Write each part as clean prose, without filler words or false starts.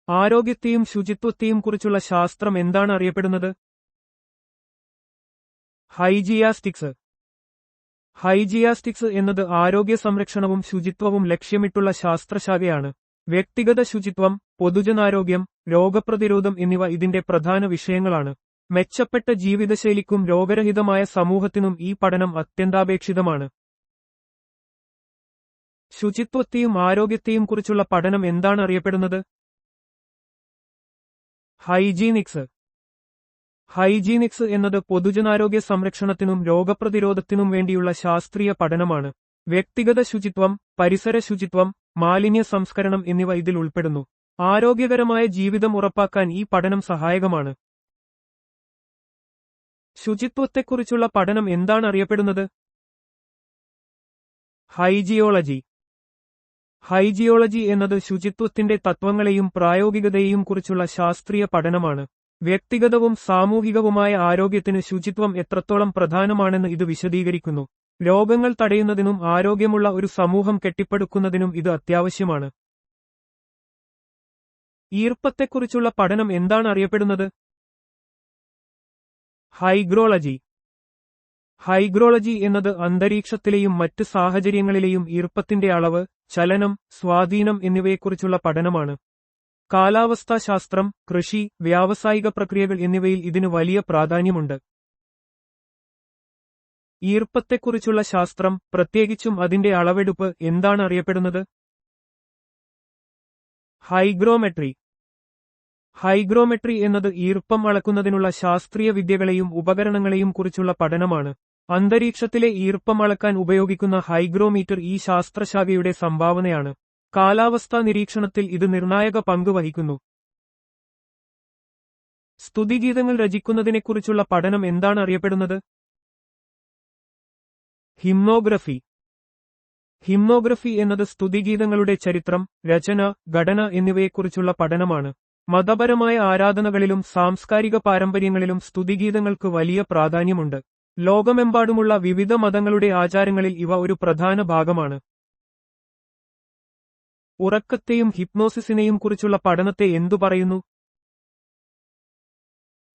ആരോഗ്യത്തെയും ശുചിത്വത്തെയും കുറിച്ചുള്ള ശാസ്ത്രം എന്താണ് അറിയപ്പെടുന്നത്? ഹൈജിയാസ്റ്റിക്സ്. ഹൈജിയാസ്റ്റിക്സ് എന്നത് ആരോഗ്യ സംരക്ഷണവും ശുചിത്വവും ലക്ഷ്യമിട്ടുള്ള ശാസ്ത്രശാഖയാണ്. വ്യക്തിഗത ശുചിത്വം, പൊതുജനാരോഗ്യം, രോഗപ്രതിരോധം എന്നിവ ഇതിന്റെ പ്രധാന വിഷയങ്ങളാണ്. മെച്ചപ്പെട്ട ജീവിതശൈലിക്കും രോഗരഹിതമായ സമൂഹത്തിനും ഈ പഠനം അത്യന്താപേക്ഷിതമാണ്. ശുചിത്വത്തെയും ആരോഗ്യത്തെയും കുറിച്ചുള്ള പഠനം എന്താണ് അറിയപ്പെടുന്നത്? ഹൈജീനിക്സ്. ഹൈജീനിക്സ് എന്നത് പൊതുജനാരോഗ്യ സംരക്ഷണത്തിനും രോഗപ്രതിരോധത്തിനും വേണ്ടിയുള്ള ശാസ്ത്രീയ പഠനമാണ്. വ്യക്തിഗത ശുചിത്വം, പരിസര ശുചിത്വം, മാലിന്യ സംസ്കരണം എന്നിവ ഇതിൽ ഉൾപ്പെടുന്നു. ആരോഗ്യകരമായ ജീവിതം ഉറപ്പാക്കാൻ ഈ പഠനം സഹായകമാണ്. ശുചിത്വത്തെക്കുറിച്ചുള്ള പഠനം എന്താണ് അറിയപ്പെടുന്നത്? ഹൈജിയോളജി. ഹൈജിയോളജി എന്നത് ശുചിത്വത്തിന്റെ തത്വങ്ങളെയും പ്രായോഗികതയെയും കുറിച്ചുള്ള ശാസ്ത്രീയ പഠനമാണ്. വ്യക്തിഗതവും സാമൂഹികവുമായ ആരോഗ്യത്തിന് ശുചിത്വം എത്രത്തോളം പ്രധാനമാണെന്ന് ഇത് വിശദീകരിക്കുന്നു. രോഗങ്ങൾ തടയുന്നതിനും ആരോഗ്യമുള്ള ഒരു സമൂഹം കെട്ടിപ്പടുക്കുന്നതിനും ഇത് അത്യാവശ്യമാണ്. ഈർപ്പത്തെക്കുറിച്ചുള്ള പഠനം എന്താണ് അറിയപ്പെടുന്നത്? ഹൈഗ്രോളജി. ഹൈഗ്രോളജി എന്നത് അന്തരീക്ഷത്തിലെയും മറ്റ് സാഹചര്യങ്ങളിലെയും ഈർപ്പത്തിന്റെ അളവ്, ചലനം, സ്വാധീനം എന്നിവയെക്കുറിച്ചുള്ള പഠനമാണ്. കാലാവസ്ഥാശാസ്ത്രം, കൃഷി, വ്യാവസായിക പ്രക്രിയകൾ എന്നിവയിൽ ഇതിന് വലിയ പ്രാധാന്യമുണ്ട്. ഈർപ്പത്തെക്കുറിച്ചുള്ള ശാസ്ത്രം, പ്രത്യേകിച്ചും അതിന്റെ അളവെടുപ്പ് എന്താണ് അറിയപ്പെടുന്നത്? ഹൈഗ്രോമെട്രി. ഹൈഗ്രോമെട്രി എന്നത് ഈർപ്പം അളക്കുന്നതിനുള്ള ശാസ്ത്രീയ വിദ്യകളെയും ഉപകരണങ്ങളെയും കുറിച്ചുള്ള പഠനമാണ്. അന്തരീക്ഷത്തിലെ ഈർപ്പം അളക്കാൻ ഉപയോഗിക്കുന്ന ഹൈഗ്രോമീറ്റർ ഈ ശാസ്ത്രശാഖയുടെ സംഭാവനയാണ്. കാലാവസ്ഥാ നിരീക്ഷണത്തിൽ ഇത് നിർണായക പങ്ക് വഹിക്കുന്നു. സ്തുതിഗീതങ്ങൾ രചിക്കുന്നതിനെക്കുറിച്ചുള്ള പഠനം എന്താണ് അറിയപ്പെടുന്നത്? ഹിംനോഗ്രഫി. ഹിംനോഗ്രഫി എന്നത് സ്തുതിഗീതങ്ങളുടെ ചരിത്രം, രചന, ഘടന എന്നിവയെക്കുറിച്ചുള്ള പഠനമാണ്. മതപരമായ ആരാധനകളിലും സാംസ്കാരിക പാരമ്പര്യങ്ങളിലും സ്തുതിഗീതങ്ങൾക്ക് വലിയ പ്രാധാന്യമുണ്ട്. ലോകമെമ്പാടുമുള്ള വിവിധ മതങ്ങളുടെ ആചാരങ്ങളിൽ ഇവ ഒരു പ്രധാന ഭാഗമാണ്. ഉറക്കത്തെയും ഹിപ്നോസിസിനെയും കുറിച്ചുള്ള പഠനത്തെ എന്തു പറയുന്നു?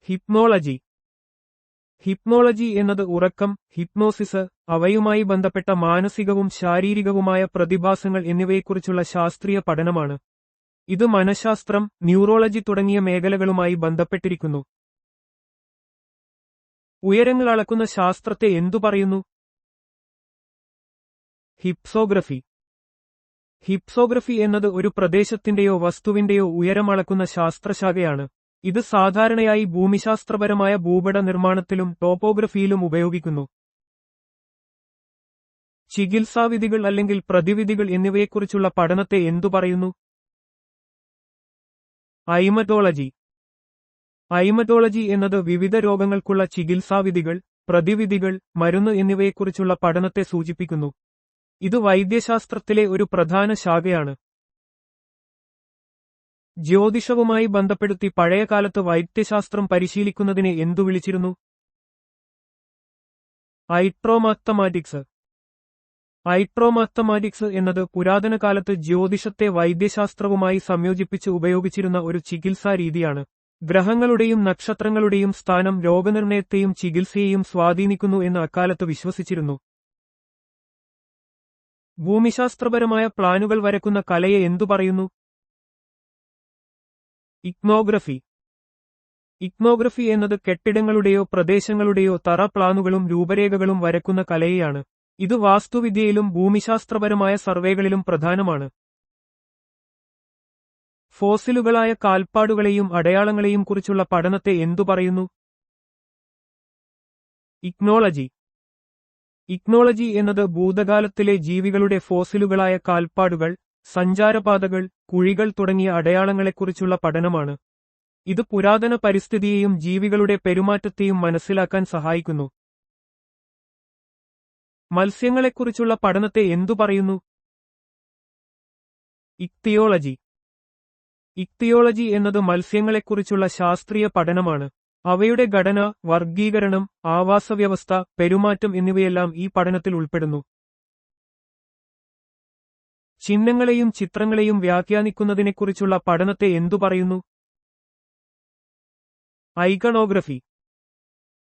ഹിപ്നോളജി. ഹിപ്നോളജി എന്നത് ഉറക്കം, ഹിപ്നോസിസ്, അവയുമായി ബന്ധപ്പെട്ട മാനസികവും ശാരീരികവുമായ പ്രതിഭാസങ്ങൾ എന്നിവയെക്കുറിച്ചുള്ള ശാസ്ത്രീയ പഠനമാണ്. ഇത് മനഃശാസ്ത്രം, ന്യൂറോളജി തുടങ്ങിയ മേഖലകളുമായി ബന്ധപ്പെട്ടിരിക്കുന്നു. ഉയരങ്ങൾ അളക്കുന്ന ശാസ്ത്രത്തെ എന്തു പറയുന്നു? ഹിപ്സോഗ്രഫി. ഹിപ്സോഗ്രഫി എന്നത് ഒരു പ്രദേശത്തിന്റെയോ വസ്തുവിന്റെയോ ഉയരം അളക്കുന്ന ശാസ്ത്രശാഖയാണ്. ഇത് സാധാരണയായി ഭൂമിശാസ്ത്രപരമായ ഭൂപട നിർമ്മാണത്തിലും ടോപ്പോഗ്രഫിയിലും ഉപയോഗിക്കുന്നു. ചികിത്സാവിധികൾ അല്ലെങ്കിൽ പ്രതിവിധികൾ എന്നിവയെക്കുറിച്ചുള്ള പഠനത്തെ എന്തു പറയുന്നു? ഐമറ്റോളജി. ഐമറ്റോളജി എന്നത് വിവിധ രോഗങ്ങൾക്കുള്ള ചികിത്സാവിധികൾ, പ്രതിവിധികൾ, മരുന്ന് എന്നിവയെക്കുറിച്ചുള്ള പഠനത്തെ സൂചിപ്പിക്കുന്നു. ഇത് വൈദ്യശാസ്ത്രത്തിലെ ഒരു പ്രധാന ശാഖയാണ്. ജ്യോതിഷവുമായി ബന്ധപ്പെടുത്തി പഴയകാലത്ത് വൈദ്യശാസ്ത്രം പരിശീലിക്കുന്നതിനെ എന്തു വിളിച്ചിരുന്നു? ഐട്രോമാത്തമാറ്റിക്സ്. ഐട്രോമാത്തമാറ്റിക്സ് എന്നത് പുരാതന കാലത്ത് ജ്യോതിഷത്തെ വൈദ്യശാസ്ത്രവുമായി സംയോജിപ്പിച്ച് ഉപയോഗിച്ചിരുന്ന ഒരു ചികിത്സാ രീതിയാണ്. ഗ്രഹങ്ങളുടെയും നക്ഷത്രങ്ങളുടെയും സ്ഥാനം രോഗനിർണയത്തെയും ചികിത്സയെയും സ്വാധീനിക്കുന്നു എന്ന് അക്കാലത്ത് വിശ്വസിച്ചിരുന്നു. ഭൂമിശാസ്ത്രപരമായ പ്ലാനുകൾ വരക്കുന്ന കലയെ എന്തു പറയുന്നു? ഇഗ്നോഗ്രഫി. ഇഗ്നോഗ്രഫി എന്നത് കെട്ടിടങ്ങളുടെയോ പ്രദേശങ്ങളുടെയോ തറ പ്ലാനുകളും രൂപരേഖകളും വരക്കുന്ന കലയെയാണ്. ഇത് വാസ്തുവിദ്യയിലും ഭൂമിശാസ്ത്രപരമായ സർവേകളിലും പ്രധാനമാണ്. ഫോസിലുകളായ കാൽപ്പാടുകളെയും അടയാളങ്ങളെയും കുറിച്ചുള്ള പഠനത്തെ എന്തു പറയുന്നു? ഇഗ്നോളജി. ഇഗ്നോളജി എന്നത് ഭൂതകാലത്തിലെ ജീവികളുടെ ഫോസിലുകളായ കാൽപ്പാടുകൾ, സഞ്ചാരപാതകൾ, കുഴികൾ തുടങ്ങിയ അടയാളങ്ങളെക്കുറിച്ചുള്ള പഠനമാണ്. ഇത് പുരാതന പരിസ്ഥിതിയെയും ജീവികളുടെ പെരുമാറ്റത്തെയും മനസ്സിലാക്കാൻ സഹായിക്കുന്നു. മത്സ്യങ്ങളെക്കുറിച്ചുള്ള പഠനത്തെ എന്തു പറയുന്നു? ഇക്തിയോളജി. ഇക്തിയോളജി എന്നത് മത്സ്യങ്ങളെക്കുറിച്ചുള്ള ശാസ്ത്രീയ പഠനമാണ്. അവയുടെ ഘടന, വർഗീകരണം, ആവാസവ്യവസ്ഥ, പെരുമാറ്റം എന്നിവയെല്ലാം ഈ പഠനത്തിൽ ഉൾപ്പെടുന്നു. ചിഹ്നങ്ങളെയും ചിത്രങ്ങളെയും വ്യാഖ്യാനിക്കുന്നതിനെക്കുറിച്ചുള്ള പഠനത്തെ എന്തു പറയുന്നു? ഐക്കണോഗ്രഫി.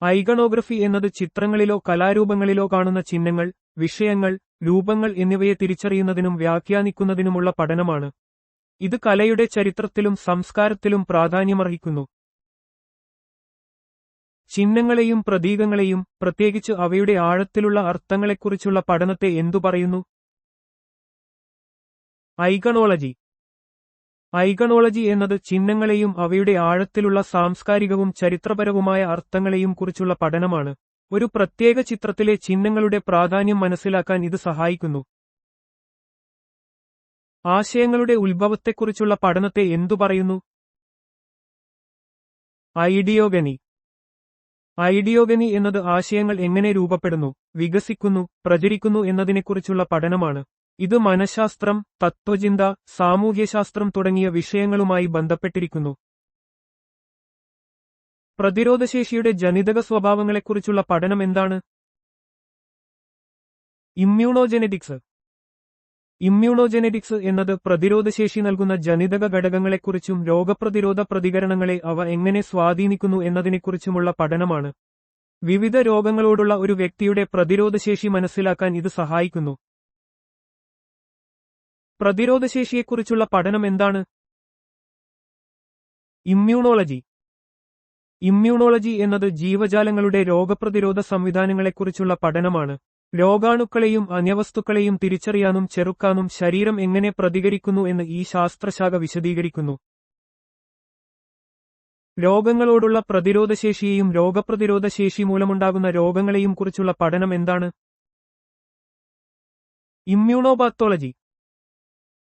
ഐക്കണോഗ്രഫി എന്നത് ചിത്രങ്ങളിലോ കലാരൂപങ്ങളിലോ കാണുന്ന ചിഹ്നങ്ങൾ, വിഷയങ്ങൾ, രൂപങ്ങൾ എന്നിവയെ തിരിച്ചറിയുന്നതിനും വ്യാഖ്യാനിക്കുന്നതിനുമുള്ള പഠനമാണ്. ഇത് കലയുടെ ചരിത്രത്തിലും സംസ്കാരത്തിലും പ്രാധാന്യമർഹിക്കുന്നു. ചിഹ്നങ്ങളെയും പ്രതീകങ്ങളെയും, പ്രത്യേകിച്ച് അവയുടെ ആഴത്തിലുള്ള അർത്ഥങ്ങളെക്കുറിച്ചുള്ള പഠനത്തെ എന്തു പറയുന്നു? ഐക്കണോളജി. ഐക്കണോളജി എന്നത് ചിഹ്നങ്ങളെയും അവയുടെ ആഴത്തിലുള്ള സാംസ്കാരികവും ചരിത്രപരവുമായ അർത്ഥങ്ങളെയും കുറിച്ചുള്ള പഠനമാണ്. ഒരു പ്രത്യേക ചിത്രത്തിലെ ചിഹ്നങ്ങളുടെ പ്രാധാന്യം മനസ്സിലാക്കാൻ ഇത് സഹായിക്കുന്നു. ആശയങ്ങളുടെ ഉത്ഭവത്തെക്കുറിച്ചുള്ള പഠനത്തെ എന്തു പറയുന്നു? ഐഡിയോഗനി. ഐഡിയോഗനി എന്നത് ആശയങ്ങൾ എങ്ങനെ രൂപപ്പെടുന്നു, വികസിക്കുന്നു, പ്രചരിക്കുന്നു എന്നതിനെക്കുറിച്ചുള്ള പഠനമാണ്. ഇത് മനഃശാസ്ത്രം, തത്വചിന്ത, സാമൂഹ്യശാസ്ത്രം തുടങ്ങിയ വിഷയങ്ങളുമായി ബന്ധപ്പെട്ടിരിക്കുന്നു. പ്രതിരോധശേഷിയുടെ ജനിതക സ്വഭാവങ്ങളെക്കുറിച്ചുള്ള പഠനം എന്താണ്? ഇമ്മ്യൂണോജെനറ്റിക്സ്. ഇമ്മ്യൂണോജെനറ്റിക്സ് എന്നത് പ്രതിരോധശേഷി നൽകുന്ന ജനിതക ഘടകങ്ങളെക്കുറിച്ചും രോഗപ്രതിരോധ പ്രതികരണങ്ങളെ അവ എങ്ങനെ സ്വാധീനിക്കുന്നു എന്നതിനെക്കുറിച്ചുമുള്ള പഠനമാണ്. വിവിധ രോഗങ്ങളോടുള്ള ഒരു വ്യക്തിയുടെ പ്രതിരോധശേഷി മനസ്സിലാക്കാൻ ഇത് സഹായിക്കുന്നു. പ്രതിരോധശേഷിയെക്കുറിച്ചുള്ള പഠനം എന്താണ്? ഇമ്മ്യൂണോളജി. ഇമ്മ്യൂണോളജി എന്നത് ജീവജാലങ്ങളുടെ രോഗപ്രതിരോധ സംവിധാനങ്ങളെക്കുറിച്ചുള്ള പഠനമാണ്. രോഗാണുക്കളെയും അന്യവസ്തുക്കളെയും തിരിച്ചറിയാനും ചെറുക്കാനും ശരീരം എങ്ങനെ പ്രതികരിക്കുന്നു എന്ന് ഈ ശാസ്ത്രശാഖ വിശദീകരിക്കുന്നു. രോഗങ്ങളോടുള്ള പ്രതിരോധശേഷിയെയും രോഗപ്രതിരോധ ശേഷി മൂലമുണ്ടാകുന്ന രോഗങ്ങളെയും കുറിച്ചുള്ള പഠനം എന്താണ്? ഇമ്മ്യൂണോപാത്തോളജി.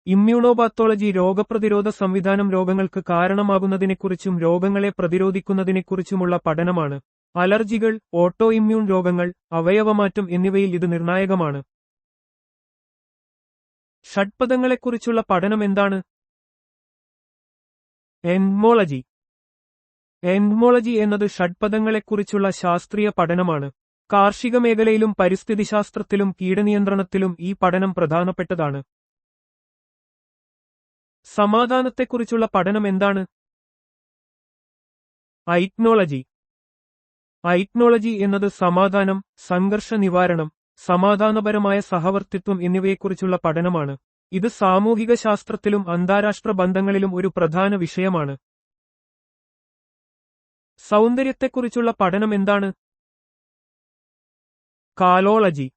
ഇമ്മ്യൂണോപാത്തോളജി രോഗപ്രതിരോധ സംവിധാനം രോഗങ്ങൾക്ക് കാരണമാകുന്നതിനെക്കുറിച്ചും രോഗങ്ങളെ പ്രതിരോധിക്കുന്നതിനെക്കുറിച്ചുമുള്ള പഠനമാണ്. അലർജികൾ, ഓട്ടോ ഇമ്മ്യൂൺ രോഗങ്ങൾ, അവയവമാറ്റം എന്നിവയിൽ ഇത് നിർണായകമാണ്. ഷഡ്പദങ്ങളെക്കുറിച്ചുള്ള പഠനം എന്താണ്? എൻമോളജി. എൻമോളജി എന്നത് ഷഡ്പദങ്ങളെക്കുറിച്ചുള്ള ശാസ്ത്രീയ പഠനമാണ്. കാർഷിക മേഖലയിലും പരിസ്ഥിതിശാസ്ത്രത്തിലും കീടനിയന്ത്രണത്തിലും ഈ പഠനം പ്രധാനപ്പെട്ടതാണ്. സമാധാനത്തെക്കുറിച്ചുള്ള പഠനം എന്താണ്? ഐക്നോളജി. ഐക്നോളജി എന്നത് സമാധാനം, സംഘർഷ നിവാരണം, സമാധാനപരമായ സഹവർത്തിത്വം എന്നിവയെക്കുറിച്ചുള്ള പഠനമാണ്. ഇത് സാമൂഹിക ശാസ്ത്രത്തിലും അന്താരാഷ്ട്ര ബന്ധങ്ങളിലും ഒരു പ്രധാന വിഷയമാണ്. സൗന്ദര്യത്തെക്കുറിച്ചുള്ള പഠനം എന്താണ്? കാലോളജി.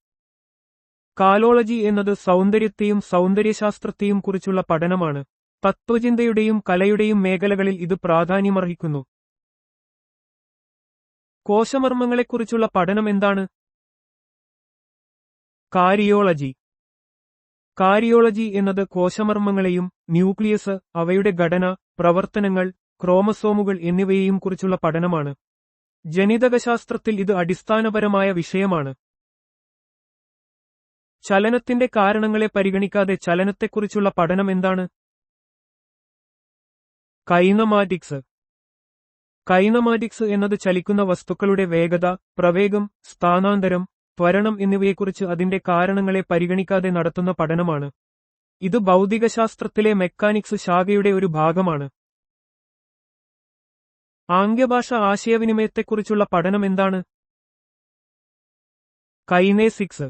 കാലോളജി എന്നത് സൗന്ദര്യത്തെയും സൗന്ദര്യശാസ്ത്രത്തെയും കുറിച്ചുള്ള പഠനമാണ്. തത്വചിന്തയുടെയും കലയുടെയും മേഖലകളിൽ ഇത് പ്രാധാന്യമർഹിക്കുന്നു. കോശമർമ്മങ്ങളെക്കുറിച്ചുള്ള പഠനം എന്താണ്? കാരിയോളജി. കാരിയോളജി എന്നത് കോശമർമ്മങ്ങളെയും ന്യൂക്ലിയസ്, അവയുടെ ഘടന, പ്രവർത്തനങ്ങൾ, ക്രോമസോമുകൾ എന്നിവയെയും കുറിച്ചുള്ള പഠനമാണ്. ജനിതകശാസ്ത്രത്തിൽ ഇത് അടിസ്ഥാനപരമായ വിഷയമാണ്. ചലനത്തിന്റെ കാരണങ്ങളെ പരിഗണിക്കാതെ ചലനത്തെക്കുറിച്ചുള്ള പഠനം എന്താണ്? കൈനമാറ്റിക്സ്. കൈനമാറ്റിക്സ് എന്നത് ചലിക്കുന്ന വസ്തുക്കളുടെ വേഗത, പ്രവേഗം, സ്ഥാനാന്തരം, ത്വരണം എന്നിവയെക്കുറിച്ച് അതിന്റെ കാരണങ്ങളെ പരിഗണിക്കാതെ നടത്തുന്ന പഠനമാണ്. ഇത് ഭൗതികശാസ്ത്രത്തിലെ മെക്കാനിക്സ് ശാഖയുടെ ഒരു ഭാഗമാണ്. ആംഗ്യഭാഷ ആശയവിനിമയത്തെക്കുറിച്ചുള്ള പഠനം എന്താണ്? കൈനേസിക്സ്.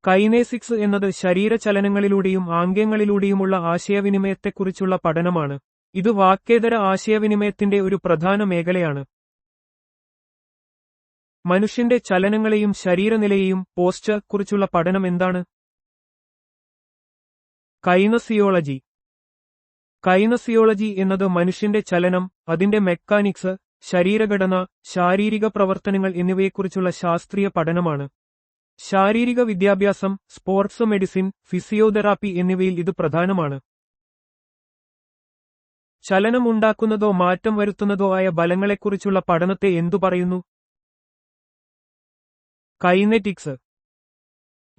കൈനേസിക്സ് എന്നത് ശരീരചലനങ്ങളിലൂടെയും ആംഗ്യങ്ങളിലൂടെയുമുള്ള ആശയവിനിമയത്തെക്കുറിച്ചുള്ള പഠനമാണ്. ഇത് വാക്കേതര ആശയവിനിമയത്തിന്റെ ഒരു പ്രധാന മേഖലയാണ്. മനുഷ്യന്റെ ചലനങ്ങളെയും ശരീരനിലയെയും പോസ്ചർ കുറിച്ചുള്ള പഠനം എന്താണ്? കൈനസിയോളജി. കൈനസിയോളജി എന്നത് മനുഷ്യന്റെ ചലനം, അതിന്റെ മെക്കാനിക്സ്, ശരീരഘടന, ശാരീരിക പ്രവർത്തനങ്ങൾ എന്നിവയെക്കുറിച്ചുള്ള ശാസ്ത്രീയ പഠനമാണ്. ശാരീരിക വിദ്യാഭ്യാസം, സ്പോർട്സ് മെഡിസിൻ, ഫിസിയോതെറാപ്പി എന്നിവയിൽ ഇത് പ്രധാനമാണ്. ചലനമുണ്ടാക്കുന്നതോ മാറ്റം വരുത്തുന്നതോ ആയ ബലങ്ങളെക്കുറിച്ചുള്ള പഠനത്തെ എന്തു പറയുന്നു? കൈനെറ്റിക്സ്.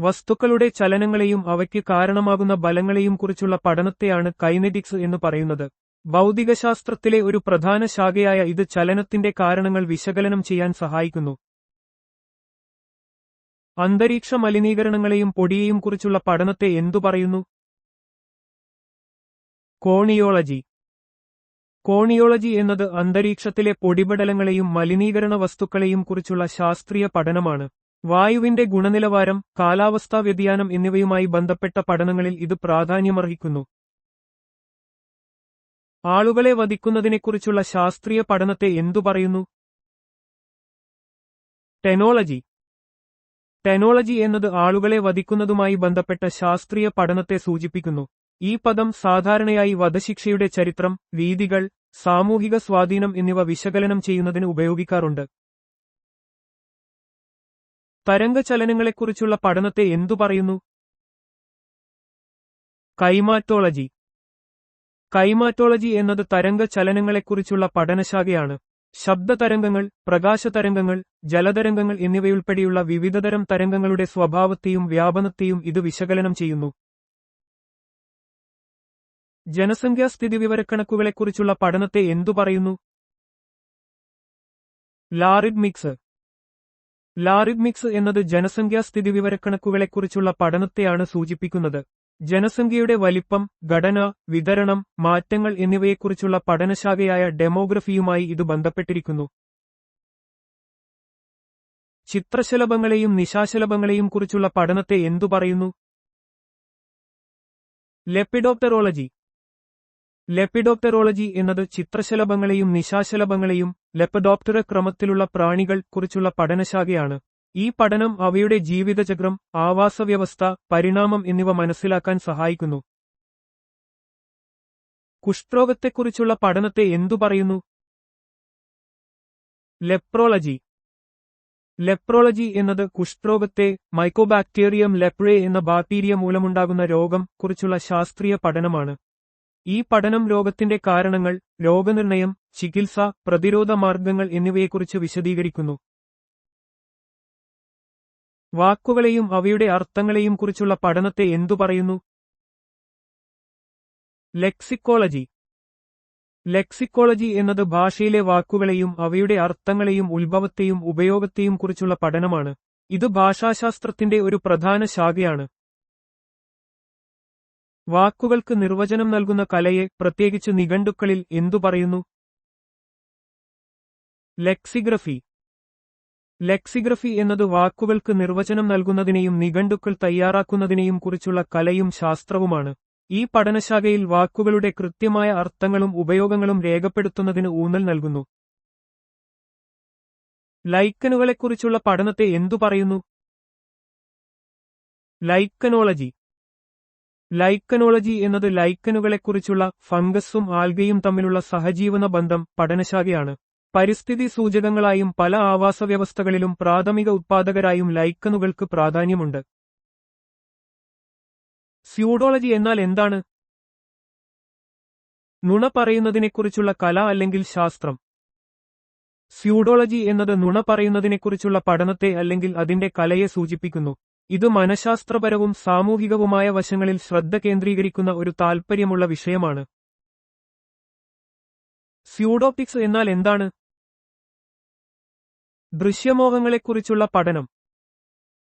വസ്തുക്കളുടെ ചലനങ്ങളെയും അവയ്ക്ക് കാരണമാകുന്ന ബലങ്ങളെയും കുറിച്ചുള്ള പഠനത്തെയാണ് കൈനെറ്റിക്സ് എന്ന് പറയുന്നത്. ഭൗതികശാസ്ത്രത്തിലെ ഒരു പ്രധാന ശാഖയായ ഇത് ചലനത്തിന്റെ കാരണങ്ങൾ വിശകലനം ചെയ്യാൻ സഹായിക്കുന്നു. അന്തരീക്ഷ മലിനീകരണങ്ങളെയും പൊടിയെയും കുറിച്ചുള്ള പഠനത്തെ എന്തു പറയുന്നു? കോണിയോളജി. കോണിയോളജി എന്നത് അന്തരീക്ഷത്തിലെ പൊടിപടലങ്ങളെയും മലിനീകരണ വസ്തുക്കളെയും കുറിച്ചുള്ള ശാസ്ത്രീയ പഠനമാണ്. വായുവിന്റെ ഗുണനിലവാരം, കാലാവസ്ഥാ വ്യതിയാനം എന്നിവയുമായി ബന്ധപ്പെട്ട പഠനങ്ങളിൽ ഇത് പ്രാധാന്യമർഹിക്കുന്നു. ആളുകളെ വധിക്കുന്നതിനെക്കുറിച്ചുള്ള ശാസ്ത്രീയ പഠനത്തെ എന്തു പറയുന്നു? ടെനോളജി. ടെനോളജി എന്നത് ആളുകളെ വധിക്കുന്നതുമായി ബന്ധപ്പെട്ട ശാസ്ത്രീയ പഠനത്തെ സൂചിപ്പിക്കുന്നു. ഈ പദം സാധാരണയായി വധശിക്ഷയുടെ ചരിത്രം, രീതികൾ, സാമൂഹിക സ്വാധീനം എന്നിവ വിശകലനം ചെയ്യുന്നതിന് ഉപയോഗിക്കാറുണ്ട്. തരംഗചലനങ്ങളെക്കുറിച്ചുള്ള പഠനത്തെ എന്തു പറയുന്നു? കൈമാറ്റോളജി. കൈമാറ്റോളജി എന്നത് തരംഗചലനങ്ങളെക്കുറിച്ചുള്ള പഠനശാഖയാണ്. ശബ്ദതരംഗങ്ങൾ, പ്രകാശതരംഗങ്ങൾ, ജലതരംഗങ്ങൾ എന്നിവയുൾപ്പെടെയുള്ള വിവിധതരം തരംഗങ്ങളുടെ സ്വഭാവത്തെയും വ്യാപനത്തെയും ഇത് വിശകലനം ചെയ്യുന്നു. ജനസംഖ്യാ സ്ഥിതിവിവരക്കണക്കുകളെക്കുറിച്ചുള്ള പഠനത്തെ എന്തു പറയുന്നു? ലാറിത്മിക്സ്. ലാറിത്മിക്സ് എന്നത് ജനസംഖ്യാ സ്ഥിതിവിവരക്കണക്കുകളെക്കുറിച്ചുള്ള പഠനത്തെയാണ് സൂചിപ്പിക്കുന്നത്. ജനസംഖ്യയുടെ വലിപ്പം, ഘടന, വിതരണം, മാറ്റങ്ങൾ എന്നിവയെക്കുറിച്ചുള്ള പഠനശാഖയായ ഡെമോഗ്രഫിയുമായി ഇത് ബന്ധപ്പെട്ടിരിക്കുന്നു. ചിത്രശലഭങ്ങളെയും നിശാശലഭങ്ങളെയും കുറിച്ചുള്ള പഠനത്തെ എന്തു പറയുന്നു? ലെപ്പിഡോപ്റ്ററോളജി. ലെപ്പിഡോപ്റ്ററോളജി എന്നത് ചിത്രശലഭങ്ങളെയും നിശാശലഭങ്ങളെയും ലെപ്പഡോപ്റ്ററ ക്രമത്തിലുള്ള പ്രാണികൾ കുറിച്ചുള്ള പഠനശാഖയാണ്. ഈ പഠനം അവയുടെ ജീവിതചക്രം, ആവാസവ്യവസ്ഥ, പരിണാമം എന്നിവ മനസ്സിലാക്കാൻ സഹായിക്കുന്നു. കുഷ്ഠരോഗത്തെക്കുറിച്ചുള്ള പഠനത്തെ എന്തു പറയുന്നു? ലെപ്രോളജി. ലെപ്രോളജി എന്നത് കുഷ്ഠരോഗത്തെ, മൈക്കോബാക്ടീരിയം ലെപ്രേ എന്ന ബാക്ടീരിയ മൂലമുണ്ടാകുന്ന രോഗം കുറിച്ചുള്ള ശാസ്ത്രീയ പഠനമാണ്. ഈ പഠനം രോഗത്തിന്റെ കാരണങ്ങൾ, രോഗനിർണയം, ചികിത്സ, പ്രതിരോധ മാർഗങ്ങൾ എന്നിവയെക്കുറിച്ച് വിശദീകരിക്കുന്നു. വാക്കുകളെയും അവയുടെ അർത്ഥങ്ങളെയും കുറിച്ചുള്ള പഠനത്തെ എന്തു പറയുന്നു? ലെക്സിക്കോളജി. ലെക്സിക്കോളജി എന്നത് ഭാഷയിലെ വാക്കുകളെയും അവയുടെ അർത്ഥങ്ങളെയും ഉത്ഭവത്തെയും ഉപയോഗത്തെയും കുറിച്ചുള്ള പഠനമാണ്. ഇത് ഭാഷാശാസ്ത്രത്തിന്റെ ഒരു പ്രധാന ശാഖയാണ്. വാക്കുകൾക്ക് നിർവചനം നൽകുന്ന കലയെ, പ്രത്യേകിച്ച് നിഘണ്ടുക്കളിൽ, എന്തു പറയുന്നു? ലെക്സിഗ്രഫി. ലെക്സിഗ്രഫി എന്നത് വാക്കുകൾക്ക് നിർവചനം നൽകുന്നതിനെയും നിഘണ്ടുക്കൾ തയ്യാറാക്കുന്നതിനെയും കുറിച്ചുള്ള കലയും ശാസ്ത്രവുമാണ്. ഈ പഠനശാഖയിൽ വാക്കുകളുടെ കൃത്യമായ അർത്ഥങ്ങളും ഉപയോഗങ്ങളും രേഖപ്പെടുത്തുന്നതിന് ഊന്നൽ നൽകുന്നു. ലൈക്കനുകളെക്കുറിച്ചുള്ള പഠനത്തെ എന്തു പറയുന്നു? ലൈക്കനോളജി. ലൈക്കനോളജി എന്നത് ലൈക്കനുകളെക്കുറിച്ചുള്ള ഫംഗസും ആൽഗയും തമ്മിലുള്ള സഹജീവന ബന്ധം പഠനശാഖയാണ്. പരിസ്ഥിതി സൂചകങ്ങളായും പല ആവാസവ്യവസ്ഥകളിലും പ്രാഥമിക ഉത്പാദകരായും ലൈക്കനുകൾക്ക് പ്രാധാന്യമുണ്ട്. സ്യൂഡോളജി എന്നാൽ എന്താണ്? നുണ പറയുന്നതിനെക്കുറിച്ചുള്ള കല അല്ലെങ്കിൽ ശാസ്ത്രം. സ്യൂഡോളജി എന്നത് നുണ പറയുന്നതിനെക്കുറിച്ചുള്ള പഠനത്തെ അല്ലെങ്കിൽ അതിന്റെ കലയെ സൂചിപ്പിക്കുന്നു. ഇത് മനഃശാസ്ത്രപരവും സാമൂഹികവുമായ വശങ്ങളിൽ ശ്രദ്ധ കേന്ദ്രീകരിക്കുന്ന ഒരു താൽപ്പര്യമുള്ള വിഷയമാണ്. സ്യൂഡോപ്റ്റിക്സ് എന്നാൽ എന്താണ്? ദൃശ്യമോഹങ്ങളെക്കുറിച്ചുള്ള പഠനം.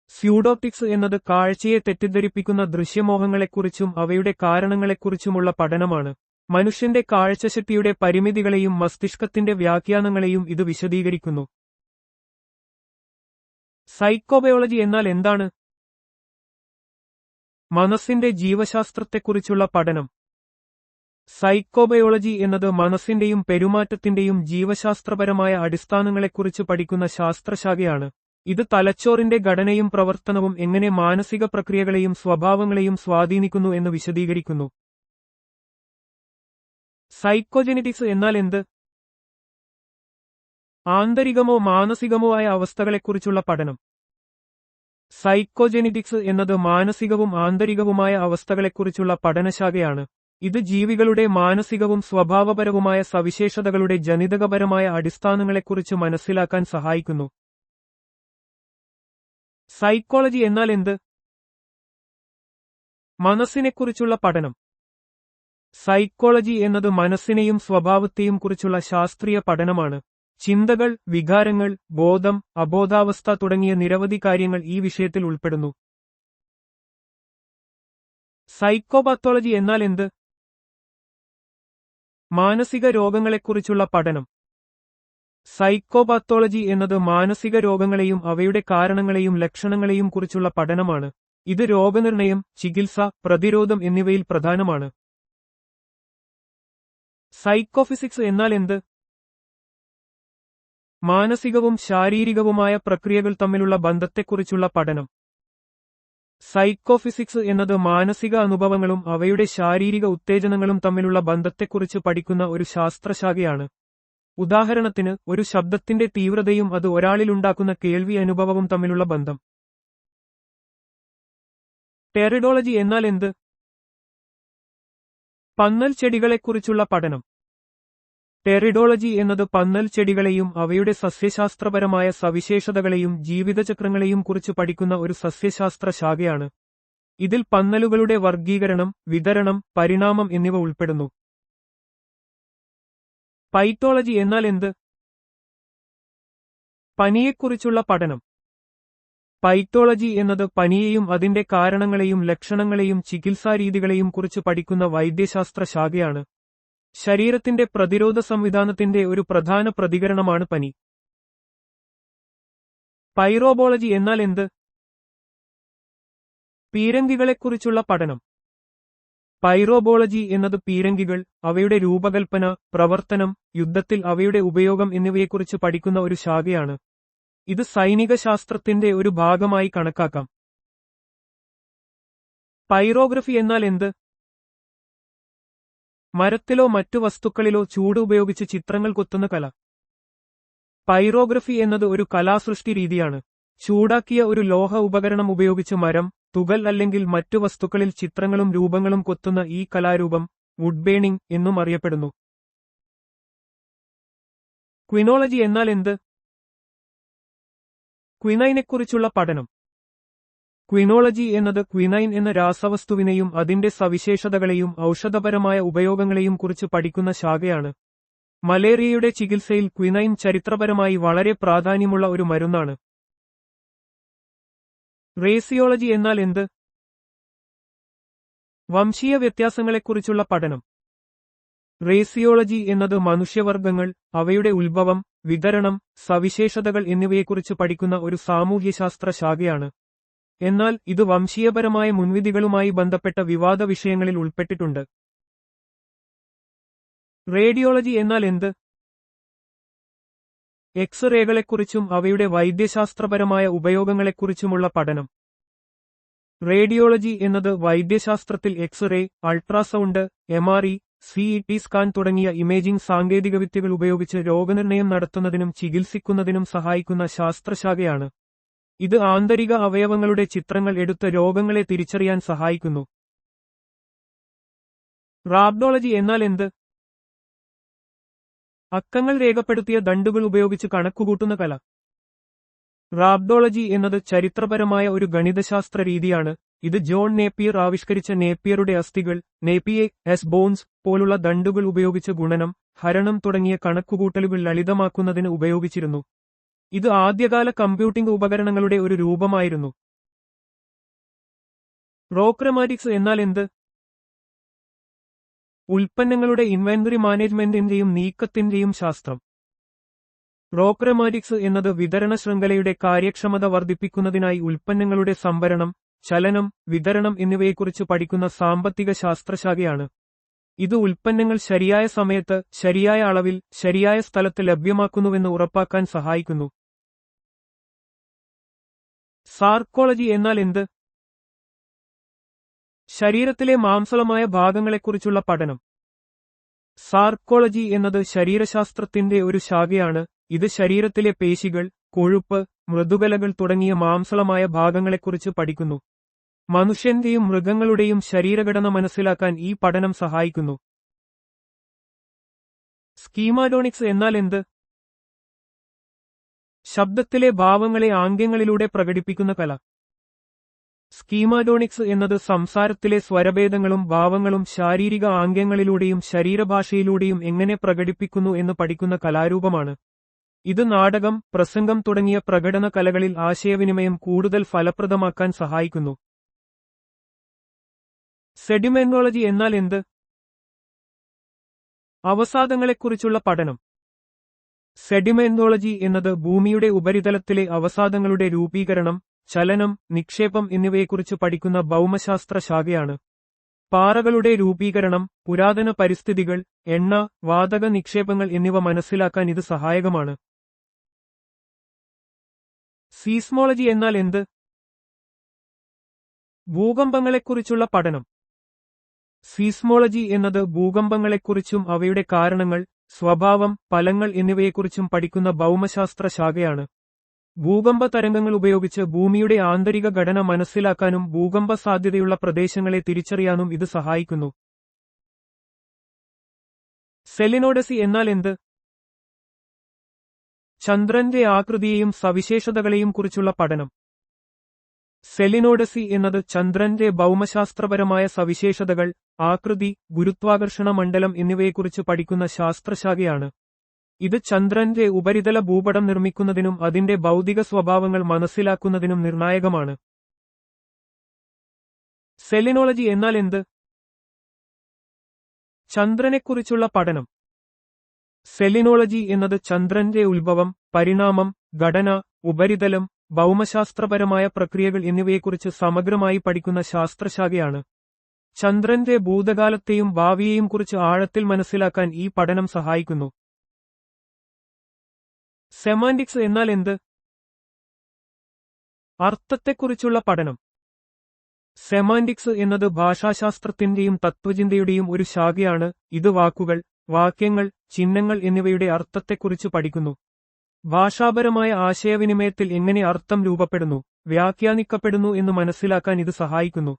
സ്യൂഡോപ്റ്റിക്സ് എന്നത് കാഴ്ചയെ തെറ്റിദ്ധരിപ്പിക്കുന്ന ദൃശ്യമോഹങ്ങളെക്കുറിച്ചും അവയുടെ കാരണങ്ങളെക്കുറിച്ചുമുള്ള പഠനമാണ്. മനുഷ്യന്റെ കാഴ്ചശക്തിയുടെ പരിമിതികളെയും മസ്തിഷ്കത്തിന്റെ വ്യാഖ്യാനങ്ങളെയും ഇത് വിശദീകരിക്കുന്നു. സൈക്കോബയോളജി എന്നാൽ എന്താണ്? മനസ്സിന്റെ ജീവശാസ്ത്രത്തെക്കുറിച്ചുള്ള പഠനം. സൈക്കോബയോളജി എന്നത് മനസ്സിന്റെയും പെരുമാറ്റത്തിന്റെയും ജീവശാസ്ത്രപരമായ അടിസ്ഥാനങ്ങളെക്കുറിച്ച് പഠിക്കുന്ന ശാസ്ത്രശാഖയാണ്. ഇത് തലച്ചോറിന്റെ ഘടനയും പ്രവർത്തനവും എങ്ങനെ മാനസിക പ്രക്രിയകളെയും സ്വഭാവങ്ങളെയും സ്വാധീനിക്കുന്നു എന്ന് വിശദീകരിക്കുന്നു. സൈക്കോജെനറ്റിക്സ് എന്നാൽ എന്ത്? ആന്തരികമോ മാനസികമോ ആയ അവസ്ഥകളെക്കുറിച്ചുള്ള പഠനം. സൈക്കോജെനറ്റിക്സ് എന്നത് മാനസികവും ആന്തരികവുമായ അവസ്ഥകളെക്കുറിച്ചുള്ള പഠനശാഖയാണ്. ഇത് ജീവികളുടെ മാനസികവും സ്വഭാവപരവുമായ സവിശേഷതകളുടെ ജനിതകപരമായ അടിസ്ഥാനങ്ങളെക്കുറിച്ച് മനസ്സിലാക്കാൻ സഹായിക്കുന്നു. സൈക്കോളജി എന്നാൽ എന്ത്? മനസ്സിനെക്കുറിച്ചുള്ള പഠനം. സൈക്കോളജി എന്നത് മനസ്സിനെയും സ്വഭാവത്തെയും കുറിച്ചുള്ള ശാസ്ത്രീയ പഠനമാണ്. ചിന്തകൾ, വികാരങ്ങൾ, ബോധം, അബോധാവസ്ഥ തുടങ്ങിയ നിരവധി കാര്യങ്ങൾ ഈ വിഷയത്തിൽ ഉൾപ്പെടുന്നു. സൈക്കോപാത്തോളജി എന്നാൽ എന്ത്? മാനസിക രോഗങ്ങളെക്കുറിച്ചുള്ള പഠനം. സൈക്കോപാത്തോളജി എന്നത് മാനസിക രോഗങ്ങളെയും അവയുടെ കാരണങ്ങളെയും ലക്ഷണങ്ങളെയും കുറിച്ചുള്ള പഠനമാണ്. ഇത് രോഗനിർണയം, ചികിത്സ, പ്രതിരോധം എന്നിവയിൽ പ്രധാനമാണ്. സൈക്കോഫിസിക്സ് എന്നാൽ എന്ത്? മാനസികവും ശാരീരികവുമായ പ്രക്രിയകൾ തമ്മിലുള്ള ബന്ധത്തെക്കുറിച്ചുള്ള പഠനം. സൈക്കോഫിസിക്സ് എന്നത് മാനസിക അനുഭവങ്ങളും അവയുടെ ശാരീരിക ഉത്തേജനങ്ങളും തമ്മിലുള്ള ബന്ധത്തെക്കുറിച്ച് പഠിക്കുന്ന ഒരു ശാസ്ത്രശാഖയാണ്. ഉദാഹരണത്തിന്, ഒരു ശബ്ദത്തിന്റെ തീവ്രതയും അത് ഒരാളിലുണ്ടാക്കുന്ന കേൾവി അനുഭവവും തമ്മിലുള്ള ബന്ധം. ടെറിഡോളജി എന്നാൽ എന്ത്? പന്നൽ ചെടികളെക്കുറിച്ചുള്ള പഠനം. ടെറിഡോളജി എന്നത് പന്നൽ ചെടികളെയും അവയുടെ സസ്യശാസ്ത്രപരമായ സവിശേഷതകളെയും ജീവിതചക്രങ്ങളെയും കുറിച്ച് പഠിക്കുന്ന ഒരു സസ്യശാസ്ത്ര ശാഖയാണ്. ഇതിൽ പന്നലുകളുടെ വർഗീകരണം, വിതരണം, പരിണാമം എന്നിവ ഉൾപ്പെടുന്നു. പൈറ്റോളജി എന്നാൽ എന്ത്? പനിയെക്കുറിച്ചുള്ള പഠനം. പൈറ്റോളജി എന്നത് പനിയെയും അതിന്റെ കാരണങ്ങളെയും ലക്ഷണങ്ങളെയും ചികിത്സാരീതികളെയും കുറിച്ച് പഠിക്കുന്ന വൈദ്യശാസ്ത്ര ശാഖയാണ്. ശരീരത്തിന്റെ പ്രതിരോധ സംവിധാനത്തിന്റെ ഒരു പ്രധാന പ്രതികരണമാണ് പനി. പൈറോബോളജി എന്നാൽ എന്ത്? പീരങ്കികളെക്കുറിച്ചുള്ള പഠനം. പൈറോബോളജി എന്നത് പീരങ്കികൾ, അവയുടെ രൂപകൽപ്പന, പ്രവർത്തനം, യുദ്ധത്തിൽ അവയുടെ ഉപയോഗം എന്നിവയെക്കുറിച്ച് പഠിക്കുന്ന ഒരു ശാഖയാണ്. ഇത് സൈനിക ശാസ്ത്രത്തിന്റെ ഒരു ഭാഗമായി കണക്കാക്കാം. പൈറോഗ്രഫി എന്നാൽ എന്ത്? മരത്തിലോ മറ്റു വസ്തുക്കളിലോ ചൂട് ഉപയോഗിച്ച് ചിത്രങ്ങൾ കൊത്തുന്ന കല. പൈറോഗ്രഫി എന്നത് ഒരു കലാസൃഷ്ടി രീതിയാണ്. ചൂടാക്കിയ ഒരു ലോഹ ഉപകരണം ഉപയോഗിച്ച് മരം, തുകൽ അല്ലെങ്കിൽ മറ്റു വസ്തുക്കളിൽ ചിത്രങ്ങളും രൂപങ്ങളും കൊത്തുന്ന ഈ കലാരൂപം വുഡ് ബേണിംഗ് എന്നും അറിയപ്പെടുന്നു. ക്വിനോളജി എന്നാൽ എന്ത്? ക്വിനൈനെക്കുറിച്ചുള്ള പഠനം. ക്വിനോളജി എന്നത് ക്വിനൈൻ എന്ന രാസവസ്തുവിനെയും അതിന്റെ സവിശേഷതകളെയും ഔഷധപരമായ ഉപയോഗങ്ങളെയും കുറിച്ച് പഠിക്കുന്ന ശാഖയാണ്. മലേറിയയുടെ ചികിത്സയിൽ ക്വിനൈൻ ചരിത്രപരമായി വളരെ പ്രാധാന്യമുള്ള ഒരു മരുന്നാണ്. റേസിയോളജി എന്നാൽ എന്ത്? വംശീയ വ്യത്യാസങ്ങളെക്കുറിച്ചുള്ള പഠനം. റേസിയോളജി എന്നത് മനുഷ്യവർഗങ്ങൾ, അവയുടെ ഉത്ഭവം, വിതരണം, സവിശേഷതകൾ എന്നിവയെക്കുറിച്ച് പഠിക്കുന്ന ഒരു സാമൂഹ്യശാസ്ത്ര ശാഖയാണ്. എന്നാൽ ഇത് വംശീയപരമായ മുൻവിധികളുമായി ബന്ധപ്പെട്ട വിവാദ വിഷയങ്ങളിൽ ഉൾപ്പെട്ടിട്ടുണ്ട്. റേഡിയോളജി എന്നാൽ എന്ത്? എക്സ്-റേകളെക്കുറിച്ചും അവയുടെ വൈദ്യശാസ്ത്രപരമായ ഉപയോഗങ്ങളെക്കുറിച്ചുമുള്ള പഠനം. റേഡിയോളജി എന്നത് വൈദ്യശാസ്ത്രത്തിൽ x ray, ultrasound, MRI, CT scan തുടങ്ങിയ ഇമേജിംഗ് സാങ്കേതികവിദ്യകൾ ഉപയോഗിച്ച് രോഗനിർണയം നടത്തുന്നതിനും ചികിത്സിക്കുന്നതിനും സഹായിക്കുന്ന ശാസ്ത്രശാഖയാണ്. ഇത് ആന്തരിക അവയവങ്ങളുടെ ചിത്രങ്ങൾ എടുത്ത് രോഗങ്ങളെ തിരിച്ചറിയാൻ സഹായിക്കുന്നു. റാബ്ഡോളജി എന്നാൽ എന്ത്? അക്കങ്ങൾ രേഖപ്പെടുത്തിയ ദണ്ഡുകൾ ഉപയോഗിച്ച് കണക്കുകൂട്ടുന്ന കല. റാബ്ഡോളജി എന്നത് ചരിത്രപരമായ ഒരു ഗണിതശാസ്ത്ര രീതിയാണ്. ഇത് ജോൺ നേപ്പിയർ ആവിഷ്കരിച്ച നേപ്പിയറുടെ അസ്ഥികൾ, നേപ്പിയർ ബോൺസ് പോലുള്ള ദണ്ഡുകൾ ഉപയോഗിച്ച് ഗുണനം, ഹരണം തുടങ്ങിയ കണക്കുകൂട്ടലുകൾ ലളിതമാക്കുന്നതിന് ഉപയോഗിച്ചിരുന്നു. ഇത് ആദ്യകാല കമ്പ്യൂട്ടിംഗ് ഉപകരണങ്ങളുടെ ഒരു രൂപമായിരുന്നു. റോക്രമാറ്റിക്സ് എന്നാൽ എന്ത്? ഉൽപ്പന്നങ്ങളുടെ ഇൻവെന്ററി മാനേജ്മെന്റിന്റെയും നീക്കത്തിന്റെയും ശാസ്ത്രം. റോക്രമാറ്റിക്സ് എന്നത് വിതരണ ശൃംഖലയുടെ കാര്യക്ഷമത വർദ്ധിപ്പിക്കുന്നതിനായി ഉൽപ്പന്നങ്ങളുടെ സംഭരണം, ചലനം, വിതരണം എന്നിവയെക്കുറിച്ച് പഠിക്കുന്ന സാമ്പത്തിക ശാസ്ത്രശാഖയാണ്. ഇത് ഉൽപ്പന്നങ്ങൾ ശരിയായ സമയത്ത്, ശരിയായ അളവിൽ, ശരിയായ സ്ഥലത്ത് ലഭ്യമാക്കുന്നുവെന്ന് ഉറപ്പാക്കാൻ സഹായിക്കുന്നു. സാർക്കോളജി എന്നാൽ എന്ത്? ശരീരത്തിലെ മാംസളമായ ഭാഗങ്ങളെക്കുറിച്ചുള്ള പഠനം. സാർക്കോളജി എന്നത് ശരീരശാസ്ത്രത്തിന്റെ ഒരു ശാഖയാണ്. ഇത് ശരീരത്തിലെ പേശികൾ, കൊഴുപ്പ്, മൃദുകലകൾ തുടങ്ങിയ മാംസളമായ ഭാഗങ്ങളെക്കുറിച്ച് പഠിക്കുന്നു. മനുഷ്യന്റെയും മൃഗങ്ങളുടെയും ശരീരഘടന മനസ്സിലാക്കാൻ ഈ പഠനം സഹായിക്കുന്നു. സ്കീമാറ്റോണിക്സ് എന്നാൽ എന്ത്? ശബ്ദത്തിലെ ഭാവങ്ങളെ ആംഗ്യങ്ങളിലൂടെ പ്രകടിപ്പിക്കുന്ന കല. സ്കീമാറ്റോണിക്സ് എന്നത് സംസാരത്തിലെ സ്വരഭേദങ്ങളും ഭാവങ്ങളും ശാരീരിക ആംഗ്യങ്ങളിലൂടെയും ശരീരഭാഷയിലൂടെയും എങ്ങനെ പ്രകടിപ്പിക്കുന്നു എന്ന് പഠിക്കുന്ന കലാരൂപമാണ്. ഇത് നാടകം, പ്രസംഗം തുടങ്ങിയ പ്രകടന കലകളിൽ ആശയവിനിമയം കൂടുതൽ ഫലപ്രദമാക്കാൻ സഹായിക്കുന്നു. സെഡിമെന്റോളജി എന്നാൽ എന്ത്? അവസാദങ്ങളെക്കുറിച്ചുള്ള പഠനം. സെഡിമെന്റോളജി എന്നത് ഭൂമിയുടെ ഉപരിതലത്തിലെ അവസാദങ്ങളുടെ രൂപീകരണം, ചലനം, നിക്ഷേപം എന്നിവയെക്കുറിച്ച് പഠിക്കുന്ന ഭൗമശാസ്ത്ര ശാഖയാണ്. പാറകളുടെ രൂപീകരണം, പുരാതന പരിസ്ഥിതികൾ, എണ്ണ, വാതക നിക്ഷേപങ്ങൾ എന്നിവ മനസ്സിലാക്കാൻ ഇത് സഹായകമാണ്. സീസ്മോളജി എന്നാൽ എന്ത്? ഭൂകമ്പങ്ങളെക്കുറിച്ചുള്ള പഠനം. സീസ്മോളജി എന്നത് ഭൂകമ്പങ്ങളെക്കുറിച്ചും അവയുടെ കാരണങ്ങൾ, സ്വഭാവം, ഫലങ്ങൾ എന്നിവയെക്കുറിച്ചും പഠിക്കുന്ന ഭൗമശാസ്ത്ര ശാഖയാണ്. ഭൂകമ്പ തരംഗങ്ങൾ ഉപയോഗിച്ച് ഭൂമിയുടെ ആന്തരിക ഘടന മനസ്സിലാക്കാനും ഭൂകമ്പ സാധ്യതയുള്ള പ്രദേശങ്ങളെ തിരിച്ചറിയാനും ഇത് സഹായിക്കുന്നു. സെലിനോഡസി എന്നാൽ എന്ത്? ചന്ദ്രന്റെ ആകൃതിയെയും സവിശേഷതകളെയും കുറിച്ചുള്ള പഠനം. സെലിനോഡസി എന്നത് ചന്ദ്രന്റെ ഭൗമശാസ്ത്രപരമായ സവിശേഷതകൾ, ആകൃതി, ഗുരുത്വാകർഷണ മണ്ഡലം എന്നിവയെക്കുറിച്ച് പഠിക്കുന്ന ശാസ്ത്രശാഖയാണ്. ഇത് ചന്ദ്രന്റെ ഉപരിതല ഭൂപടം നിർമ്മിക്കുന്നതിനും അതിന്റെ ഭൗതിക സ്വഭാവങ്ങൾ മനസ്സിലാക്കുന്നതിനും നിർണായകമാണ്. സെലിനോളജി എന്നാൽ എന്ത്? ചന്ദ്രനെക്കുറിച്ചുള്ള പഠനം. സെലിനോളജി എന്നത് ചന്ദ്രന്റെ ഉത്ഭവം, പരിണാമം, ഘടന, ഉപരിതലം, ഭൗമശാസ്ത്രപരമായ പ്രക്രിയകൾ എന്നിവയെക്കുറിച്ച് സമഗ്രമായി പഠിക്കുന്ന ശാസ്ത്രശാഖയാണ്. ചന്ദ്രന്റെ ഭൂതകാലത്തെയും ഭാവിയെയും കുറിച്ച് ആഴത്തിൽ മനസ്സിലാക്കാൻ ഈ പഠനം സഹായിക്കുന്നു. സെമാന്റിക്സ് എന്നാൽ എന്ത്? അർത്ഥത്തെക്കുറിച്ചുള്ള പഠനം. സെമാന്റിക്സ് എന്നത് ഭാഷാശാസ്ത്രത്തിന്റെയും തത്വചിന്തയുടെയും ഒരു ശാഖയാണ്. ഇത് വാക്കുകൾ, വാക്യങ്ങൾ, ചിഹ്നങ്ങൾ എന്നിവയുടെ അർത്ഥത്തെക്കുറിച്ച് പഠിക്കുന്നു. ഭാഷാപരമായ ആശയവിനിമയത്തിൽ എങ്ങനെ അർത്ഥം രൂപപ്പെടുന്നു, വ്യാഖ്യാനിക്കപ്പെടുന്നു എന്ന് മനസ്സിലാക്കാൻ ഇത് സഹായിക്കുന്നു.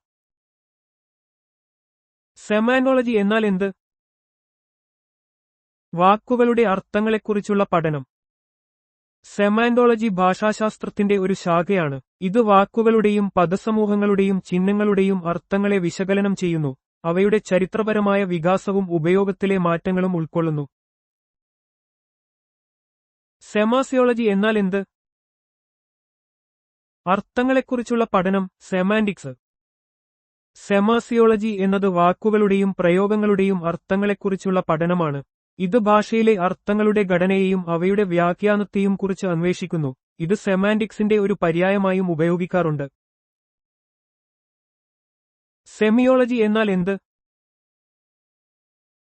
സെമാന്റോളജി എന്നാൽ എന്ത്? വാക്കുകളുടെ അർത്ഥങ്ങളെക്കുറിച്ചുള്ള പഠനം. സെമാന്റോളജി ഭാഷാശാസ്ത്രത്തിന്റെ ഒരു ശാഖയാണ്. ഇത് വാക്കുകളുടെയും പദസമൂഹങ്ങളുടെയും ചിഹ്നങ്ങളുടെയും അർത്ഥങ്ങളെ വിശകലനം ചെയ്യുന്നു, അവയുടെ ചരിത്രപരമായ വികാസവും ഉപയോഗത്തിലെ മാറ്റങ്ങളും ഉൾക്കൊള്ളുന്നു. സെമാസിയോളജി എന്നാൽ എന്ത്? അർത്ഥങ്ങളെക്കുറിച്ചുള്ള പഠനം, സെമാന്റിക്സ്. സെമാസിയോളജി എന്നത് വാക്കുകളുടെയും പ്രയോഗങ്ങളുടെയും അർത്ഥങ്ങളെക്കുറിച്ചുള്ള പഠനമാണ്. ഇത് ഭാഷയിലെ അർത്ഥങ്ങളുടെ ഘടനയെയും അവയുടെ വ്യാഖ്യാനത്തെയും കുറിച്ച് അന്വേഷിക്കുന്നു. ഇത് സെമാന്റിക്സിന്റെ ഒരു പര്യായമായും ഉപയോഗിക്കാറുണ്ട്. സെമിയോളജി എന്നാൽ എന്ത്?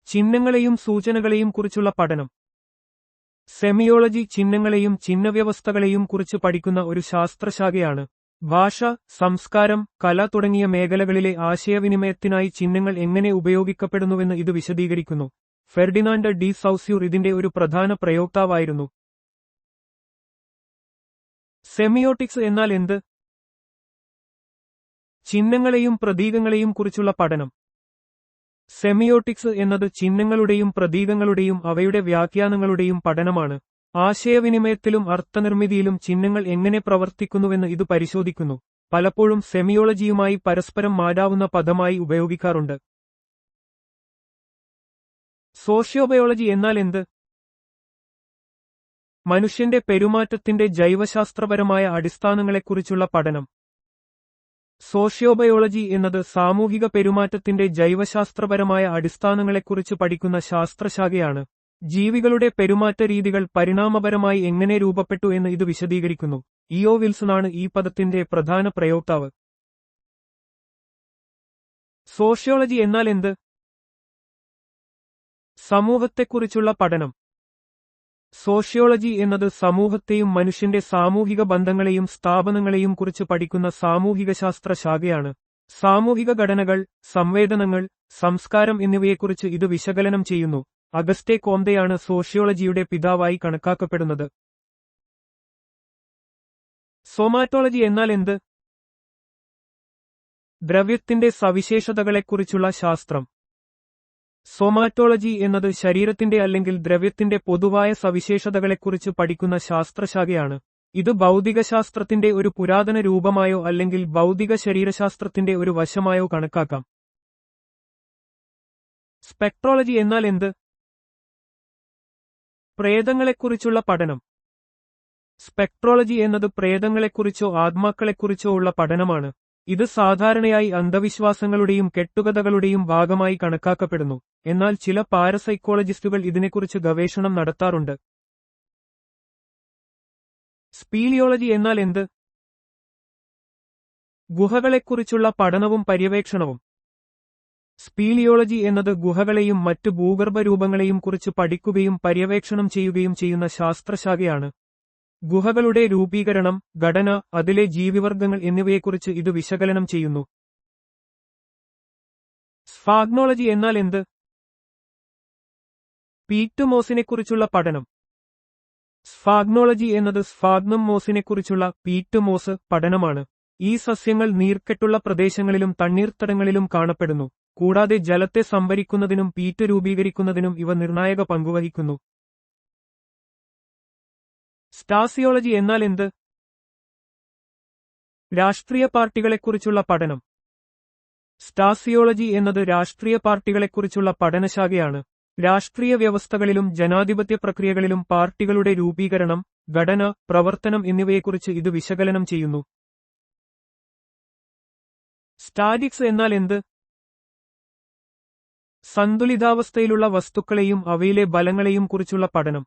ചിഹ്നങ്ങളെയും സൂചനകളെയും കുറിച്ചുള്ള പഠനം. സെമിയോളജി ചിഹ്നങ്ങളെയും ചിഹ്നവ്യവസ്ഥകളെയും കുറിച്ച് പഠിക്കുന്ന ഒരു ശാസ്ത്രശാഖയാണ്. ഭാഷ, സംസ്കാരം, കല തുടങ്ങിയ മേഖലകളിലെ ആശയവിനിമയത്തിനായി ചിഹ്നങ്ങൾ എങ്ങനെ ഉപയോഗിക്കപ്പെടുന്നുവെന്ന് ഇത് വിശദീകരിക്കുന്നു. ഫെർഡിനാൻഡ് ഡി സൗസ്യൂർ ഇതിന്റെ ഒരു പ്രധാന പ്രയോക്താവായിരുന്നു. സെമിയോട്ടിക്സ് എന്നാൽ എന്ത്? ചിഹ്നങ്ങളെയും പ്രതീകങ്ങളെയും കുറിച്ചുള്ള പഠനം. സെമിയോട്ടിക്സ് എന്നത് ചിഹ്നങ്ങളുടെയും പ്രതീകങ്ങളുടെയും അവയുടെ വ്യാഖ്യാനങ്ങളുടെയും പഠനമാണ്. ആശയവിനിമയത്തിലും അർത്ഥനിർമ്മിതിയിലും ചിഹ്നങ്ങൾ എങ്ങനെ പ്രവർത്തിക്കുന്നുവെന്ന് ഇത് പരിശോധിക്കുന്നു. പലപ്പോഴും സെമിയോളജിയുമായി പരസ്പരം മാറ്റാവുന്ന പദമായി ഉപയോഗിക്കാറുണ്ട്. സോഷ്യോബയോളജി എന്നാൽ എന്ത്? മനുഷ്യന്റെ പെരുമാറ്റത്തിന്റെ ജൈവശാസ്ത്രപരമായ അടിസ്ഥാനങ്ങളെക്കുറിച്ചുള്ള പഠനം. സോഷ്യോബയോളജി എന്നത് സാമൂഹിക പെരുമാറ്റത്തിന്റെ ജൈവശാസ്ത്രപരമായ അടിസ്ഥാനങ്ങളെക്കുറിച്ച് പഠിക്കുന്ന ശാസ്ത്രശാഖയാണ്. ജീവികളുടെ പെരുമാറ്റ രീതികൾ പരിണാമപരമായി എങ്ങനെ രൂപപ്പെട്ടു എന്ന് ഇത് വിശദീകരിക്കുന്നു. ഇഒ വിൽസണാണ് ഈ പദത്തിന്റെ പ്രധാന പ്രയോക്താവ്. സോഷ്യോളജി എന്നാൽ എന്ത്? സമൂഹത്തെക്കുറിച്ചുള്ള പഠനം. സോഷ്യോളജി എന്നത് സമൂഹത്തെയും മനുഷ്യന്റെ സാമൂഹിക ബന്ധങ്ങളെയും സ്ഥാപനങ്ങളെയും കുറിച്ച് പഠിക്കുന്ന സാമൂഹികശാസ്ത്ര ശാഖയാണ്. സാമൂഹിക ഘടനകൾ, സംവേദനങ്ങൾ, സംസ്കാരം എന്നിവയെക്കുറിച്ച് ഇത് വിശകലനം ചെയ്യുന്നു. അഗസ്റ്റേ കോംതെയാണ് സോഷ്യോളജിയുടെ പിതാവായി കണക്കാക്കപ്പെടുന്നത്. സോമാറ്റോളജി എന്നാൽ എന്ത്? ദ്രവ്യത്തിന്റെ സവിശേഷതകളെക്കുറിച്ചുള്ള ശാസ്ത്രം. സോമാറ്റോളജി എന്നത് ശരീരത്തിന്റെ അല്ലെങ്കിൽ ദ്രവ്യത്തിന്റെ പൊതുവായ സവിശേഷതകളെക്കുറിച്ച് പഠിക്കുന്ന ശാസ്ത്രശാഖയാണ്. ഇത് ഭൗതികശാസ്ത്രത്തിന്റെ ഒരു പുരാതന രൂപമായോ അല്ലെങ്കിൽ ഭൗതിക ശരീരശാസ്ത്രത്തിന്റെ ഒരു വശമായോ കണക്കാക്കാം. സ്പെക്ട്രോളജി എന്നാൽ എന്ത്? പ്രേതങ്ങളെക്കുറിച്ചുള്ള പഠനം. സ്പെക്ട്രോളജി എന്നത് പ്രേതങ്ങളെക്കുറിച്ചോ ആത്മാക്കളെക്കുറിച്ചോ ഉള്ള പഠനമാണ്. ഇത് സാധാരണയായി അന്ധവിശ്വാസങ്ങളുടെയും കെട്ടുകഥകളുടെയും ഭാഗമായി കണക്കാക്കപ്പെടുന്നു. എന്നാൽ ചില പാരസൈക്കോളജിസ്റ്റുകൾ ഇതിനെക്കുറിച്ച് ഗവേഷണം നടത്താറുണ്ട്. സ്പീലിയോളജി എന്നാൽ എന്ത്? ഗുഹകളെക്കുറിച്ചുള്ള പഠനവും പര്യവേക്ഷണവും. സ്പീലിയോളജി എന്നത് ഗുഹകളെയും മറ്റ് ഭൂഗർഭ രൂപങ്ങളെയും കുറിച്ച് പഠിക്കുകയും പര്യവേക്ഷണം ചെയ്യുകയും ചെയ്യുന്ന ശാസ്ത്രശാഖയാണ്. ഗുഹകളുടെ രൂപീകരണം, ഘടന, അതിലെ ജീവിവർഗങ്ങൾ എന്നിവയെക്കുറിച്ച് ഇത് വിശകലനം ചെയ്യുന്നു. സ്ഫാഗ്നോളജി എന്നാൽ എന്ത്? പീറ്റ് മോസിനെക്കുറിച്ചുള്ള പഠനം. സ്ഫാഗ്നോളജി എന്നത് സ്ഫാഗ്നം മോസിനെക്കുറിച്ചുള്ള പീറ്റ് മോസ് പഠനമാണ്. ഈ സസ്യങ്ങൾ നീർക്കെട്ടുള്ള പ്രദേശങ്ങളിലും തണ്ണീർത്തടങ്ങളിലും കാണപ്പെടുന്നു. കൂടാതെ ജലത്തെ സംഭരിക്കുന്നതിനും പീറ്റ് രൂപീകരിക്കുന്നതിനും ഇവ നിർണായക പങ്കുവഹിക്കുന്നു. സ്റ്റാസിയോളജി എന്നാൽ എന്ത്? രാഷ്ട്രീയ പാർട്ടികളെക്കുറിച്ചുള്ള പഠനം. സ്റ്റാസിയോളജി എന്നത് രാഷ്ട്രീയ പാർട്ടികളെക്കുറിച്ചുള്ള പഠനശാഖയാണ്. രാഷ്ട്രീയ വ്യവസ്ഥകളിലും ജനാധിപത്യ പ്രക്രിയകളിലും പാർട്ടികളുടെ രൂപീകരണം, ഘടന, പ്രവർത്തനം എന്നിവയെക്കുറിച്ച് ഇത് വിശകലനം ചെയ്യുന്നു. സ്റ്റാറ്റിക്സ് എന്നാൽ എന്ത്? സന്തുലിതാവസ്ഥയിലുള്ള വസ്തുക്കളെയും അവയിലെ ബലങ്ങളെയും കുറിച്ചുള്ള പഠനം.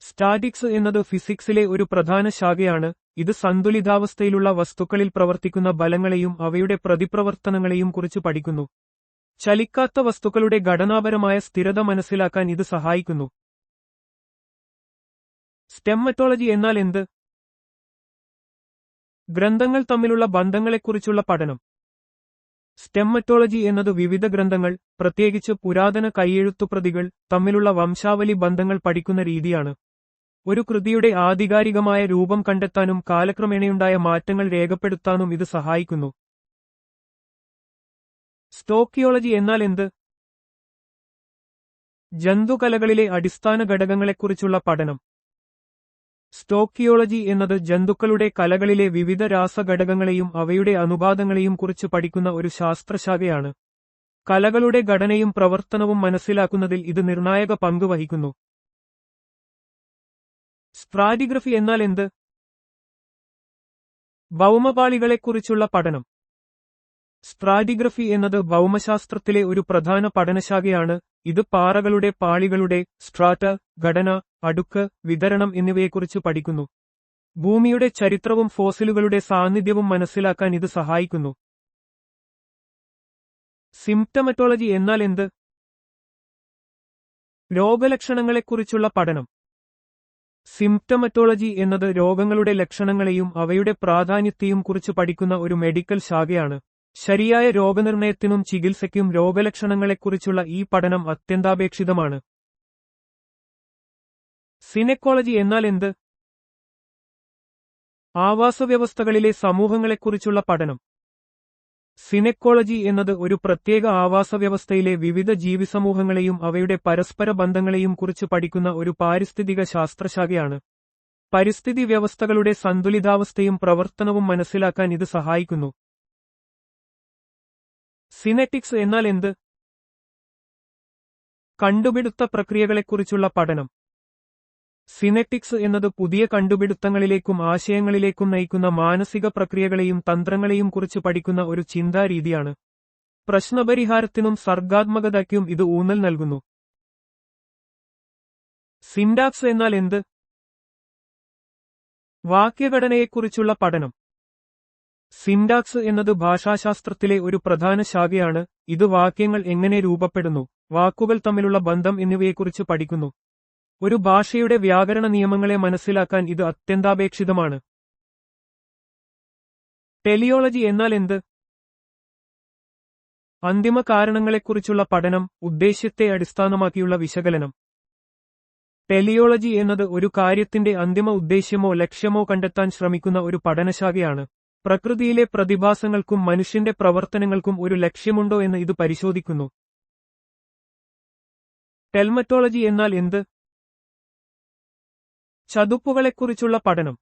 സ്റ്റാറ്റിക്സ് എന്നത് ഫിസിക്സിലെ ഒരു പ്രധാന ശാഖയാണ്. ഇത് സന്തുലിതാവസ്ഥയിലുള്ള വസ്തുക്കളിൽ പ്രവർത്തിക്കുന്ന ബലങ്ങളെയും അവയുടെ പ്രതിപ്രവർത്തനങ്ങളെയും കുറിച്ച് പഠിക്കുന്നു. ചലിക്കാത്ത വസ്തുക്കളുടെ ഘടനാപരമായ സ്ഥിരത മനസ്സിലാക്കാൻ ഇത് സഹായിക്കുന്നു. സ്റ്റെമ്മറ്റോളജി എന്നാൽ എന്ത്? ഗ്രന്ഥങ്ങൾ തമ്മിലുള്ള ബന്ധങ്ങളെക്കുറിച്ചുള്ള പഠനം. സ്റ്റെമ്മറ്റോളജി എന്നത് വിവിധ ഗ്രന്ഥങ്ങൾ, പ്രത്യേകിച്ച് പുരാതന കൈയെഴുത്തുപ്രതികൾ, തമ്മിലുള്ള വംശാവലി ബന്ധങ്ങൾ പഠിക്കുന്ന രീതിയാണ്. ഒരു കൃതിയുടെ ആധികാരികമായ രൂപം കണ്ടെത്താനും കാലക്രമേണയുണ്ടായ മാറ്റങ്ങൾ രേഖപ്പെടുത്താനും ഇത് സഹായിക്കുന്നു. സ്റ്റോക്കിയോളജി എന്നാൽ എന്ത്? ജന്തുകലകളിലെ അടിസ്ഥാന ഘടകങ്ങളെക്കുറിച്ചുള്ള പഠനം. സ്റ്റോക്കിയോളജി എന്നത് ജന്തുക്കളുടെ കലകളിലെ വിവിധ രാസഘടകങ്ങളെയും അവയുടെ അനുപാതങ്ങളെയും കുറിച്ച് പഠിക്കുന്ന ഒരു ശാസ്ത്രശാഖയാണ്. കലകളുടെ ഘടനയും പ്രവർത്തനവും മനസ്സിലാക്കുന്നതിൽ ഇത് നിർണായക പങ്ക് വഹിക്കുന്നു. സ്ട്രാറ്റിഗ്രഫി എന്നാൽ എന്ത്? ഭൗമപാളികളെക്കുറിച്ചുള്ള പഠനം. സ്ട്രാറ്റിഗ്രഫി എന്നത് ഭൗമശാസ്ത്രത്തിലെ ഒരു പ്രധാന പഠനശാഖയാണ്. ഇത് പാറകളുടെ പാളികളുടെ സ്ട്രാറ്റ, ഘടന, അടുക്ക്, വിതരണം എന്നിവയെക്കുറിച്ച് പഠിക്കുന്നു. ഭൂമിയുടെ ചരിത്രവും ഫോസിലുകളുടെ സാന്നിധ്യവും മനസ്സിലാക്കാൻ ഇത് സഹായിക്കുന്നു. സിംപ്റ്റമറ്റോളജി എന്നാൽ എന്ത്? രോഗലക്ഷണങ്ങളെക്കുറിച്ചുള്ള പഠനം. സിംപ്റ്റമറ്റോളജി എന്നത് രോഗങ്ങളുടെ ലക്ഷണങ്ങളെയും അവയുടെ പ്രാധാന്യത്തെയും കുറിച്ച് പഠിക്കുന്ന ഒരു മെഡിക്കൽ ശാഖയാണ്. ശരിയായ രോഗനിർണയത്തിനും ചികിത്സയ്ക്കും രോഗലക്ഷണങ്ങളെക്കുറിച്ചുള്ള ഈ പഠനം അത്യന്താപേക്ഷിതമാണ്. സിനെക്കോളജി എന്നാൽ എന്ത്? ആവാസവ്യവസ്ഥകളിലെ സമൂഹങ്ങളെക്കുറിച്ചുള്ള പഠനം. സിനെക്കോളജി എന്നത് ഒരു പ്രത്യേക ആവാസവ്യവസ്ഥയിലെ വിവിധ ജീവിസമൂഹങ്ങളെയും അവയുടെ പരസ്പര ബന്ധങ്ങളെയും കുറിച്ച് പഠിക്കുന്ന ഒരു പാരിസ്ഥിതിക ശാസ്ത്രശാഖയാണ്. പരിസ്ഥിതി വ്യവസ്ഥകളുടെ സന്തുലിതാവസ്ഥയും പ്രവർത്തനവും മനസ്സിലാക്കാൻ ഇത് സഹായിക്കുന്നു. സിനെറ്റിക്സ് എന്നാൽ എന്ത്? കണ്ടുപിടുത്ത പ്രക്രിയകളെക്കുറിച്ചുള്ള പഠനം. സിനെറ്റിക്സ് എന്നത് പുതിയ കണ്ടുപിടുത്തങ്ങളിലേക്കും ആശയങ്ങളിലേക്കും നയിക്കുന്ന മാനസിക പ്രക്രിയകളെയും തന്ത്രങ്ങളെയും കുറിച്ച് പഠിക്കുന്ന ഒരു ചിന്താരീതിയാണ്. പ്രശ്നപരിഹാരത്തിനും സർഗാത്മകതയ്ക്കും ഇത് ഊന്നൽ നൽകുന്നു. സിൻടാക്സ് എന്നാൽ എന്ത്? വാക്യഘടനയെക്കുറിച്ചുള്ള പഠനം. സിൻടാക്സ് എന്നത് ഭാഷാശാസ്ത്രത്തിലെ ഒരു പ്രധാന ശാഖയാണ്. ഇത് വാക്യങ്ങൾ എങ്ങനെ രൂപപ്പെടുന്നു, വാക്കുകൾ തമ്മിലുള്ള ബന്ധം എന്നിവയെക്കുറിച്ച് പഠിക്കുന്നു. ഒരു ഭാഷയുടെ വ്യാകരണ നിയമങ്ങളെ മനസ്സിലാക്കാൻ ഇത് അത്യന്താപേക്ഷിതമാണ്. ടെലിയോളജി എന്നാൽ എന്ത്? അന്തിമ കാരണങ്ങളെക്കുറിച്ചുള്ള പഠനം, ഉദ്ദേശ്യത്തെ അടിസ്ഥാനമാക്കിയുള്ള വിശകലനം. ടെലിയോളജി എന്നത് ഒരു കാര്യത്തിന്റെ അന്തിമ ഉദ്ദേശ്യമോ ലക്ഷ്യമോ കണ്ടെത്താൻ ശ്രമിക്കുന്ന ഒരു പഠനശാഖയാണ്. പ്രകൃതിയിലെ പ്രതിഭാസങ്ങൾക്കും മനുഷ്യന്റെ പ്രവർത്തനങ്ങൾക്കും ഒരു ലക്ഷ്യമുണ്ടോ എന്ന് ഇത് പരിശോധിക്കുന്നു. ടെൽമറ്റോളജി എന്നാൽ എന്ത്? ചതുപ്പുകളെക്കുറിച്ചുള്ള പഠനം.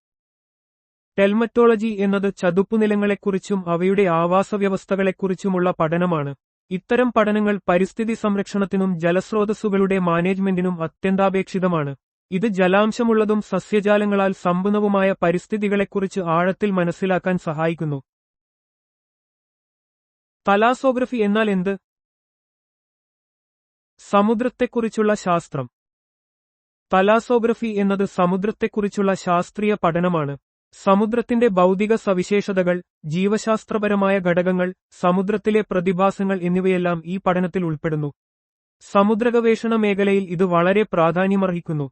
ടെൽമറ്റോളജി എന്നത് ചതുപ്പുനിലങ്ങളെക്കുറിച്ചും അവയുടെ ആവാസവ്യവസ്ഥകളെക്കുറിച്ചുമുള്ള പഠനമാണ്. ഇത്തരം പഠനങ്ങൾ പരിസ്ഥിതി സംരക്ഷണത്തിനും ജലസ്രോതസ്സുകളുടെ മാനേജ്മെന്റിനും അത്യന്താപേക്ഷിതമാണ്. ഇത് ജലാംശമുള്ളതും സസ്യജാലങ്ങളാൽ സമ്പന്നവുമായ പരിസ്ഥിതികളെക്കുറിച്ച് ആഴത്തിൽ മനസ്സിലാക്കാൻ സഹായിക്കുന്നു. തലാസോഗ്രഫി എന്നാൽ എന്ത്? സമുദ്രത്തെക്കുറിച്ചുള്ള ശാസ്ത്രം. തലാസോഗ്രഫി എന്നത് സമുദ്രത്തെക്കുറിച്ചുള്ള ശാസ്ത്രീയ പഠനമാണ്. സമുദ്രത്തിന്റെ ഭൗതിക സവിശേഷതകൾ, ജീവശാസ്ത്രപരമായ ഘടകങ്ങൾ, സമുദ്രത്തിലെ പ്രതിഭാസങ്ങൾ എന്നിവയെല്ലാം ഈ പഠനത്തിൽ ഉൾപ്പെടുന്നു. സമുദ്രഗവേഷണ മേഖലയിൽ ഇത് വളരെ പ്രാധാന്യമർഹിക്കുന്നു.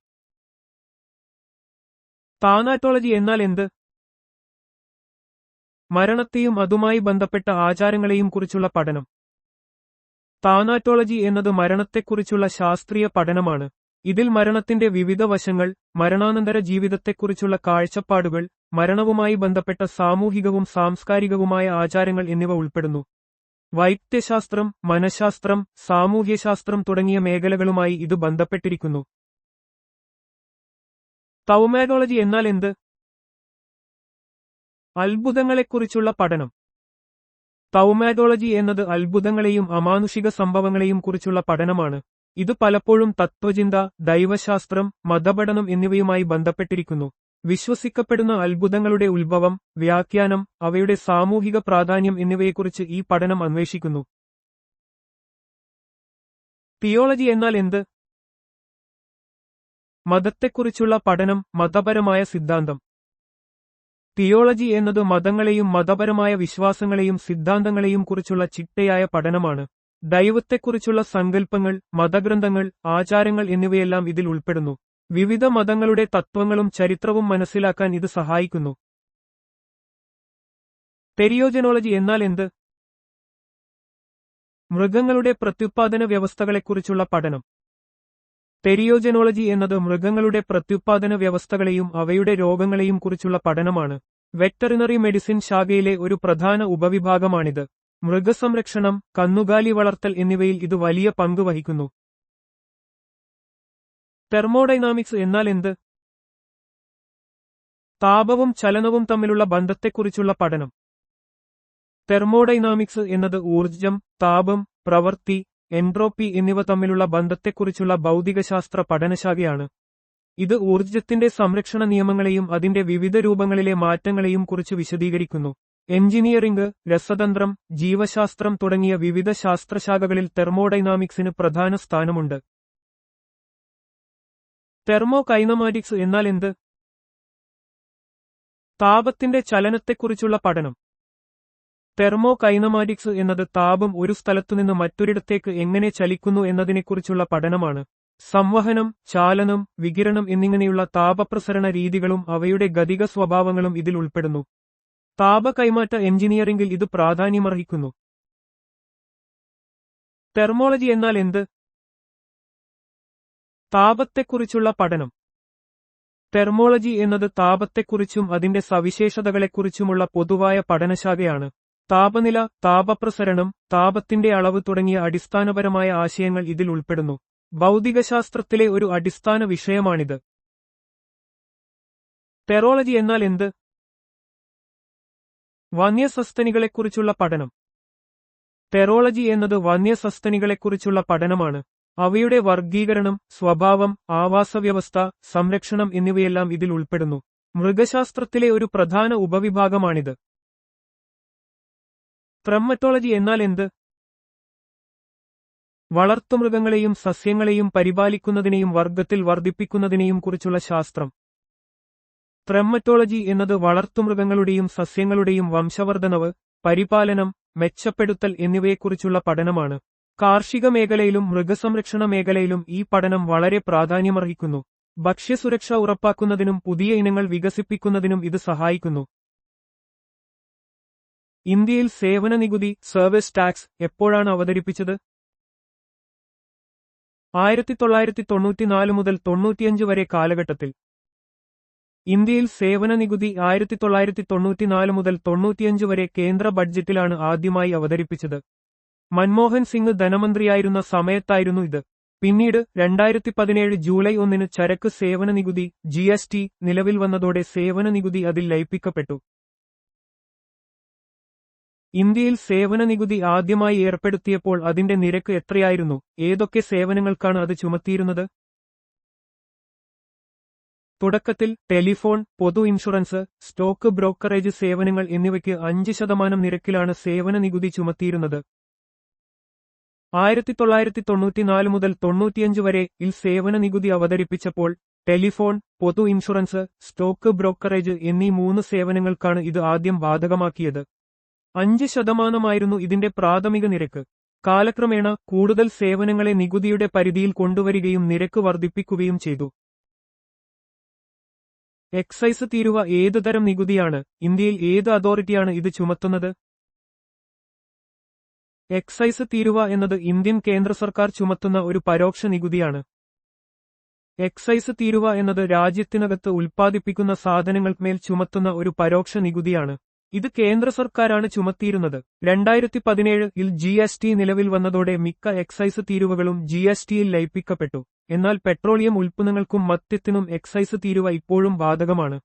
താനാറ്റോളജി എന്നാൽ എന്ത്? മരണത്തെയും അതുമായി ബന്ധപ്പെട്ട ആചാരങ്ങളെയും കുറിച്ചുള്ള പഠനം. താനാറ്റോളജി എന്നത് മരണത്തെക്കുറിച്ചുള്ള ശാസ്ത്രീയ പഠനമാണ്. ഇതിൽ മരണത്തിന്റെ വിവിധ വശങ്ങൾ, മരണാനന്തര ജീവിതത്തെക്കുറിച്ചുള്ള കാഴ്ചപ്പാടുകൾ, മരണവുമായി ബന്ധപ്പെട്ട സാമൂഹികവും സാംസ്കാരികവുമായ ആചാരങ്ങൾ എന്നിവ ഉൾപ്പെടുന്നു. വൈദ്യശാസ്ത്രം, മനഃശാസ്ത്രം, സാമൂഹ്യശാസ്ത്രം തുടങ്ങിയ മേഖലകളുമായി ഇത് ബന്ധപ്പെട്ടിരിക്കുന്നു. തൗമാറ്റോളജി എന്നാൽ എന്ത്? അത്ഭുതങ്ങളെക്കുറിച്ചുള്ള പഠനം. തൗമാറ്റോളജി എന്നത് അത്ഭുതങ്ങളെയും അമാനുഷിക സംഭവങ്ങളെയും കുറിച്ചുള്ള പഠനമാണ്. ഇത് പലപ്പോഴും തത്വചിന്ത, ദൈവശാസ്ത്രം, മതപഠനം എന്നിവയുമായി ബന്ധപ്പെട്ടിരിക്കുന്നു. വിശ്വസിക്കപ്പെടുന്ന അത്ഭുതങ്ങളുടെ ഉത്ഭവം, വ്യാഖ്യാനം, അവയുടെ സാമൂഹിക പ്രാധാന്യം എന്നിവയെക്കുറിച്ച് ഈ പഠനം അന്വേഷിക്കുന്നു. തിയോളജി എന്നാൽ എന്ത്? മതത്തെക്കുറിച്ചുള്ള പഠനം, മതപരമായ സിദ്ധാന്തം. തിയോളജി എന്നത് മതങ്ങളെയും മതപരമായ വിശ്വാസങ്ങളെയും സിദ്ധാന്തങ്ങളെയും കുറിച്ചുള്ള ചിട്ടയായ പഠനമാണ്. ദൈവത്തെക്കുറിച്ചുള്ള സങ്കല്പങ്ങൾ, മതഗ്രന്ഥങ്ങൾ, ആചാരങ്ങൾ എന്നിവയെല്ലാം ഇതിൽ ഉൾപ്പെടുന്നു. വിവിധ മതങ്ങളുടെ തത്വങ്ങളും ചരിത്രവും മനസ്സിലാക്കാൻ ഇത് സഹായിക്കുന്നു. ടെരിയോജനോളജി എന്നാൽ എന്ത്? മൃഗങ്ങളുടെ പ്രത്യുത്പാദന വ്യവസ്ഥകളെക്കുറിച്ചുള്ള പഠനം. ടെരിയോജനോളജി എന്നത് മൃഗങ്ങളുടെ പ്രത്യുത്പാദന വ്യവസ്ഥകളെയും അവയുടെ രോഗങ്ങളെയും കുറിച്ചുള്ള പഠനമാണ്. വെറ്ററിനറി മെഡിസിൻ ശാഖയിലെ ഒരു പ്രധാന ഉപവിഭാഗമാണിത്. മൃഗസംരക്ഷണം, കന്നുകാലി വളർത്തൽ എന്നിവയിൽ ഇത് വലിയ പങ്ക് വഹിക്കുന്നു. തെർമോഡൈനാമിക്സ് എന്നാൽ എന്ത്? താപവും ചലനവും തമ്മിലുള്ള ബന്ധത്തെക്കുറിച്ചുള്ള പഠനം. തെർമോഡൈനാമിക്സ് എന്നത് ഊർജ്ജം, താപം, പ്രവൃത്തി, എൻട്രോപ്പി എന്നിവ തമ്മിലുള്ള ബന്ധത്തെക്കുറിച്ചുള്ള ഭൗതികശാസ്ത്ര പഠനശാഖയാണ്. ഇത് ഊർജ്ജത്തിന്റെ സംരക്ഷണ നിയമങ്ങളെയും അതിന്റെ വിവിധ രൂപങ്ങളിലെ മാറ്റങ്ങളെയും കുറിച്ച് വിശദീകരിക്കുന്നു. എഞ്ചിനീയറിംഗ്, രസതന്ത്രം, ജീവശാസ്ത്രം തുടങ്ങിയ വിവിധ ശാസ്ത്രശാഖകളിൽ തെർമോഡൈനാമിക്സിന് പ്രധാന സ്ഥാനമുണ്ട്. തെർമോകൈനമാറ്റിക്സ് എന്നാൽ എന്ത്? താപത്തിന്റെ ചലനത്തെക്കുറിച്ചുള്ള പഠനം. തെർമോകൈനമാറ്റിക്സ് എന്നത് താപം ഒരു സ്ഥലത്തുനിന്ന് മറ്റൊരിടത്തേക്ക് എങ്ങനെ ചലിക്കുന്നു എന്നതിനെക്കുറിച്ചുള്ള പഠനമാണ്. സംവഹനം, ചാലനം, വികിരണം എന്നിങ്ങനെയുള്ള താപപ്രസരണ രീതികളും അവയുടെ ഗതിക സ്വഭാവങ്ങളും ഇതിൽ ഉൾപ്പെടുന്നു. താപ കൈമാറ്റ എഞ്ചിനീയറിംഗിൽ ഇത് പ്രാധാന്യമർഹിക്കുന്നു. തെർമോളജി എന്നാൽ എന്ത്? താപത്തെക്കുറിച്ചുള്ള പഠനം. തെർമോളജി എന്നത് താപത്തെക്കുറിച്ചും അതിന്റെ സവിശേഷതകളെക്കുറിച്ചുമുള്ള പൊതുവായ പഠനശാഖയാണ്. താപനില, താപപ്രസരണം, താപത്തിന്റെ അളവ് തുടങ്ങിയ അടിസ്ഥാനപരമായ ആശയങ്ങൾ ഇതിൽ ഉൾപ്പെടുന്നു. ഭൗതികശാസ്ത്രത്തിലെ ഒരു അടിസ്ഥാന വിഷയമാണിത്. ടെറോളജി എന്നാൽ എന്ത്? വന്യസസ്തനികളെക്കുറിച്ചുള്ള പഠനം. ടെറോളജി എന്നത് വന്യസസ്തനികളെക്കുറിച്ചുള്ള പഠനമാണ്. അവയുടെ വർഗീകരണം, സ്വഭാവം, ആവാസവ്യവസ്ഥ, സംരക്ഷണം എന്നിവയെല്ലാം ഇതിൽ ഉൾപ്പെടുന്നു. മൃഗശാസ്ത്രത്തിലെ ഒരു പ്രധാന ഉപവിഭാഗമാണിത്. ട്രമ്മറ്റോളജി എന്നാൽ എന്ത്? വളർത്തുമൃഗങ്ങളെയും സസ്യങ്ങളെയും പരിപാലിക്കുന്നതിനെയും വർഗത്തിൽ വർദ്ധിപ്പിക്കുന്നതിനെയും കുറിച്ചുള്ള ശാസ്ത്രം. ട്രമ്മറ്റോളജി എന്നത് വളർത്തുമൃഗങ്ങളുടെയും സസ്യങ്ങളുടെയും വംശവർദ്ധനവ്, പരിപാലനം, മെച്ചപ്പെടുത്തൽ എന്നിവയെക്കുറിച്ചുള്ള പഠനമാണ്. കാർഷിക മേഖലയിലും മൃഗസംരക്ഷണ മേഖലയിലും ഈ പഠനം വളരെ പ്രാധാന്യമർഹിക്കുന്നു. ഭക്ഷ്യസുരക്ഷ ഉറപ്പാക്കുന്നതിനും പുതിയ ഇനങ്ങൾ വികസിപ്പിക്കുന്നതിനും ഇത് സഹായിക്കുന്നു. ഇന്ത്യയിൽ സേവന നികുതി സർവീസ് ടാക്സ് എപ്പോഴാണ് അവതരിപ്പിച്ചത്? 1994 മുതൽ 95 വരെ കാലഘട്ടത്തിൽ. ഇന്ത്യയിൽ സേവന നികുതി 1994 മുതൽ 95 വരെ കേന്ദ്ര ബഡ്ജറ്റിലാണ് ആദ്യമായി അവതരിപ്പിച്ചത്. മൻമോഹൻ സിംഗ് ധനമന്ത്രിയായിരുന്ന സമയത്തായിരുന്നു ഇത്. പിന്നീട് 2017 ജൂലൈ 1 ചരക്ക് സേവന നികുതി GST നിലവിൽ വന്നതോടെ സേവന നികുതി അതിൽ ലയിപ്പിക്കപ്പെട്ടു. ഇന്ത്യയിൽ സേവന നികുതി ആദ്യമായി ഏർപ്പെടുത്തിയപ്പോൾ അതിന്റെ നിരക്ക് എത്രയായിരുന്നു? ഏതൊക്കെ സേവനങ്ങൾക്കാണ് അത് ചുമത്തിയിരുന്നത്? തുടക്കത്തിൽ ടെലിഫോൺ, പൊതു ഇൻഷുറൻസ്, സ്റ്റോക്ക് ബ്രോക്കറേജ് സേവനങ്ങൾ എന്നിവയ്ക്ക് 5% നിരക്കിലാണ് സേവന നികുതി ചുമത്തിയിരുന്നത്. 1994 മുതൽ 95 വരെ സേവന നികുതി അവതരിപ്പിച്ചപ്പോൾ ടെലിഫോൺ, പൊതു ഇൻഷുറൻസ്, സ്റ്റോക്ക് ബ്രോക്കറേജ് എന്നീ 3 സേവനങ്ങൾക്കാണ് ഇത് ആദ്യം ബാധകമാക്കിയത്. 5% ഇതിന്റെ പ്രാഥമിക നിരക്ക്. കാലക്രമേണ കൂടുതൽ സേവനങ്ങളെ നികുതിയുടെ പരിധിയിൽ കൊണ്ടുവരികയും നിരക്ക് വർദ്ധിപ്പിക്കുകയും ചെയ്തു. എക്സൈസ് തീരുവ ഏത് തരം നികുതിയാണ്? ഇന്ത്യയിൽ ഏത് അതോറിറ്റിയാണ് ഇത് ചുമത്തുന്നത്? എക്സൈസ് തീരുവ എന്നത് ഇന്ത്യൻ കേന്ദ്ര സർക്കാർ ചുമത്തുന്ന ഒരു പരോക്ഷ നികുതിയാണ്. എക്സൈസ് തീരുവ എന്നത് രാജ്യത്തിനകത്ത് ഉൽപ്പാദിപ്പിക്കുന്ന സാധനങ്ങൾക്കുമേൽ ചുമത്തുന്ന ഒരു പരോക്ഷ നികുതിയാണ്. ഇത് കേന്ദ്ര സർക്കാരാണ് ചുമത്തിയിരുന്നത്. 2017 GST നിലവിൽ വന്നതോടെ മിക്ക എക്സൈസ് തീരുവകളും GSTയിൽ ലയിപ്പിക്കപ്പെട്ടു. എന്നാൽ പെട്രോളിയം ഉൽപ്പന്നങ്ങൾക്കും മദ്യത്തിനും എക്സൈസ് തീരുവ ഇപ്പോഴും ബാധകമാണ്.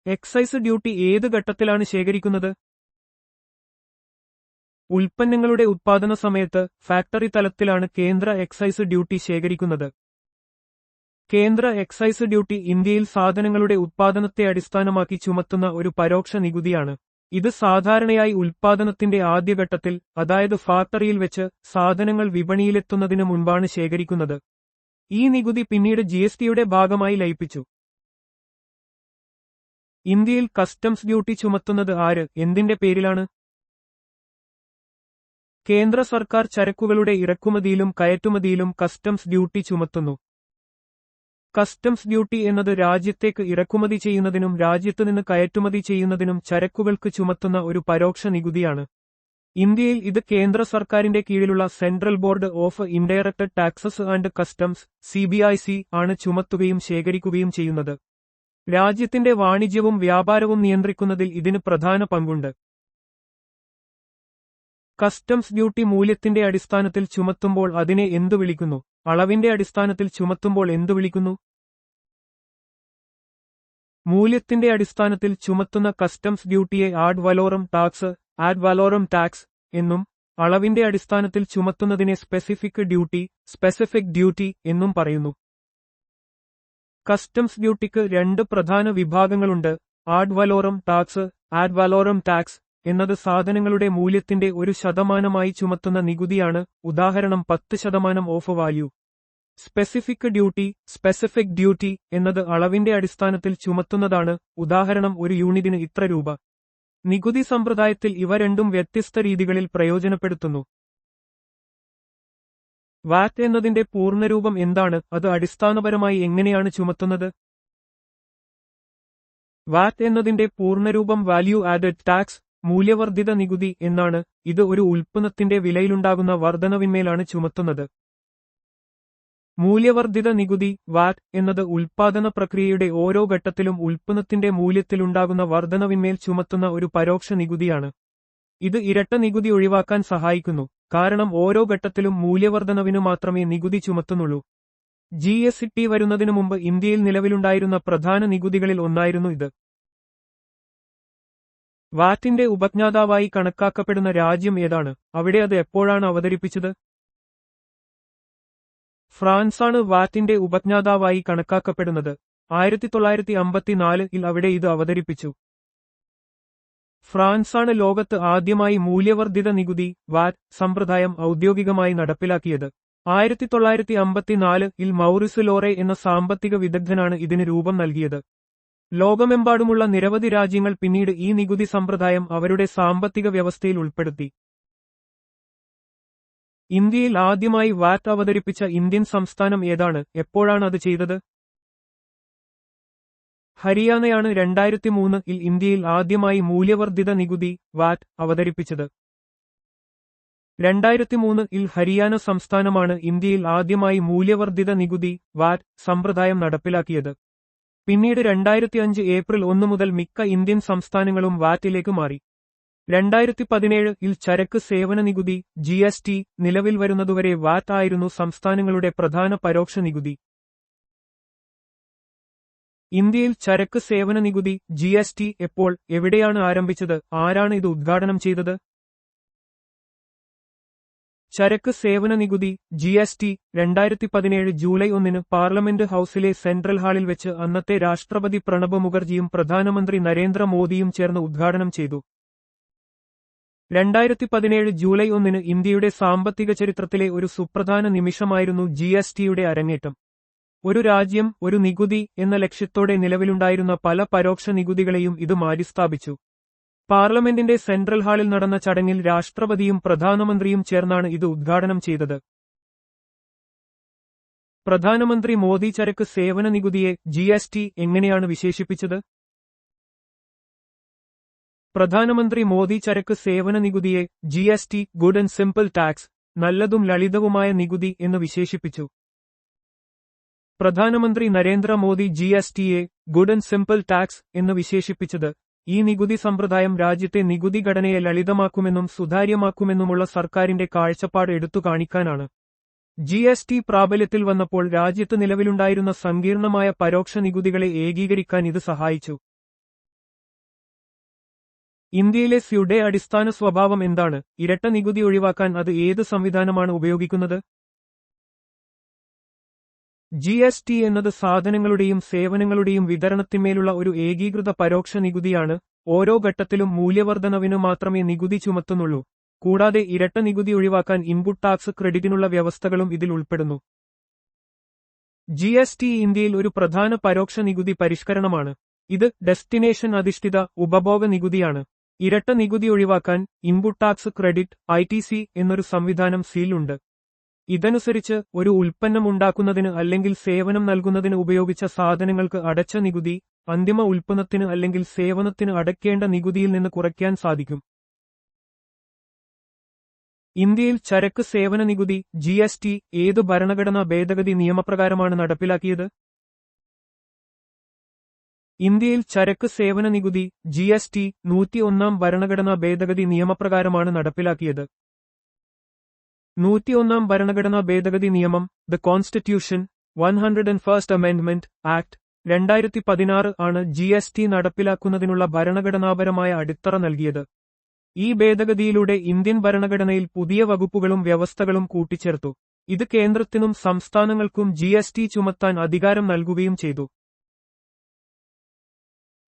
എക്സൈസ് ഡ്യൂട്ടി ഏത് ഘട്ടത്തിലാണ് ശേഖരിക്കുന്നത്? ഉൽപ്പന്നങ്ങളുടെ ഉത്പാദന സമയത്ത് ഫാക്ടറി തലത്തിലാണ് കേന്ദ്ര എക്സൈസ് ഡ്യൂട്ടി ശേഖരിക്കുന്നത്. കേന്ദ്ര എക്സൈസ് ഡ്യൂട്ടി ഇന്ത്യയിൽ സാധനങ്ങളുടെ ഉത്പാദനത്തെ അടിസ്ഥാനമാക്കി ചുമത്തുന്ന ഒരു പരോക്ഷ നികുതിയാണ്. ഇത് സാധാരണയായി ഉൽപ്പാദനത്തിന്റെ ആദ്യഘട്ടത്തിൽ, അതായത് ഫാക്ടറിയിൽ വെച്ച് സാധനങ്ങൾ വിപണിയിലെത്തുന്നതിന് മുൻപാണ് ശേഖരിക്കുന്നത്. ഈ നികുതി പിന്നീട് GSTയുടെ ഭാഗമായി ലയിപ്പിച്ചു. ഇന്ത്യയിൽ കസ്റ്റംസ് ഡ്യൂട്ടി ചുമത്തുന്നത് ആര്, എന്തിന്റെ പേരിലാണ്? കേന്ദ്ര സർക്കാർ ചരക്കുകളുടെ ഇറക്കുമതിയിലും കയറ്റുമതിയിലും കസ്റ്റംസ് ഡ്യൂട്ടി ചുമത്തുന്നു. കസ്റ്റംസ് ഡ്യൂട്ടി എന്നത് രാജ്യത്തേക്ക് ഇറക്കുമതി ചെയ്യുന്നതിനും രാജ്യത്തുനിന്ന് കയറ്റുമതി ചെയ്യുന്നതിനും ചരക്കുകൾക്ക് ചുമത്തുന്ന ഒരു പരോക്ഷ നികുതിയാണ്. ഇന്ത്യയിൽ ഇത് കേന്ദ്ര സർക്കാരിന്റെ കീഴിലുള്ള central board of indirect taxes and customs CBIC ആണ് ചുമത്തുകയും ശേഖരിക്കുകയും ചെയ്യുന്നത്. രാജ്യത്തിന്റെ വാണിജ്യവും വ്യാപാരവും നിയന്ത്രിക്കുന്നതിൽ ഇതിന് പ്രധാന പങ്കുണ്ട്. കസ്റ്റംസ് ഡ്യൂട്ടി മൂല്യത്തിന്റെ അടിസ്ഥാനത്തിൽ ചുമത്തുമ്പോൾ അതിനെ എന്തു വിളിക്കുന്നു? അളവിന്റെ അടിസ്ഥാനത്തിൽ ചുമത്തുമ്പോൾ എന്തു വിളിക്കുന്നു? മൂല്യത്തിന്റെ അടിസ്ഥാനത്തിൽ ചുമത്തുന്ന കസ്റ്റംസ് ഡ്യൂട്ടിയെ ആഡ് വലോറം ടാക്സ് എന്നും അളവിന്റെ അടിസ്ഥാനത്തിൽ ചുമത്തുന്നതിനെ സ്പെസിഫിക് ഡ്യൂട്ടി എന്നും പറയുന്നു. കസ്റ്റംസ് ഡ്യൂട്ടിക്ക് 2 പ്രധാന വിഭാഗങ്ങളുണ്ട്. ആഡ് വലോറം ടാക്സ് എന്നത് സാധനങ്ങളുടെ മൂല്യത്തിന്റെ 1% ചുമത്തുന്ന നികുതിയാണ്. ഉദാഹരണം 10% ഓഫ് വാല്യൂ. സ്പെസിഫിക് ഡ്യൂട്ടി എന്നത് അളവിന്റെ അടിസ്ഥാനത്തിൽ ചുമത്തുന്നതാണ്. ഉദാഹരണം 1 യൂണിറ്റിന് ഇത്ര രൂപ. നികുതി സമ്പ്രദായത്തിൽ ഇവ രണ്ടും വ്യത്യസ്ത രീതികളിൽ പ്രയോജനപ്പെടുത്തുന്നു. വാറ്റ് എന്നതിന്റെ പൂർണ്ണരൂപം എന്താണ്? അത് അടിസ്ഥാനപരമായി എങ്ങനെയാണ് ചുമത്തുന്നത്? വാറ്റ് എന്നതിന്റെ പൂർണ്ണരൂപം വാല്യൂ ആഡഡ് ടാക്സ്, മൂല്യവർദ്ധിത നികുതി എന്നാണ്. ഇത് ഒരു ഉൽപ്പന്നത്തിന്റെ വിലയിലുണ്ടാകുന്ന വർധനവിന്മേലാണ് ചുമത്തുന്നത്. മൂല്യവർദ്ധിത നികുതി വാറ്റ് എന്നത് ഉൽപ്പാദന പ്രക്രിയയുടെ ഓരോ ഘട്ടത്തിലും ഉൽപ്പന്നത്തിന്റെ മൂല്യത്തിലുണ്ടാകുന്ന വർധനവിന്മേൽ ചുമത്തുന്ന ഒരു പരോക്ഷ നികുതിയാണ്. ഇത് ഇരട്ട നികുതി ഒഴിവാക്കാൻ സഹായിക്കുന്നു. കാരണം ഓരോ ഘട്ടത്തിലും മൂല്യവർധനവിനു മാത്രമേ നികുതി ചുമത്തുന്നുള്ളൂ. GST വരുന്നതിനു മുമ്പ് ഇന്ത്യയിൽ നിലവിലുണ്ടായിരുന്ന പ്രധാന നികുതികളിൽ ഒന്നായിരുന്നു ഇത്. വാറ്റിന്റെ ഉപജ്ഞാതാവായി കണക്കാക്കപ്പെടുന്ന രാജ്യം ഏതാണ്? അവിടെ അത് എപ്പോഴാണ് അവതരിപ്പിച്ചത്? ഫ്രാൻസാണ് വാറ്റിന്റെ ഉപജ്ഞാതാവായി കണക്കാക്കപ്പെടുന്നത്. 1954 അവിടെ ഇത് അവതരിപ്പിച്ചു. ഫ്രാൻസാണ് ലോകത്ത് ആദ്യമായി മൂല്യവർദ്ധിത നികുതി വാറ്റ് സമ്പ്രദായം ഔദ്യോഗികമായി നടപ്പിലാക്കിയത്. 1954 മൗറിസ് ലോറെ എന്ന സാമ്പത്തിക വിദഗ്ധനാണ് ഇതിന് രൂപം നൽകിയത്. ലോകമെമ്പാടുമുള്ള നിരവധി രാജ്യങ്ങൾ പിന്നീട് ഈ നികുതി സമ്പ്രദായം അവരുടെ സാമ്പത്തിക വ്യവസ്ഥയിൽ ഉൾപ്പെടുത്തി. ഇന്ത്യയിൽ ആദ്യമായി വാറ്റ് അവതരിപ്പിച്ച ഇന്ത്യൻ സംസ്ഥാനം ഏതാണ്? എപ്പോഴാണ് അത് ചെയ്തത്? ഹരിയാനയാണ് 2003 ഇന്ത്യയിൽ ആദ്യമായി മൂല്യവർദ്ധിത നികുതി വാറ്റ് അവതരിപ്പിച്ചത്. 2003 ഹരിയാന സംസ്ഥാനമാണ് ഇന്ത്യയിൽ ആദ്യമായി മൂല്യവർദ്ധിത നികുതി വാറ്റ് സമ്പ്രദായം നടപ്പിലാക്കിയത്. പിന്നീട് 2005 ഏപ്രിൽ 1 മുതൽ മിക്ക ഇന്ത്യൻ സംസ്ഥാനങ്ങളും വാറ്റിലേക്ക് മാറി. 2017 ചരക്ക് സേവന നികുതി GST നിലവിൽ വരുന്നതുവരെ വാറ്റ് ആയിരുന്നു സംസ്ഥാനങ്ങളുടെ പ്രധാന പരോക്ഷ നികുതി. ഇന്ത്യയിൽ ചരക്ക് സേവന നികുതി GST എപ്പോൾ, എവിടെയാണ് ആരംഭിച്ചത്? ആരാണ് ഇത് ഉദ്ഘാടനം ചെയ്തത്? ചരക്ക് സേവന നികുതി GST 2017 ജൂലൈ 1 പാർലമെന്റ് ഹൌസിലെ സെൻട്രൽ ഹാളിൽ വെച്ച് അന്നത്തെ രാഷ്ട്രപതി പ്രണബ് മുഖർജിയും പ്രധാനമന്ത്രി നരേന്ദ്രമോദിയും ചേർന്ന് ഉദ്ഘാടനം ചെയ്തു. 2017 ജൂലൈ 1 ഇന്ത്യയുടെ സാമ്പത്തിക ചരിത്രത്തിലെ ഒരു സുപ്രധാന നിമിഷമായിരുന്നു GSTയുടെ അരങ്ങേറ്റം. ഒരു രാജ്യം ഒരു നികുതി എന്ന ലക്ഷ്യത്തോടെ നിലവിലുണ്ടായിരുന്ന പല പരോക്ഷ നികുതികളെയും ഇത് മാറ്റിസ്ഥാപിച്ചു. പാർലമെന്റിന്റെ സെൻട്രൽ ഹാളിൽ നടന്ന ചടങ്ങിൽ രാഷ്ട്രപതിയും പ്രധാനമന്ത്രിയും ചേർന്നാണ് ഇത് ഉദ്ഘാടനം ചെയ്തത്. പ്രധാനമന്ത്രി മോദി ചരക്ക് സേവന നികുതിയെ GST എങ്ങനെയാണ് വിശേഷിപ്പിച്ചത്? പ്രധാനമന്ത്രി മോദി ചരക്ക് സേവന നികുതിയെ GST good and simple tax, നല്ലതും ലളിതവുമായ നികുതി എന്ന് വിശേഷിപ്പിച്ചു. പ്രധാനമന്ത്രി Narendra Modi GSTയെ good and simple tax എന്ന് വിശേഷിപ്പിച്ചത് ഈ നികുതി സമ്പ്രദായം രാജ്യത്തെ നികുതി ഘടനയെ ലളിതമാക്കുമെന്നും സുതാര്യമാക്കുമെന്നുമുള്ള സർക്കാരിന്റെ കാഴ്ചപ്പാട് എടുത്തു കാണിക്കാനാണ്. GST പ്രാബല്യത്തിൽ വന്നപ്പോൾ രാജ്യത്ത് നിലവിലുണ്ടായിരുന്ന സങ്കീർണമായ പരോക്ഷ നികുതികളെ ഏകീകരിക്കാൻ ഇത് സഹായിച്ചു. ഇന്ത്യയിലെ സ്യുടെ അടിസ്ഥാന സ്വഭാവം എന്താണ്? ഇരട്ട നികുതി ഒഴിവാക്കാൻ അത് ഏത് സംവിധാനമാണ് ഉപയോഗിക്കുന്നത്? GST എന്നത് സാധനങ്ങളുടെയും സേവനങ്ങളുടെയും വിതരണത്തിന്മേലുള്ള ഒരു ഏകീകൃത പരോക്ഷ നികുതിയാണ്. ഓരോ ഘട്ടത്തിലും മൂല്യവർദ്ധനവിനു മാത്രമേ നികുതി ചുമത്തുന്നുള്ളൂ. കൂടാതെ ഇരട്ട നികുതി ഒഴിവാക്കാൻ ഇൻപുട്ട് ടാക്സ് ക്രെഡിറ്റിനുള്ള വ്യവസ്ഥകളും ഇതിൽ ഉൾപ്പെടുന്നു. GST ഇന്ത്യയിൽ ഒരു പ്രധാന പരോക്ഷ നികുതി പരിഷ്കരണമാണ്. ഇത് ഡെസ്റ്റിനേഷൻ അധിഷ്ഠിത ഉപഭോഗ നികുതിയാണ്. ഇരട്ട നികുതി ഒഴിവാക്കാൻ ഇൻപുട്ട് ടാക്സ് ക്രെഡിറ്റ് ITC എന്നൊരു സംവിധാനം ഉണ്ട്. ഇതനുസരിച്ച് ഒരു ഉൽപ്പന്നം ഉണ്ടാക്കുന്നതിന് അല്ലെങ്കിൽ സേവനം നൽകുന്നതിന് ഉപയോഗിച്ച സാധനങ്ങൾക്ക് അടച്ച നികുതി അന്തിമ ഉൽപ്പന്നത്തിന് അല്ലെങ്കിൽ സേവനത്തിന് അടയ്ക്കേണ്ട നികുതിയിൽ നിന്ന് കുറയ്ക്കാൻ സാധിക്കും. ഇന്ത്യയിൽ ചരക്ക് സേവന നികുതി GST ഏത് ഭരണഘടനാ ഭേദഗതി നിയമപ്രകാരമാണ് നടപ്പിലാക്കിയത്? ഇന്ത്യയിൽ ചരക്ക് സേവന നികുതി GST 101 ഭരണഘടനാ ഭേദഗതി നിയമപ്രകാരമാണ് നടപ്പിലാക്കിയത്. 101 ഭരണഘടനാ ഭേദഗതി നിയമം the constitution 101st amendment act 2016 ആണ് GST നടപ്പിലാക്കുന്നതിനുള്ള ഭരണഘടനാപരമായ അടിത്തറ നൽകിയത്. ഈ ഭേദഗതിയിലൂടെ ഇന്ത്യൻ ഭരണഘടനയിൽ പുതിയ വകുപ്പുകളും വ്യവസ്ഥകളും കൂട്ടിച്ചേർത്തു. ഇത് കേന്ദ്രത്തിനും സംസ്ഥാനങ്ങൾക്കും GST ചുമത്താൻ അധികാരം നൽകുകയും ചെയ്തു.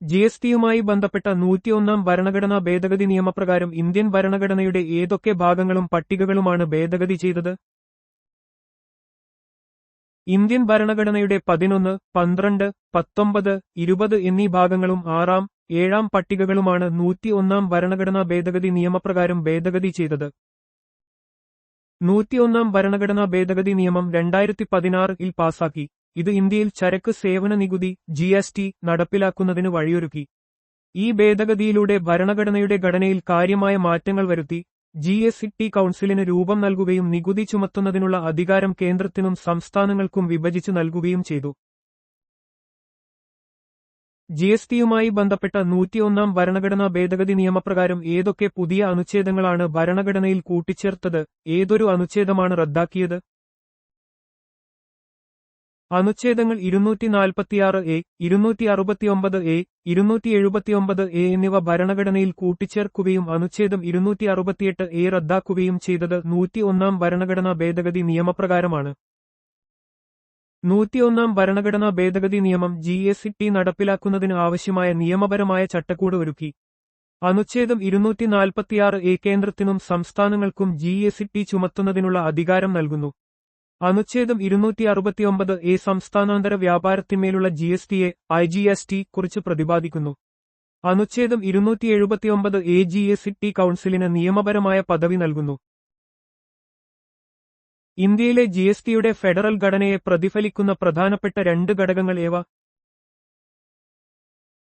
GSTയുമായി ബന്ധപ്പെട്ട 101 ഭരണഘടനാ ഭേദഗതി നിയമപ്രകാരം ഇന്ത്യൻ ഭരണഘടനയുടെ ഏതൊക്കെ ഭാഗങ്ങളും പട്ടികകളുമാണ് ഭേദഗതി ചെയ്തത്? ഇന്ത്യൻ ഭരണഘടനയുടെ 11, 12, 19, 20 എന്നീ ഭാഗങ്ങളും 6, 7 പട്ടികകളുമാണ് 101 ഭരണഘടനാ ഭേദഗതി നിയമപ്രകാരം ഭേദഗതി ചെയ്തത്. 101 ഭരണഘടനാ ഭേദഗതി നിയമം 2016 പാസാക്കി. ഇത് ഇന്ത്യയിൽ ചരക്ക് സേവന നികുതി GST നടപ്പിലാക്കുന്നതിന് വഴിയൊരുക്കി. ഈ ഭേദഗതിയിലൂടെ ഭരണഘടനയുടെ ഘടനയിൽ കാര്യമായ മാറ്റങ്ങൾ വരുത്തി. GST കൗൺസിലിന് രൂപം നൽകുകയും നികുതി ചുമത്തുന്നതിനുള്ള അധികാരം കേന്ദ്രത്തിനും സംസ്ഥാനങ്ങൾക്കും വിഭജിച്ചു നൽകുകയും ചെയ്തു. GSTയുമായി ബന്ധപ്പെട്ട 101 ഭരണഘടനാ ഭേദഗതി നിയമപ്രകാരം ഏതൊക്കെ പുതിയ അനുച്ഛേദങ്ങളാണ് ഭരണഘടനയിൽ കൂട്ടിച്ചേർത്തത്? ഏതൊരു അനുച്ഛേദമാണ് റദ്ദാക്കിയത്? അനുച്ഛേദങ്ങൾ 246A, 269A, 279A എന്നിവ ഭരണഘടനയിൽ കൂട്ടിച്ചേർക്കുകയും അനുച്ഛേദം 268A റദ്ദാക്കുകയും ചെയ്തത് 101 ഭരണഘടനാ ഭേദഗതി നിയമപ്രകാരമാണ്. 101 ഭരണഘടനാ ഭേദഗതി നിയമം GST നടപ്പിലാക്കുന്നതിന് ആവശ്യമായ നിയമപരമായ ചട്ടക്കൂട് ഒരുക്കി. അനുച്ഛേദം 246A കേന്ദ്രത്തിനും സംസ്ഥാനങ്ങൾക്കും GST ചുമത്തുന്നതിനുള്ള അധികാരം നൽകുന്നു. അനുച്ഛേദം 269A സംസ്ഥാനാന്തര വ്യാപാരത്തിന്മേലുള്ള GSTയെ IGST കുറിച്ച് പ്രതിപാദിക്കുന്നു. അനുച്ഛേദം 279A GST കൗൺസിലിന് നിയമപരമായ പദവി നൽകുന്നു. ഇന്ത്യയിലെ GSTയുടെ ഫെഡറൽ ഘടനയെ പ്രതിഫലിക്കുന്ന പ്രധാനപ്പെട്ട 2 ഘടകങ്ങൾ ഏവ?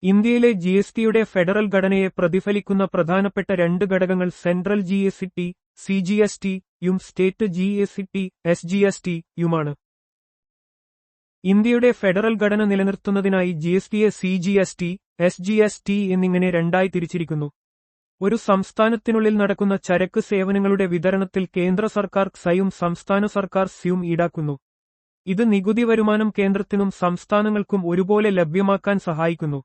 ഇന്ത്യയിലെ GSTയുടെ ഫെഡറൽ ഘടനയെ പ്രതിഫലിക്കുന്ന പ്രധാനപ്പെട്ട 2 ഘടകങ്ങൾ സെൻട്രൽ GST CGST യും സ്റ്റേറ്റ് GST SGST യുമാണ്. ഇന്ത്യയുടെ ഫെഡറൽ ഘടന നിലനിർത്തുന്നതിനായി GSTയെ CGST, SGST എന്നിങ്ങനെ രണ്ടായി തിരിച്ചിരിക്കുന്നു. ഒരു സംസ്ഥാനത്തിനുള്ളിൽ നടക്കുന്ന ചരക്ക് സേവനങ്ങളുടെ വിതരണത്തിൽ കേന്ദ്ര സർക്കാർ ക്സയും സംസ്ഥാന സർക്കാർ സ്യും ഈടാക്കുന്നു. ഇത് നികുതി വരുമാനം കേന്ദ്രത്തിനും സംസ്ഥാനങ്ങൾക്കും ഒരുപോലെ ലഭ്യമാക്കാൻ സഹായിക്കുന്നു.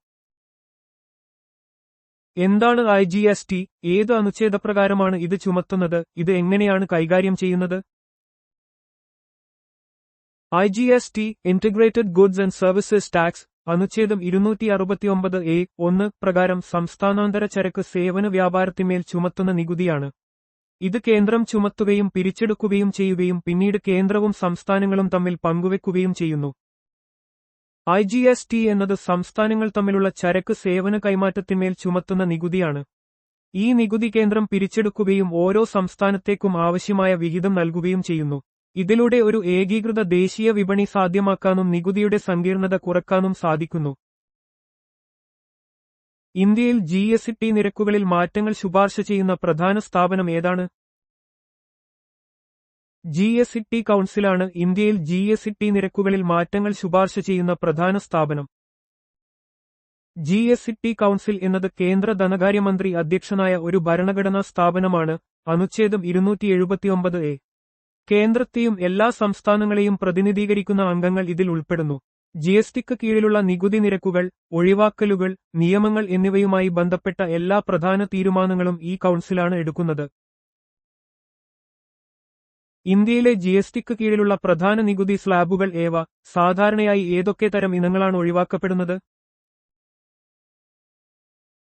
എന്താണ് IGST? ഏത് അനുച്ഛേദപ്രകാരമാണ് ഇത് ചുമത്തുന്നത്? ഇത് എങ്ങനെയാണ് കൈകാര്യം ചെയ്യുന്നത്? IGST integrated goods and services tax അനുച്ഛേദം 269(a)(1) പ്രകാരം സംസ്ഥാനാന്തര ചരക്ക് സേവന വ്യാപാരത്തിന്മേൽ ചുമത്തുന്ന നികുതിയാണ്. ഇത് കേന്ദ്രം ചുമത്തുകയും പിരിച്ചെടുക്കുകയും ചെയ്യുകയും പിന്നീട് കേന്ദ്രവും സംസ്ഥാനങ്ങളും തമ്മിൽ പങ്കുവെക്കുകയും ചെയ്യുന്നു. IGST എന്നത് സംസ്ഥാനങ്ങൾ തമ്മിലുള്ള ചരക്ക് സേവന കൈമാറ്റത്തിന്മേൽ ചുമത്തുന്ന നികുതിയാണ്. ഈ നികുതി കേന്ദ്രം പിരിച്ചെടുക്കുകയും ഓരോ സംസ്ഥാനത്തേക്കും ആവശ്യമായ വിഹിതം നൽകുകയും ചെയ്യുന്നു. ഇതിലൂടെ ഒരു ഏകീകൃത ദേശീയ വിപണി സാധ്യമാക്കാനും നികുതിയുടെ സങ്കീർണത കുറയ്ക്കാനും സാധിക്കുന്നു. ഇന്ത്യയിൽ GST നിരക്കുകളിൽ മാറ്റങ്ങൾ ശുപാർശ ചെയ്യുന്ന പ്രധാന സ്ഥാപനം ഏതാണ്? GST കൗൺസിലാണ് ഇന്ത്യയിൽ GST നിരക്കുകളിൽ മാറ്റങ്ങൾ ശുപാർശ ചെയ്യുന്ന പ്രധാന സ്ഥാപനം. GST കൗൺസിൽ എന്നത് കേന്ദ്ര ധനകാര്യമന്ത്രി അധ്യക്ഷനായ ഒരു ഭരണഘടനാ സ്ഥാപനമാണ്. അനുച്ഛേദം 279(a). കേന്ദ്രത്തെയും എല്ലാ സംസ്ഥാനങ്ങളെയും പ്രതിനിധീകരിക്കുന്ന അംഗങ്ങൾ ഇതിൽ ഉൾപ്പെടുന്നു. GSTക്ക് കീഴിലുള്ള നികുതി നിരക്കുകൾ, ഒഴിവാക്കലുകൾ, നിയമങ്ങൾ എന്നിവയുമായി ബന്ധപ്പെട്ട എല്ലാ പ്രധാന തീരുമാനങ്ങളും ഈ കൗൺസിലാണ് എടുക്കുന്നത്. ഇന്ത്യയിലെ GSTക്ക് കീഴിലുള്ള പ്രധാന നികുതി സ്ലാബുകൾ ഏവ? സാധാരണയായി ഏതൊക്കെ തരം ഇനങ്ങളാണ് ഒഴിവാക്കപ്പെടുന്നത്?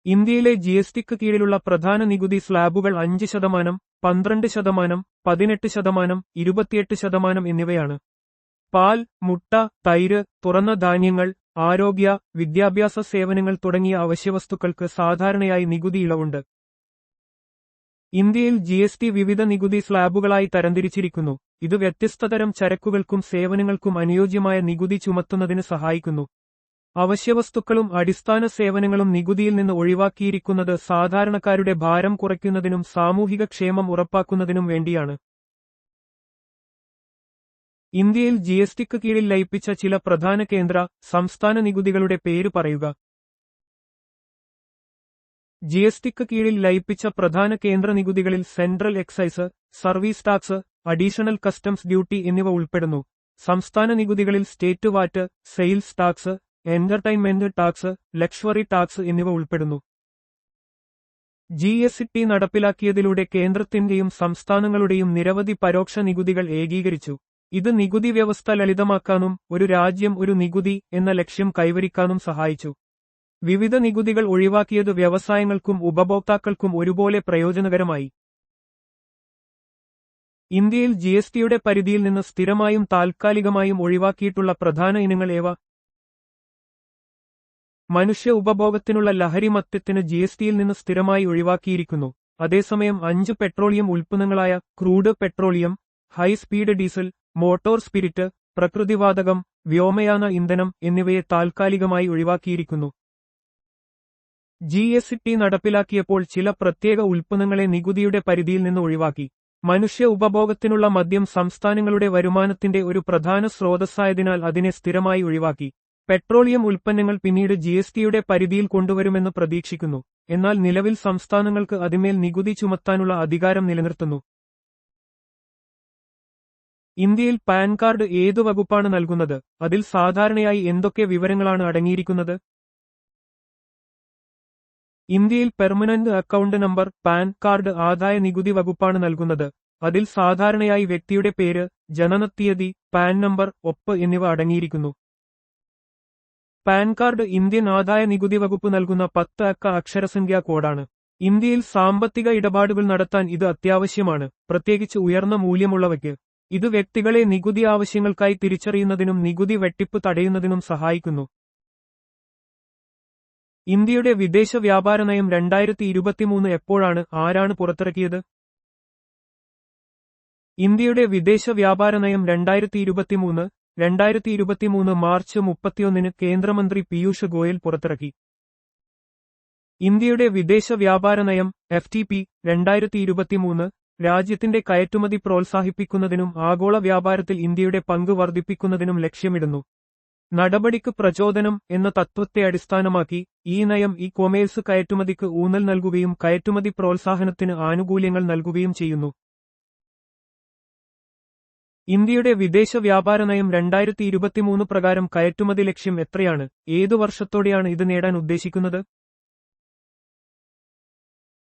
ഇന്ത്യയിലെ GSTക്ക് കീഴിലുള്ള പ്രധാന നികുതി സ്ലാബുകൾ 5%, 12%, 18%, 28% എന്നിവയാണ്. പാൽ, മുട്ട, തൈര്, തുറന്ന ധാന്യങ്ങൾ, ആരോഗ്യ, വിദ്യാഭ്യാസ സേവനങ്ങൾ തുടങ്ങിയ അവശ്യവസ്തുക്കൾക്ക് സാധാരണയായി നികുതി ഇളവുണ്ട്. ഇന്ത്യയിൽ GST വിവിധ നികുതി സ്ലാബുകളായി തരംതിരിച്ചിരിക്കുന്നു. ഇത് വ്യത്യസ്തതരം ചരക്കുകൾക്കും സേവനങ്ങൾക്കും അനുയോജ്യമായ നികുതി ചുമത്തുന്നതിന് സഹായിക്കുന്നു. അവശ്യവസ്തുക്കളും അടിസ്ഥാന സേവനങ്ങളും നികുതിയിൽ നിന്ന് ഒഴിവാക്കിയിരിക്കുന്നത് സാധാരണക്കാരുടെ ഭാരം കുറയ്ക്കുന്നതിനും സാമൂഹിക ക്ഷേമം ഉറപ്പാക്കുന്നതിനും വേണ്ടിയാണ്. ഇന്ത്യയിൽ GSTക്ക് കീഴിൽ ലയിപ്പിച്ച ചില പ്രധാന കേന്ദ്ര, സംസ്ഥാന നികുതികളുടെ പേര് പറയുക. GSTക്ക് കീഴിൽ ലയിപ്പിച്ച പ്രധാന കേന്ദ്ര നികുതികളിൽ central excise, service tax, additional customs duty എന്നിവ ഉൾപ്പെടുന്നു. സംസ്ഥാന നികുതികളിൽ state VAT, sales tax, entertainment tax, luxury tax എന്നിവ ഉൾപ്പെടുന്നു. GST നടപ്പിലാക്കിയതിലൂടെ കേന്ദ്രത്തിന്റെയും സംസ്ഥാനങ്ങളുടെയും നിരവധി പരോക്ഷ നികുതികൾ ഏകീകരിച്ചു. ഇത് നികുതി വ്യവസ്ഥ ലളിതമാക്കാനും ഒരു രാജ്യം ഒരു നികുതി എന്ന ലക്ഷ്യം കൈവരിക്കാനും സഹായിച്ചു. വിവിധ നികുതികൾ ഒഴിവാക്കിയത് വ്യവസായങ്ങൾക്കും ഉപഭോക്താക്കൾക്കും ഒരുപോലെ പ്രയോജനകരമായി. ഇന്ത്യയിൽ GSTയുടെ പരിധിയിൽ നിന്ന് സ്ഥിരമായും താൽക്കാലികമായും ഒഴിവാക്കിയിട്ടുള്ള പ്രധാന ഇനങ്ങൾ ഏവ? മനുഷ്യ ഉപഭോഗത്തിനുള്ള ലഹരി മദ്യത്തിന് GSTയിൽ നിന്ന് സ്ഥിരമായി ഒഴിവാക്കിയിരിക്കുന്നു. അതേസമയം 5 പെട്രോളിയം ഉൽപ്പന്നങ്ങളായ crude petroleum, high speed diesel, motor spirit, പ്രകൃതിവാതകം, വ്യോമയാന ഇന്ധനം എന്നിവയെ താൽക്കാലികമായി ഒഴിവാക്കിയിരിക്കുന്നു. GST നടപ്പിലാക്കിയപ്പോൾ ചില പ്രത്യേക ഉൽപ്പന്നങ്ങളെ നികുതിയുടെ പരിധിയിൽ നിന്ന് ഒഴിവാക്കി. മനുഷ്യ ഉപഭോഗത്തിനുള്ള മദ്യം സംസ്ഥാനങ്ങളുടെ വരുമാനത്തിന്റെ ഒരു പ്രധാന സ്രോതസ്സായതിനാൽ അതിനെ സ്ഥിരമായി ഒഴിവാക്കി. പെട്രോളിയം ഉൽപ്പന്നങ്ങൾ പിന്നീട് GSTയുടെ പരിധിയിൽ കൊണ്ടുവരുമെന്ന് പ്രതീക്ഷിക്കുന്നു. എന്നാൽ നിലവിൽ സംസ്ഥാനങ്ങൾക്ക് അതിന്മേൽ നികുതി ചുമത്താനുള്ള അധികാരം നിലനിർത്തുന്നു. ഇന്ത്യയിൽ പാൻ കാർഡ് ഏതു വകുപ്പാണ് നൽകുന്നത്? അതിൽ സാധാരണയായി എന്തൊക്കെ വിവരങ്ങളാണ് അടങ്ങിയിരിക്കുന്നത്? ഇന്ത്യയിൽ permanent account number pan card ആദായ നികുതി വകുപ്പാണ് നൽകുന്നത്. അതിൽ സാധാരണയായി വ്യക്തിയുടെ പേര്, ജനനത്തീയതി, പാൻ നമ്പർ, ഒപ്പ് എന്നിവ അടങ്ങിയിരിക്കുന്നു. പാൻ കാർഡ് ഇന്ത്യൻ ആദായ നികുതി വകുപ്പ് നൽകുന്ന 10 അക്ക അക്ഷരസംഖ്യാ കോഡാണ്. ഇന്ത്യയിൽ സാമ്പത്തിക ഇടപാടുകൾ നടത്താൻ ഇത് അത്യാവശ്യമാണ്, പ്രത്യേകിച്ച് ഉയർന്ന മൂല്യമുള്ളവയ്ക്ക്. ഇത് വ്യക്തികളെ നികുതി ആവശ്യങ്ങൾക്കായി തിരിച്ചറിയുന്നതിനും നികുതി വെട്ടിപ്പ് തടയുന്നതിനും സഹായിക്കുന്നു. ഇന്ത്യയുടെ വിദേശ വ്യാപാര നയം 2023 എപ്പോഴാണ്, ആരാണ് പുറത്തിറക്കിയത്? ഇന്ത്യയുടെ വിദേശ വ്യാപാര നയം 2023 മാർച്ച് 31 കേന്ദ്രമന്ത്രി പീയൂഷ് ഗോയൽ പുറത്തിറക്കി. ഇന്ത്യയുടെ വിദേശ വ്യാപാര നയം FTP 2023 രാജ്യത്തിന്റെ കയറ്റുമതി പ്രോത്സാഹിപ്പിക്കുന്നതിനും ആഗോള വ്യാപാരത്തിൽ ഇന്ത്യയുടെ പങ്ക് വർദ്ധിപ്പിക്കുന്നതിനും ലക്ഷ്യമിടുന്നു. നടപടിക്ക് പ്രചോദനം എന്ന തത്വത്തെ അടിസ്ഥാനമാക്കി ഈ നയം കൊമേഴ്സ് കയറ്റുമതിക്ക് ഊന്നൽ നൽകുകയും കയറ്റുമതി പ്രോത്സാഹനത്തിന് ആനുകൂല്യങ്ങൾ നൽകുകയും ചെയ്യുന്നു. ഇന്ത്യയുടെ വിദേശ വ്യാപാര നയം 2023 പ്രകാരം കയറ്റുമതി ലക്ഷ്യം എത്രയാണ്? ഏതു വർഷത്തോടെയാണ് ഇത് നേടാൻ ഉദ്ദേശിക്കുന്നത്?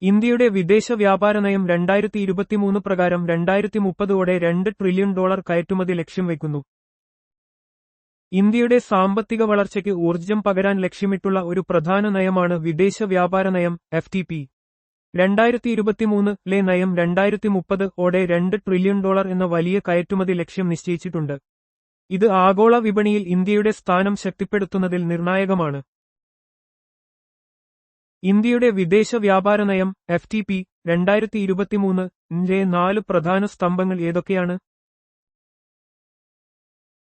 ഇന്ത്യയുടെ വിദേശ വ്യാപാര നയം 2023 പ്രകാരം 2030ഓടെ $2 ട്രില്യൺ കയറ്റുമതി ലക്ഷ്യം വയ്ക്കുന്നു. ഇന്ത്യയുടെ സാമ്പത്തിക വളർച്ചയ്ക്ക് ഊർജ്ജം പകരാൻ ലക്ഷ്യമിട്ടുള്ള ഒരു പ്രധാന നയമാണ് വിദേശ വ്യാപാര നയം FTP. 2023 നയം 2030ഓടെ $2 ട്രില്യൺ എന്ന വലിയ കയറ്റുമതി ലക്ഷ്യം നിശ്ചയിച്ചിട്ടുണ്ട്. ഇത് ആഗോള വിപണിയിൽ ഇന്ത്യയുടെ സ്ഥാനം ശക്തിപ്പെടുത്തുന്നതിൽ നിർണായകമാണ്. ഇന്ത്യയുടെ വിദേശ വ്യാപാര നയം FTP 2023 4 പ്രധാന സ്തംഭങ്ങൾ ഏതൊക്കെയാണ്?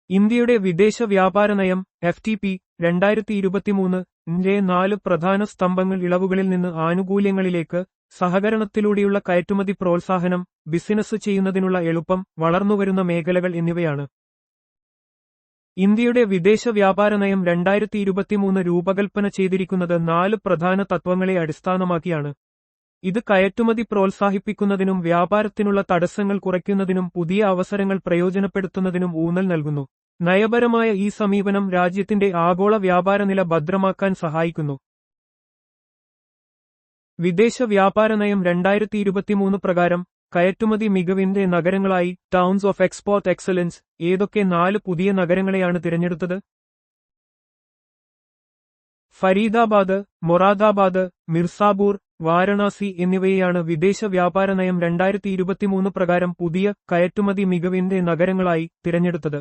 ഇന്ത്യയുടെ വിദേശ വ്യാപാര നയം FTP 2023 4 പ്രധാന സ്തംഭങ്ങൾ ഇളവുകളിൽ നിന്ന് ആനുകൂല്യങ്ങളിലേക്ക്, സഹകരണത്തിലൂടെയുള്ള കയറ്റുമതി പ്രോത്സാഹനം, ബിസിനസ് ചെയ്യുന്നതിനുള്ള എളുപ്പം, വളർന്നുവരുന്ന മേഖലകൾ എന്നിവയാണ്. ഇന്ത്യയുടെ വിദേശ വ്യാപാര നയം 2023 രൂപകൽപ്പന ചെയ്തിരിക്കുന്നത് 4 പ്രധാന തത്വങ്ങളെ അടിസ്ഥാനമാക്കിയാണ്. ഇത് കയറ്റുമതി പ്രോത്സാഹിപ്പിക്കുന്നതിനും വ്യാപാരത്തിനുള്ള തടസ്സങ്ങൾ കുറയ്ക്കുന്നതിനും പുതിയ അവസരങ്ങൾ പ്രയോജനപ്പെടുത്തുന്നതിനും ഊന്നൽ നൽകുന്നു. നയപരമായ ഈ സമീപനം രാജ്യത്തിന്റെ ആഗോള വ്യാപാര നില ഭദ്രമാക്കാൻ സഹായിക്കുന്നു. വിദേശ വ്യാപാര നയം 2023 പ്രകാരം കയറ്റുമതി മികവിന്റെ നഗരങ്ങളായി ടൗൺസ് ഓഫ് എക്സ്പോർട്ട് എക്സലൻസ് ഏതൊക്കെ 4 പുതിയ നഗരങ്ങളെയാണ് തിരഞ്ഞെടുത്തത്? ഫരീദാബാദ്, മൊറാദാബാദ്, മിർസാപൂർ, വാരണാസി എന്നിവയെയാണ് വിദേശ വ്യാപാര നയം 2023 പ്രകാരം പുതിയ കയറ്റുമതി മികവിന്റെ നഗരങ്ങളായി തിരഞ്ഞെടുത്തത്.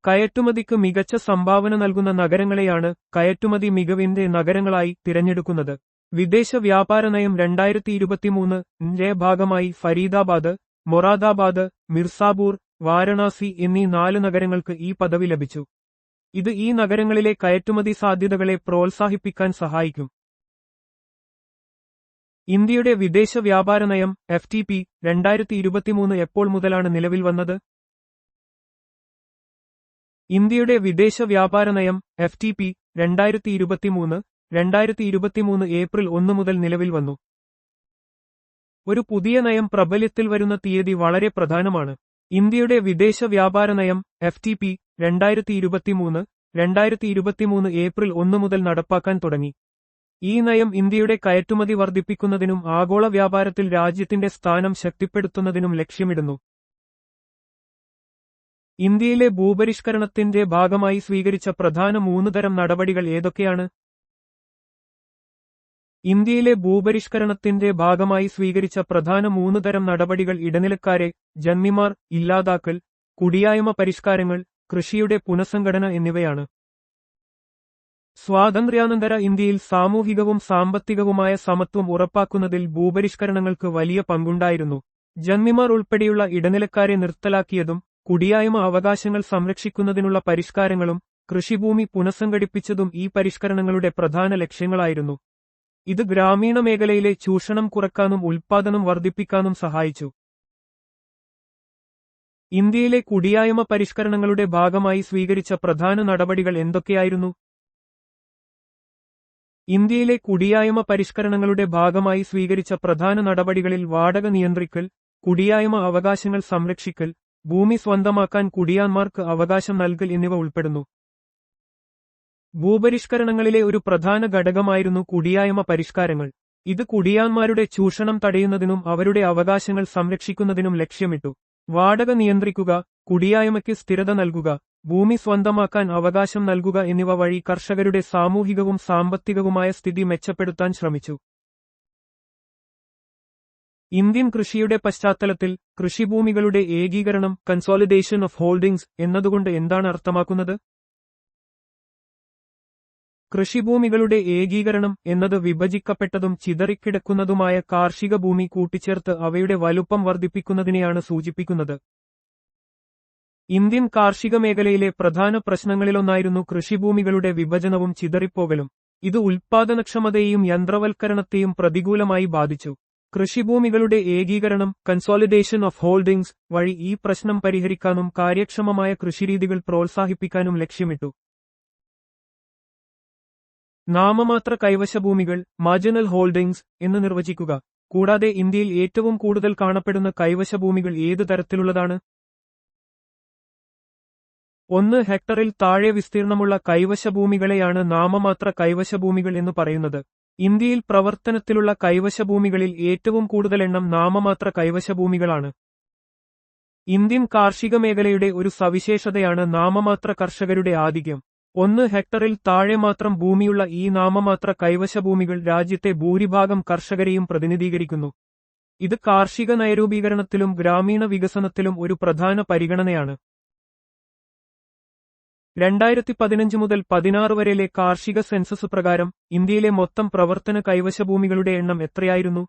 കയറ്റുമതിക്ക് മികച്ച സംഭാവന നൽകുന്ന നഗരങ്ങളെയാണ് കയറ്റുമതി മികവിന്റെ നഗരങ്ങളായി തിരഞ്ഞെടുക്കുന്നത്. വിദേശ വ്യാപാര നയം 2023 ഭാഗമായി ഫരീദാബാദ്, മൊറാദാബാദ്, മിർസാപൂർ, വാരണാസി എന്നീ 4 നഗരങ്ങൾക്ക് ഈ പദവി ലഭിച്ചു. ഇത് ഈ നഗരങ്ങളിലെ കയറ്റുമതി സാധ്യതകളെ പ്രോത്സാഹിപ്പിക്കാൻ സഹായിക്കും. ഇന്ത്യയുടെ വിദേശ വ്യാപാര നയം FTP 2023 എപ്പോൾ മുതലാണ് നിലവിൽ വന്നത്? ഇന്ത്യയുടെ വിദേശ വ്യാപാര നയം FTP 2023 ഏപ്രിൽ 1 മുതൽ നിലവിൽ വന്നു. ഒരു പുതിയ നയം പ്രബല്യത്തിൽ വരുന്ന തീയതി വളരെ പ്രധാനമാണ്. ഇന്ത്യയുടെ വിദേശ വ്യാപാര നയം FTP 2023 ഏപ്രിൽ 1 മുതൽ നടപ്പാക്കാൻ തുടങ്ങി. ഈ നയം ഇന്ത്യയുടെ കയറ്റുമതി വർദ്ധിപ്പിക്കുന്നതിനും ആഗോള വ്യാപാരത്തിൽ രാജ്യത്തിന്റെ സ്ഥാനം ശക്തിപ്പെടുത്തുന്നതിനും ലക്ഷ്യമിടുന്നു. ഇന്ത്യയിലെ ഭൂപരിഷ്കരണത്തിന്റെ ഭാഗമായി സ്വീകരിച്ച പ്രധാന 3 തരം നടപടികൾ ഏതൊക്കെയാണ്? ഇന്ത്യയിലെ ഭൂപരിഷ്കരണത്തിന്റെ ഭാഗമായി സ്വീകരിച്ച പ്രധാന 3 തരം നടപടികൾ ഇടനിലക്കാരെ, ജന്മിമാർ ഇല്ലാതാക്കൽ, കുടിയായ്മ പരിഷ്കാരങ്ങൾ, കൃഷിയുടെ പുനഃസംഘടന എന്നിവയാണ്. സ്വാതന്ത്ര്യാനന്തര ഇന്ത്യയിൽ സാമൂഹികവും സാമ്പത്തികവുമായ സമത്വം ഉറപ്പാക്കുന്നതിൽ ഭൂപരിഷ്കരണങ്ങൾക്ക് വലിയ പങ്കുണ്ടായിരുന്നു. ജന്മിമാർ ഉൾപ്പെടെയുള്ള ഇടനിലക്കാരെ നിർത്തലാക്കിയതും കുടിയായ്മ അവകാശങ്ങൾ സംരക്ഷിക്കുന്നതിനുള്ള പരിഷ്കാരങ്ങളും കൃഷിഭൂമി പുനഃസംഘടിപ്പിച്ചതും ഈ പരിഷ്കരണങ്ങളുടെ പ്രധാന ലക്ഷ്യങ്ങളായിരുന്നു. ഇത് ഗ്രാമീണ മേഖലയിലെ ചൂഷണം കുറയ്ക്കാനും ഉൽപ്പാദനം വർദ്ധിപ്പിക്കാനും സഹായിച്ചു. ഇന്ത്യയിലെ കുടിയായ്മ പരിഷ്കരണങ്ങളുടെ ഭാഗമായി സ്വീകരിച്ച പ്രധാന നടപടികൾ എന്തൊക്കെയായിരുന്നു? ഇന്ത്യയിലെ കുടിയായ്മ പരിഷ്കരണങ്ങളുടെ ഭാഗമായി സ്വീകരിച്ച പ്രധാന നടപടികളിൽ വാടക നിയന്ത്രിക്കൽ, കുടിയായ്മ അവകാശങ്ങൾ സംരക്ഷിക്കൽ, ഭൂമി സ്വന്തമാക്കാൻ കുടിയാന്മാർക്ക് അവകാശം നൽകൽ എന്നിവ ഉൾപ്പെടുന്നു. ഭൂപരിഷ്കരണങ്ങളിലെ ഒരു പ്രധാന ഘടകമായിരുന്നു കുടിയായ്മ പരിഷ്കാരങ്ങൾ. ഇത് കുടിയാന്മാരുടെ ചൂഷണം തടയുന്നതിനും അവരുടെ അവകാശങ്ങൾ സംരക്ഷിക്കുന്നതിനും ലക്ഷ്യമിട്ടു. വാടക നിയന്ത്രിക്കുക, കുടിയായ്മയ്ക്ക് സ്ഥിരത നൽകുക, ഭൂമി സ്വന്തമാക്കാൻ അവകാശം നൽകുക എന്നിവ വഴി കർഷകരുടെ സാമൂഹികവും സാമ്പത്തികവുമായ സ്ഥിതി മെച്ചപ്പെടുത്താൻ ശ്രമിച്ചു. ഇന്ത്യൻ കൃഷിയുടെ പശ്ചാത്തലത്തിൽ കൃഷിഭൂമികളുടെ ഏകീകരണം, കൺസോളിഡേഷൻ ഓഫ് ഹോൾഡിംഗ്സ് എന്നതുകൊണ്ട് എന്താണ് അർത്ഥമാക്കുന്നത്? കൃഷിഭൂമികളുടെ ഏകീകരണം എന്നത് വിഭജിക്കപ്പെട്ടതും ചിതറിക്കിടക്കുന്നതുമായ കാർഷിക ഭൂമി കൂട്ടിച്ചേർത്ത് അവയുടെ വലുപ്പം വർദ്ധിപ്പിക്കുന്നതിനെയാണ് സൂചിപ്പിക്കുന്നത്. ഇന്ത്യൻ കാർഷിക മേഖലയിലെ പ്രധാന പ്രശ്നങ്ങളിലൊന്നായിരുന്നു കൃഷിഭൂമികളുടെ വിഭജനവും ചിതറിപ്പോകലും. ഇത് ഉൽപ്പാദനക്ഷമതയെയും യന്ത്രവൽക്കരണത്തെയും പ്രതികൂലമായി ബാധിച്ചു. കൃഷിഭൂമികളുടെ ഏകീകരണം, കൺസോളിഡേഷൻ ഓഫ് ഹോൾഡിംഗ്സ് വഴി ഈ പ്രശ്നം പരിഹരിക്കാനും കാര്യക്ഷമമായ കൃഷിരീതികൾ പ്രോത്സാഹിപ്പിക്കാനും ലക്ഷ്യമിട്ടു. നാമമാത്ര കൈവശഭൂമികൾ, മാർജിനൽ ഹോൾഡിംഗ്സ് എന്ന് നിർവചിക്കുക. കൂടാതെ ഇന്ത്യയിൽ ഏറ്റവും കൂടുതൽ കാണപ്പെടുന്ന കൈവശഭൂമികൾ ഏതു തരത്തിലുള്ളതാണ്? 1 ഹെക്ടറിൽ താഴെ വിസ്തീർണമുള്ള കൈവശഭൂമികളെയാണ് നാമമാത്ര കൈവശഭൂമികൾ എന്ന് പറയുന്നത്. ഇന്ത്യയിൽ പ്രവർത്തനത്തിലുള്ള കൈവശഭൂമികളിൽ ഏറ്റവും കൂടുതൽ എണ്ണം നാമമാത്ര കൈവശഭൂമികളാണ്. ഇന്ത്യൻ കാർഷിക മേഖലയുടെ ഒരു സവിശേഷതയാണ് നാമമാത്ര കർഷകരുടെ ആധിക്യം. 1 ഹെക്ടറിൽ താഴെ മാത്രം ഭൂമിയുള്ള ഈ നാമമാത്ര കൈവശഭൂമികൾ രാജ്യത്തെ ഭൂരിഭാഗം കർഷകരെയും പ്രതിനിധീകരിക്കുന്നു. ഇത് കാർഷിക നയരൂപീകരണത്തിലും ഗ്രാമീണ വികസനത്തിലും ഒരു പ്രധാന പരിഗണനയാണ്. 2015 മുതൽ 16 വരെയിലെ കാർഷിക സെൻസസ് പ്രകാരം ഇന്ത്യയിലെ മൊത്തം പ്രവർത്തന കൈവശഭൂമികളുടെ എണ്ണം എത്രയായിരുന്നു?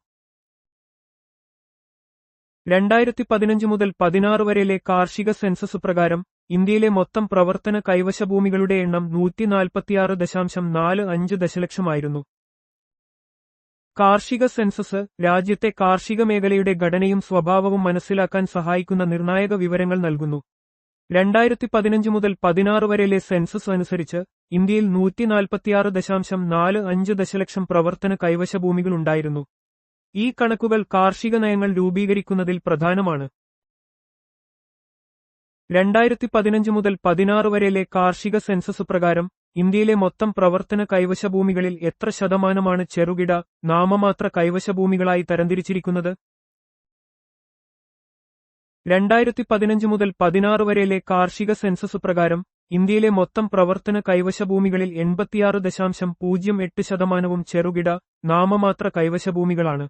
2015 മുതൽ 16 വരെയിലെ കാർഷിക സെൻസസ് പ്രകാരം ഇന്ത്യയിലെ മൊത്തം പ്രവർത്തന കൈവശഭൂമികളുടെ എണ്ണം 146.45 ദശലക്ഷമായിരുന്നു. കാർഷിക സെൻസസ് രാജ്യത്തെ കാർഷിക മേഖലയുടെ ഘടനയും സ്വഭാവവും മനസ്സിലാക്കാൻ സഹായിക്കുന്ന നിർണായക വിവരങ്ങൾ നൽകുന്നു. 2015 മുതൽ 16 വരെയിലെ സെൻസസ് അനുസരിച്ച് ഇന്ത്യയിൽ 146.45 ദശലക്ഷം പ്രവർത്തന കൈവശഭൂമികളുണ്ടായിരുന്നു. ഈ കണക്കുകൾ കാർഷിക നയങ്ങൾ രൂപീകരിക്കുന്നതിൽ പ്രധാനമാണ്. 2015 മുതൽ 16 വരെയിലെ കാർഷിക സെൻസസ് പ്രകാരം ഇന്ത്യയിലെ മൊത്തം പ്രവർത്തന കൈവശഭൂമികളിൽ എത്ര ശതമാനമാണ് ചെറുകിട, നാമമാത്ര കൈവശഭൂമികളായി തരംതിരിച്ചിരിക്കുന്നത്? 2015 മുതൽ 16 വരെയിലെ കാർഷിക സെൻസസ് പ്രകാരം ഇന്ത്യയിലെ മൊത്തം പ്രവർത്തന കൈവശഭൂമികളിൽ 86.08% ചെറുകിട, നാമമാത്ര കൈവശഭൂമികളാണ്.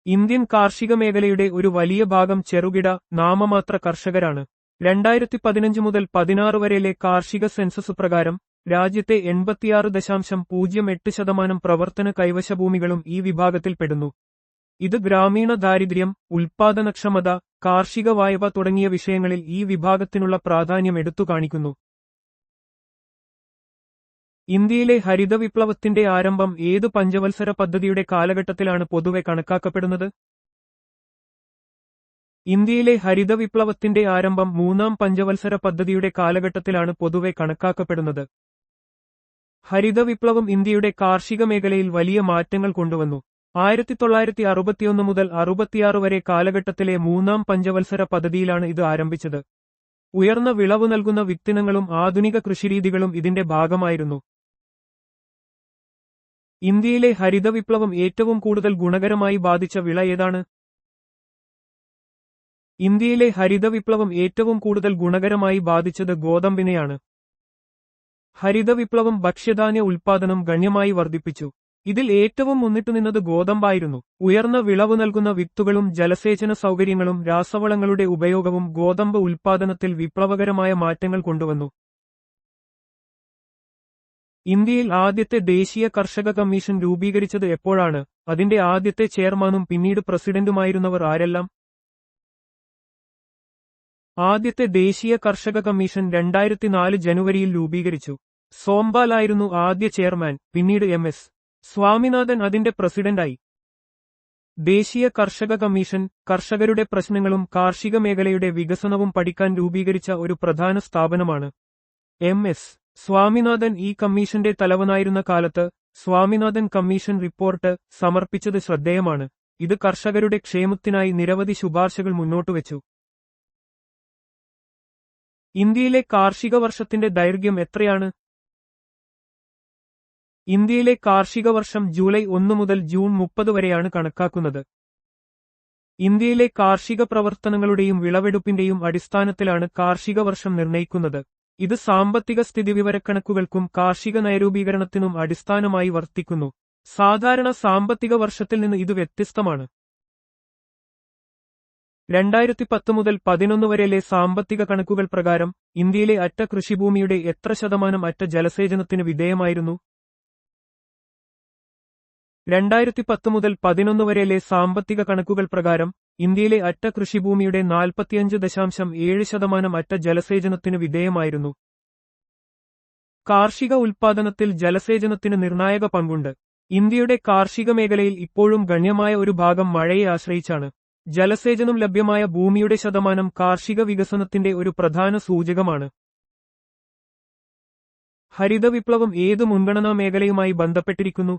ഇന്ത്യൻ കാർഷിക മേഖലയുടെ ഒരു വലിയ ഭാഗം ചെറുകിട, നാമമാത്ര കർഷകരാണ്. 2015 മുതൽ 16 വരെയിലെ കാർഷിക സെൻസസ് പ്രകാരം രാജ്യത്തെ 86.08% പ്രവർത്തന കൈവശഭൂമികളും ഈ വിഭാഗത്തിൽപ്പെടുന്നു. ഇത് ഗ്രാമീണ ദാരിദ്ര്യം, ഉൽപ്പാദനക്ഷമത, കാർഷിക വായ്പ തുടങ്ങിയ വിഷയങ്ങളിൽ ഈ വിഭാഗത്തിനുള്ള പ്രാധാന്യം എടുത്തുകാണിക്കുന്നു. ഇന്ത്യയിലെ ഹരിതവിപ്ലവത്തിന്റെ ആരംഭം ഏതു പഞ്ചവത്സര പദ്ധതിയുടെ കാലഘട്ടത്തിലാണ് പൊതുവെ കണക്കാക്കപ്പെടുന്നത്? ഇന്ത്യയിലെ ഹരിതവിപ്ലവത്തിന്റെ ആരംഭം 3ാം പഞ്ചവത്സര പദ്ധതിയുടെ കാലഘട്ടത്തിലാണ് പൊതുവെ കണക്കാക്കപ്പെടുന്നത്. ഹരിതവിപ്ലവം ഇന്ത്യയുടെ കാർഷിക മേഖലയിൽ വലിയ മാറ്റങ്ങൾ കൊണ്ടുവന്നു. 1961 മുതൽ 66 വരെ കാലഘട്ടത്തിലെ 3ാം പഞ്ചവത്സര പദ്ധതിയിലാണ് ഇത് ആരംഭിച്ചത്. ഉയർന്ന വിളവ് നൽകുന്ന വിത്തിനങ്ങളും ആധുനിക കൃഷിരീതികളും ഇതിന്റെ ഭാഗമായിരുന്നു. ഇന്ത്യയിലെ ഹരിതവിപ്ലവം ഏറ്റവും കൂടുതൽ ഗുണകരമായി ബാധിച്ച വിള ഏതാണ്? ഇന്ത്യയിലെ ഹരിതവിപ്ലവം ഏറ്റവും കൂടുതൽ ഗുണകരമായി ബാധിച്ചത് ഗോതമ്പിനെയാണ്. ഹരിതവിപ്ലവം ഭക്ഷ്യധാന്യ ഉൽപ്പാദനം ഗണ്യമായി വർദ്ധിപ്പിച്ചു. ഇതിൽ ഏറ്റവും മുന്നിട്ടുനിന്നത് ഗോതമ്പായിരുന്നു. ഉയർന്ന വിളവ് നൽകുന്ന വിത്തുകളും ജലസേചന സൗകര്യങ്ങളും രാസവളങ്ങളുടെ ഉപയോഗവും ഗോതമ്പ് ഉൽപ്പാദനത്തിൽ വിപ്ലവകരമായ മാറ്റങ്ങൾ കൊണ്ടുവന്നു. ഇന്ത്യയിൽ ആദ്യത്തെ ദേശീയ കർഷക കമ്മീഷൻ രൂപീകരിച്ചത് എപ്പോഴാണ്? അതിന്റെ ആദ്യത്തെ ചെയർമാനും പിന്നീട് പ്രസിഡന്റുമായിരുന്നവർ ആരെല്ലാം? ആദ്യത്തെ ദേശീയ കർഷക കമ്മീഷൻ 2004 ജനുവരിയിൽ രൂപീകരിച്ചു. സോംബാൽ ആയിരുന്നു ആദ്യ ചെയർമാൻ, പിന്നീട് MS സ്വാമിനാഥൻ അതിന്റെ പ്രസിഡന്റായി. ദേശീയ കർഷക കമ്മീഷൻ കർഷകരുടെ പ്രശ്നങ്ങളും കാർഷിക മേഖലയുടെ വികസനവും പഠിക്കാൻ രൂപീകരിച്ച ഒരു പ്രധാന സ്ഥാപനമാണ്. MS സ്വാമിനാഥൻ ഈ കമ്മീഷന്റെ തലവനായിരുന്ന കാലത്ത് സ്വാമിനാഥൻ കമ്മീഷൻ റിപ്പോർട്ട് സമർപ്പിച്ചത് ശ്രദ്ധേയമാണ്. ഇത് കർഷകരുടെ ക്ഷേമത്തിനായി നിരവധി ശുപാർശകൾ മുന്നോട്ടുവച്ചു. ഇന്ത്യയിലെ കാർഷിക വർഷത്തിന്റെ ദൈർഘ്യം എത്രയാണ്? ഇന്ത്യയിലെ കാർഷിക വർഷം ജൂലൈ 1 മുതൽ ജൂൺ 30 വരെയാണ് കണക്കാക്കുന്നത്. ഇന്ത്യയിലെ കാർഷിക പ്രവർത്തനങ്ങളുടെയും വിളവെടുപ്പിന്റെയും അടിസ്ഥാനത്തിലാണ് കാർഷിക വർഷം നിർണ്ണയിക്കുന്നത്. ഇത് സാമ്പത്തിക സ്ഥിതിവിവരക്കണക്കുകൾക്കും കാർഷിക നയരൂപീകരണത്തിനും അടിസ്ഥാനമായി വർത്തിക്കുന്നു. സാധാരണ സാമ്പത്തിക വർഷത്തിൽ നിന്ന് ഇത് വ്യത്യസ്തമാണ്. 2010 മുതൽ 11 വരെയിലെ സാമ്പത്തിക കണക്കുകൾ പ്രകാരം ഇന്ത്യയിലെ അറ്റ കൃഷിഭൂമിയുടെ എത്ര ശതമാനം അറ്റ ജലസേചനത്തിന് വിധേയമായിരുന്നു? 2010 മുതൽ 11 വരെയിലെ സാമ്പത്തിക കണക്കുകൾ പ്രകാരം ഇന്ത്യയിലെ അറ്റ കൃഷിഭൂമിയുടെ 45.7% അറ്റ ജലസേചനത്തിന് വിധേയമായിരുന്നു. കാർഷിക ഉൽപ്പാദനത്തിൽ ജലസേചനത്തിന് നിർണായക പങ്കുണ്ട്. ഇന്ത്യയുടെ കാർഷിക മേഖലയിൽ ഇപ്പോഴും ഗണ്യമായ ഒരു ഭാഗം മഴയെ ആശ്രയിച്ചാണ്. ജലസേചനം ലഭ്യമായ ഭൂമിയുടെ ശതമാനം കാർഷിക വികസനത്തിന്റെ ഒരു പ്രധാന സൂചകമാണ്. ഹരിതവിപ്ലവം ഏത് മുൻഗണനാ മേഖലയുമായി ബന്ധപ്പെട്ടിരിക്കുന്നു?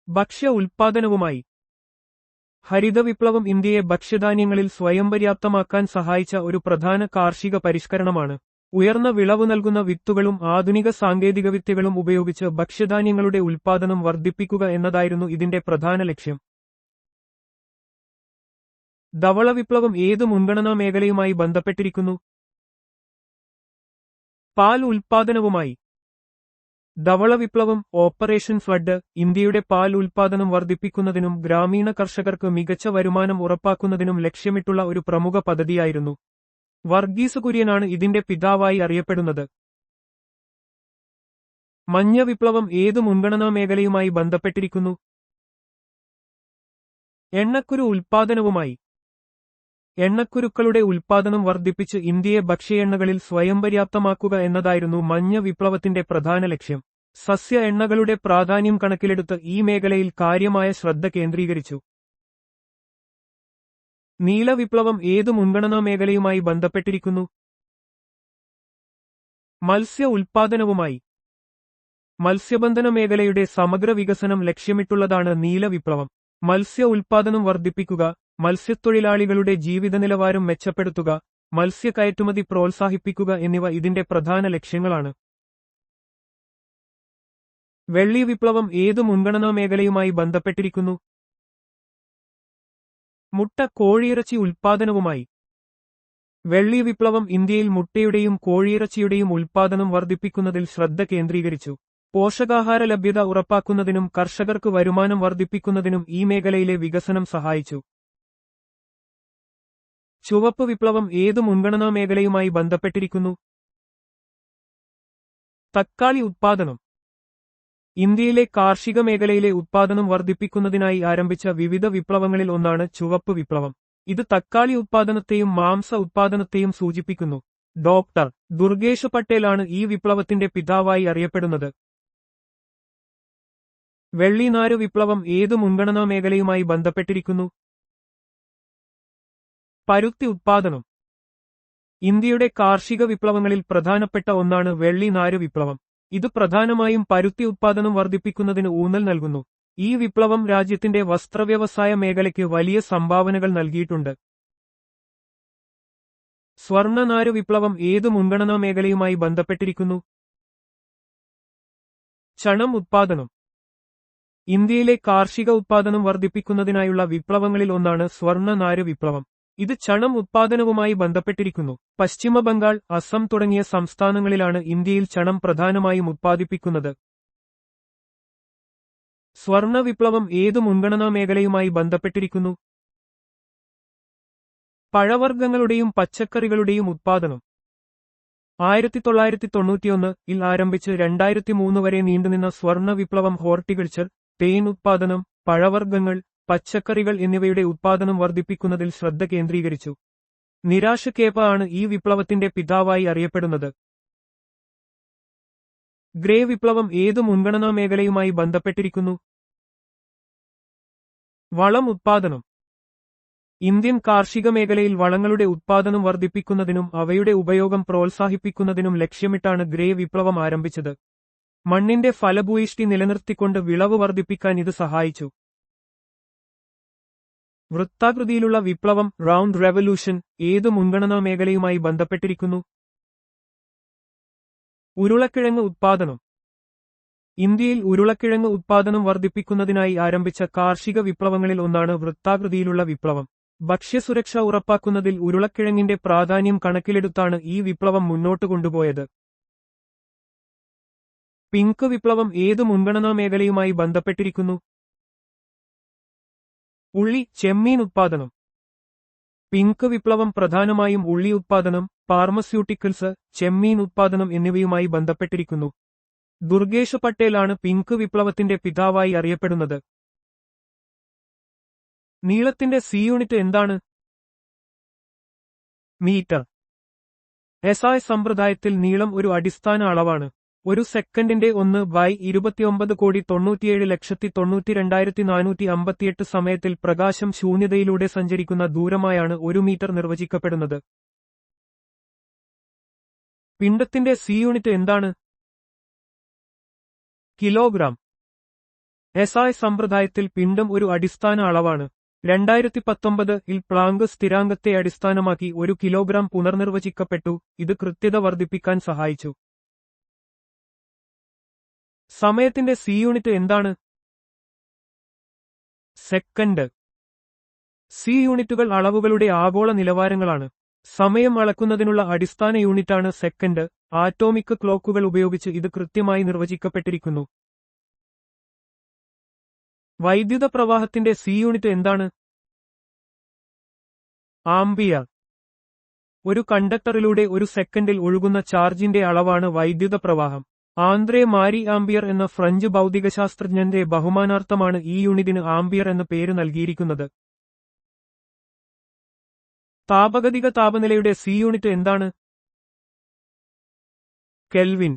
ഭക്ഷ്യ ഉൽപ്പാദനവുമായി. ഹരിതവിപ്ലവം ഇന്ത്യയെ ഭക്ഷ്യധാന്യങ്ങളിൽ സ്വയം പര്യാപ്തമാക്കാൻ സഹായിച്ച ഒരു പ്രധാന കാർഷിക പരിഷ്കരണമാണ്. ഉയർന്ന വിളവ് നൽകുന്ന വിത്തുകളും ആധുനിക സാങ്കേതികവിദ്യകളും ഉപയോഗിച്ച് ഭക്ഷ്യധാന്യങ്ങളുടെ ഉൽപ്പാദനം വർദ്ധിപ്പിക്കുക എന്നതായിരുന്നു ഇതിന്റെ പ്രധാന ലക്ഷ്യം. ധവള വിപ്ലവം ഏത് മുൻഗണനാ മേഖലയുമായി ബന്ധപ്പെട്ടിരിക്കുന്നു? പാൽ ഉൽപ്പാദനവുമായി. ധവള വിപ്ലവം ഓപ്പറേഷൻ ഫ്ലഡ് ഇന്ത്യയുടെ പാൽ ഉൽപ്പാദനം വർദ്ധിപ്പിക്കുന്നതിനും ഗ്രാമീണ കർഷകർക്ക് മികച്ച വരുമാനം ഉറപ്പാക്കുന്നതിനും ലക്ഷ്യമിട്ടുള്ള ഒരു പ്രമുഖ പദ്ധതിയായിരുന്നു. വർഗീസ് കുര്യനാണ് ഇതിന്റെ പിതാവായി അറിയപ്പെടുന്നത്. മഞ്ഞ വിപ്ലവം ഏത് മുൻഗണനാ മേഖലയുമായി ബന്ധപ്പെട്ടിരിക്കുന്നു? എണ്ണക്കുരു ഉൽപ്പാദനവുമായി. എണ്ണക്കുരുക്കളുടെ ഉൽപ്പാദനം വർദ്ധിപ്പിച്ച് ഇന്ത്യയെ ഭക്ഷ്യ എണ്ണകളിൽ സ്വയം പര്യാപ്തമാക്കുക എന്നതായിരുന്നു മഞ്ഞ വിപ്ലവത്തിന്റെ പ്രധാന ലക്ഷ്യം. സസ്യ എണ്ണകളുടെ പ്രാധാന്യം കണക്കിലെടുത്ത് ഈ മേഖലയിൽ കാര്യമായ ശ്രദ്ധ കേന്ദ്രീകരിച്ചു. നീല വിപ്ലവം ഏത് മുൻഗണനാ മേഖലയുമായി ബന്ധപ്പെട്ടിരിക്കുന്നു? മത്സ്യ ഉൽപ്പാദനവുമായി. മത്സ്യബന്ധന മേഖലയുടെ സമഗ്ര വികസനം ലക്ഷ്യമിട്ടുള്ളതാണ് നീല വിപ്ലവം. മത്സ്യ ഉൽപ്പാദനം വർദ്ധിപ്പിക്കുക, മത്സ്യത്തൊഴിലാളികളുടെ ജീവിത നിലവാരം മെച്ചപ്പെടുത്തുക, മത്സ്യ കയറ്റുമതി പ്രോത്സാഹിപ്പിക്കുക എന്നിവ ഇതിന്റെ പ്രധാന ലക്ഷ്യങ്ങളാണ്. വെള്ളി വിപ്ലവം ഏത് മുൻഗണനാ മേഖലയുമായി ബന്ധപ്പെട്ടിരിക്കുന്നു? മുട്ട കോഴിയിറച്ചി ഉൽപ്പാദനവുമായി. വെള്ളി വിപ്ലവം ഇന്ത്യയിൽ മുട്ടയുടെയും കോഴിയിറച്ചിയുടെയും ഉൽപ്പാദനം വർദ്ധിപ്പിക്കുന്നതിൽ ശ്രദ്ധ കേന്ദ്രീകരിച്ചു. പോഷകാഹാര ലഭ്യത ഉറപ്പാക്കുന്നതിനും കർഷകർക്ക് വരുമാനം വർദ്ധിപ്പിക്കുന്നതിനും ഈ മേഖലയിലെ വികസനം സഹായിച്ചു. ചുവപ്പ് വിപ്ലവം ഏത് മുൻഗണനാ മേഖലയുമായി ബന്ധപ്പെട്ടിരിക്കുന്നു? തക്കാളി ഉത്പാദനം. ഇന്ത്യയിലെ കാർഷിക മേഖലയിലെ ഉത്പാദനം വർദ്ധിപ്പിക്കുന്നതിനായി ആരംഭിച്ച വിവിധ വിപ്ലവങ്ങളിൽ ഒന്നാണ് ചുവപ്പ് വിപ്ലവം. ഇത് തക്കാളി ഉത്പാദനത്തെയും മാംസ ഉത്പാദനത്തെയും സൂചിപ്പിക്കുന്നു. ഡോക്ടർ ദുർഗേഷ് പട്ടേലാണ് ഈ വിപ്ലവത്തിന്റെ പിതാവായി അറിയപ്പെടുന്നത്. വെള്ളിനാര് വിപ്ലവം ഏത് മുൻഗണനാ മേഖലയുമായി ബന്ധപ്പെട്ടിരിക്കുന്നു? പരുത്തി ഉത്പാദനം. ഇന്ത്യയുടെ കാർഷിക വിപ്ലവങ്ങളിൽ പ്രധാനപ്പെട്ട ഒന്നാണ് വെള്ളിനാര് വിപ്ലവം. ഇത് പ്രധാനമായും പരുത്തി ഉത്പാദനം വർദ്ധിപ്പിക്കുന്നതിന് ഊന്നൽ നൽകുന്നു. ഈ വിപ്ലവം രാജ്യത്തിന്റെ വസ്ത്രവ്യവസായ മേഖലയ്ക്ക് വലിയ സംഭാവനകൾ നൽകിയിട്ടുണ്ട്. സ്വർണ്ണനാര് വിപ്ലവം ഏത് മുൻഗണനാ മേഖലയുമായി ബന്ധപ്പെട്ടിരിക്കുന്നു? ചണം ഉത്പാദനം. ഇന്ത്യയിലെ കാർഷിക ഉത്പാദനം വർദ്ധിപ്പിക്കുന്നതിനായുള്ള വിപ്ലവങ്ങളിൽ ഒന്നാണ് സ്വർണ്ണനാര് വിപ്ലവം. ഇത് ചണം ഉത്പാദനവുമായി ബന്ധപ്പെട്ടിരിക്കുന്നു. പശ്ചിമ ബംഗാൾ, അസം തുടങ്ങിയ സംസ്ഥാനങ്ങളിലാണ് ഇന്ത്യയിൽ ചണം പ്രധാനമായും ഉത്പാദിപ്പിക്കുന്നത്. സ്വർണ്ണ വിപ്ലവം ഏത് മുൻഗണനാ മേഖലയുമായി ബന്ധപ്പെട്ടിരിക്കുന്നു? പഴവർഗ്ഗങ്ങളുടെയും പച്ചക്കറികളുടെയും ഉത്പാദനം. 1991-ൽ ആരംഭിച്ച് 2003 വരെ നീണ്ടുനിന്ന സ്വർണ്ണ വിപ്ലവം ഹോർട്ടിക്കൾച്ചർ, തേൻ ഉത്പാദനം, പഴവർഗ്ഗങ്ങൾ, പച്ചക്കറികൾ എന്നിവയുടെ ഉത്പാദനം വർദ്ധിപ്പിക്കുന്നതിൽ ശ്രദ്ധ കേന്ദ്രീകരിച്ചു. നിരാശ് കേപ ആണ് ഈ വിപ്ലവത്തിന്റെ പിതാവായി അറിയപ്പെടുന്നത്. ഗ്രേ വിപ്ലവം ഏത് മുൻഗണനാ മേഖലയുമായി ബന്ധപ്പെട്ടിരിക്കുന്നു? വളം ഉത്പാദനം. ഇന്ത്യൻ കാർഷിക മേഖലയിൽ വളങ്ങളുടെ ഉത്പാദനം വർദ്ധിപ്പിക്കുന്നതിനും അവയുടെ ഉപയോഗം പ്രോത്സാഹിപ്പിക്കുന്നതിനും ലക്ഷ്യമിട്ടാണ് ഗ്രേ വിപ്ലവം ആരംഭിച്ചത്. മണ്ണിന്റെ ഫലഭൂയിഷ്ടി നിലനിർത്തിക്കൊണ്ട് വിളവ് വർദ്ധിപ്പിക്കാൻ ഇത് സഹായിച്ചു. വൃത്താകൃതിയിലുള്ള വിപ്ലവം റൗണ്ട് റെവല്യൂഷൻ ഏത് മുൻഗണനാ മേഖലയുമായി ബന്ധപ്പെട്ടിരിക്കുന്നു? ഉരുളക്കിഴങ്ങ് ഉത്പാദനം. ഇന്ത്യയിൽ ഉരുളക്കിഴങ്ങ് ഉത്പാദനം വർദ്ധിപ്പിക്കുന്നതിനായി ആരംഭിച്ച കാർഷിക വിപ്ലവങ്ങളിൽ ഒന്നാണ് വൃത്താകൃതിയിലുള്ള വിപ്ലവം. ഭക്ഷ്യസുരക്ഷ ഉറപ്പാക്കുന്നതിൽ ഉരുളക്കിഴങ്ങിന്റെ പ്രാധാന്യം കണക്കിലെടുത്താണ് ഈ വിപ്ലവം മുന്നോട്ട് കൊണ്ടുപോയത്. പിങ്ക് വിപ്ലവം ഏത് മുൻഗണനാ മേഖലയുമായി ബന്ധപ്പെട്ടിരിക്കുന്നു? ഉള്ളി, ചെമ്മീൻ ഉത്പാദനം. പിങ്ക് വിപ്ലവം പ്രധാനമായും ഉള്ളി ഉത്പാദനം, ഫാർമസ്യൂട്ടിക്കൽസ്, ചെമ്മീൻ ഉത്പാദനം എന്നിവയുമായി ബന്ധപ്പെട്ടിരിക്കുന്നു. ദുർഗേഷ് പട്ടേലാണ് പിങ്ക് വിപ്ലവത്തിന്റെ പിതാവായി അറിയപ്പെടുന്നത്. നീളത്തിന്റെ സി യൂണിറ്റ് എന്താണ്? മീറ്റർ. SI സമ്പ്രദായത്തിൽ നീളം ഒരു അടിസ്ഥാന അളവാണ്. ഒരു സെക്കൻഡിന്റെ 1/29,97,92,458 സമയത്തിൽ പ്രകാശം ശൂന്യതയിലൂടെ സഞ്ചരിക്കുന്ന ദൂരമായാണ് 1 മീറ്റർ നിർവചിക്കപ്പെടുന്നത്. പിണ്ഡത്തിന്റെ സി യൂണിറ്റ് എന്താണ്? കിലോഗ്രാം. SI സമ്പ്രദായത്തിൽ പിണ്ഡം ഒരു അടിസ്ഥാന അളവാണ്. 2019 പ്ലാങ്ക് സ്ഥിരാങ്കത്തെ അടിസ്ഥാനമാക്കി 1 കിലോഗ്രാം പുനർനിർവചിക്കപ്പെട്ടു, ഇത് കൃത്യത വർദ്ധിപ്പിക്കാൻ സഹായിച്ചു. സമയത്തിന്റെ സി യൂണിറ്റ് എന്താണ്? സെക്കൻഡ്. സി യൂണിറ്റുകൾ അളവുകളുടെ ആഗോള നിലവാരങ്ങളാണ്. സമയം അളക്കുന്നതിനുള്ള അടിസ്ഥാന യൂണിറ്റാണ് സെക്കൻഡ്. ആറ്റോമിക് ക്ലോക്കുകൾ ഉപയോഗിച്ച് ഇത് കൃത്യമായി നിർവചിക്കപ്പെട്ടിരിക്കുന്നു. വൈദ്യുത പ്രവാഹത്തിന്റെ സി യൂണിറ്റ് എന്താണ്? ആംപിയർ. ഒരു കണ്ടക്ടറിലൂടെ ഒരു സെക്കൻഡിൽ ഒഴുകുന്ന ചാർജിന്റെ അളവാണ് വൈദ്യുത പ്രവാഹം. ആന്ദ്രേ മാരി ആംപിയർ എന്ന ഫ്രഞ്ച് ഭൗതികശാസ്ത്രജ്ഞന്റെ ബഹുമാനാർത്ഥമാണ് ഈ യൂണിറ്റിന് ആംപിയർ എന്ന പേര് നൽകിയിരിക്കുന്നത്. താപഗതിക താപനിലയുടെ സി യൂണിറ്റ് എന്താണ്? കെൽവിൻ.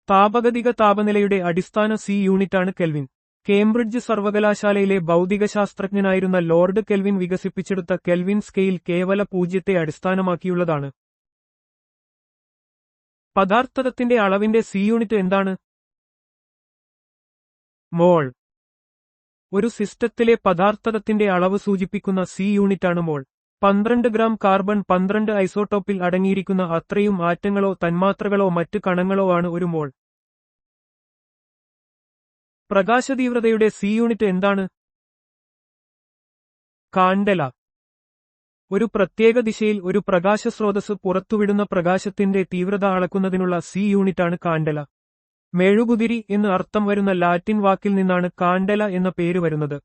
താപഗതിക താപനിലയുടെ അടിസ്ഥാന സി യൂണിറ്റാണ് കെൽവിൻ. കേംബ്രിഡ്ജ് സർവകലാശാലയിലെ ഭൗതികശാസ്ത്രജ്ഞനായിരുന്ന ലോർഡ് കെൽവിൻ വികസിപ്പിച്ചെടുത്ത കെൽവിൻ സ്കെയിൽ കേവല പൂജ്യത്തെ അടിസ്ഥാനമാക്കിയുള്ളതാണ്. പദാർത്ഥത്തിന്റെ അളവിന്റെ സി യൂണിറ്റ് എന്താണ്? മോൾ. ഒരു സിസ്റ്റത്തിലെ പദാർത്ഥത്തിന്റെ അളവ് സൂചിപ്പിക്കുന്ന സി യൂണിറ്റാണ് മോൾ. 12 ഗ്രാം കാർബൺ 12 ഐസോട്ടോപ്പിൽ അടങ്ങിയിരിക്കുന്ന അത്രയും ആറ്റങ്ങളോ തന്മാത്രകളോ മറ്റ് കണങ്ങളോ ആണ് ഒരു മോൾ. പ്രകാശതീവ്രതയുടെ സി യൂണിറ്റ് എന്താണ്? കാൻഡല. ഒരു പ്രത്യേക ദിശയിൽ ഒരു പ്രകാശസ്രോതസ് പുറത്തുവിടുന്ന പ്രകാശത്തിന്റെ തീവ്രത അളക്കുന്നതിനുള്ള സി യൂണിറ്റാണ് കാൻഡല. മെഴുകുതിരി എന്ന് അർത്ഥം വരുന്ന ലാറ്റിൻ വാക്കിൽ നിന്നാണ് കാൻഡല എന്ന പേര് വരുന്നത്.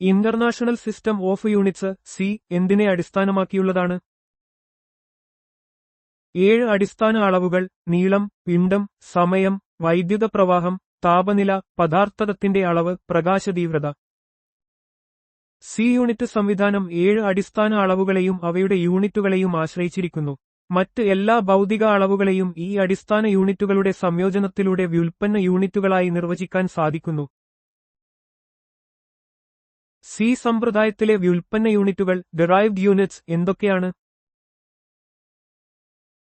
International system of units C എന്തിനെ അടിസ്ഥാനമാക്കിയുള്ളതാണ്? 7 അടിസ്ഥാന അളവുകൾ: നീളം, പിണ്ഡം, സമയം, വൈദ്യുത പ്രവാഹം, താപനില, പദാർത്ഥത്തിന്റെ അളവ്, പ്രകാശതീവ്രത. സി യൂണിറ്റ് സംവിധാനം 7 അടിസ്ഥാന അളവുകളെയും അവയുടെ യൂണിറ്റുകളെയും ആശ്രയിച്ചിരിക്കുന്നു. മറ്റ് എല്ലാ ഭൗതിക അളവുകളെയും ഈ അടിസ്ഥാന യൂണിറ്റുകളുടെ സംയോജനത്തിലൂടെ വ്യുൽപ്പന്ന യൂണിറ്റുകളായി നിർവചിക്കാൻ സാധിക്കുന്നു. സി സമ്പ്രദായത്തിലെ വ്യുൽപ്പന്ന യൂണിറ്റുകൾ ഡിറൈവ്ഡ് യൂണിറ്റ്സ് എന്തൊക്കെയാണ്?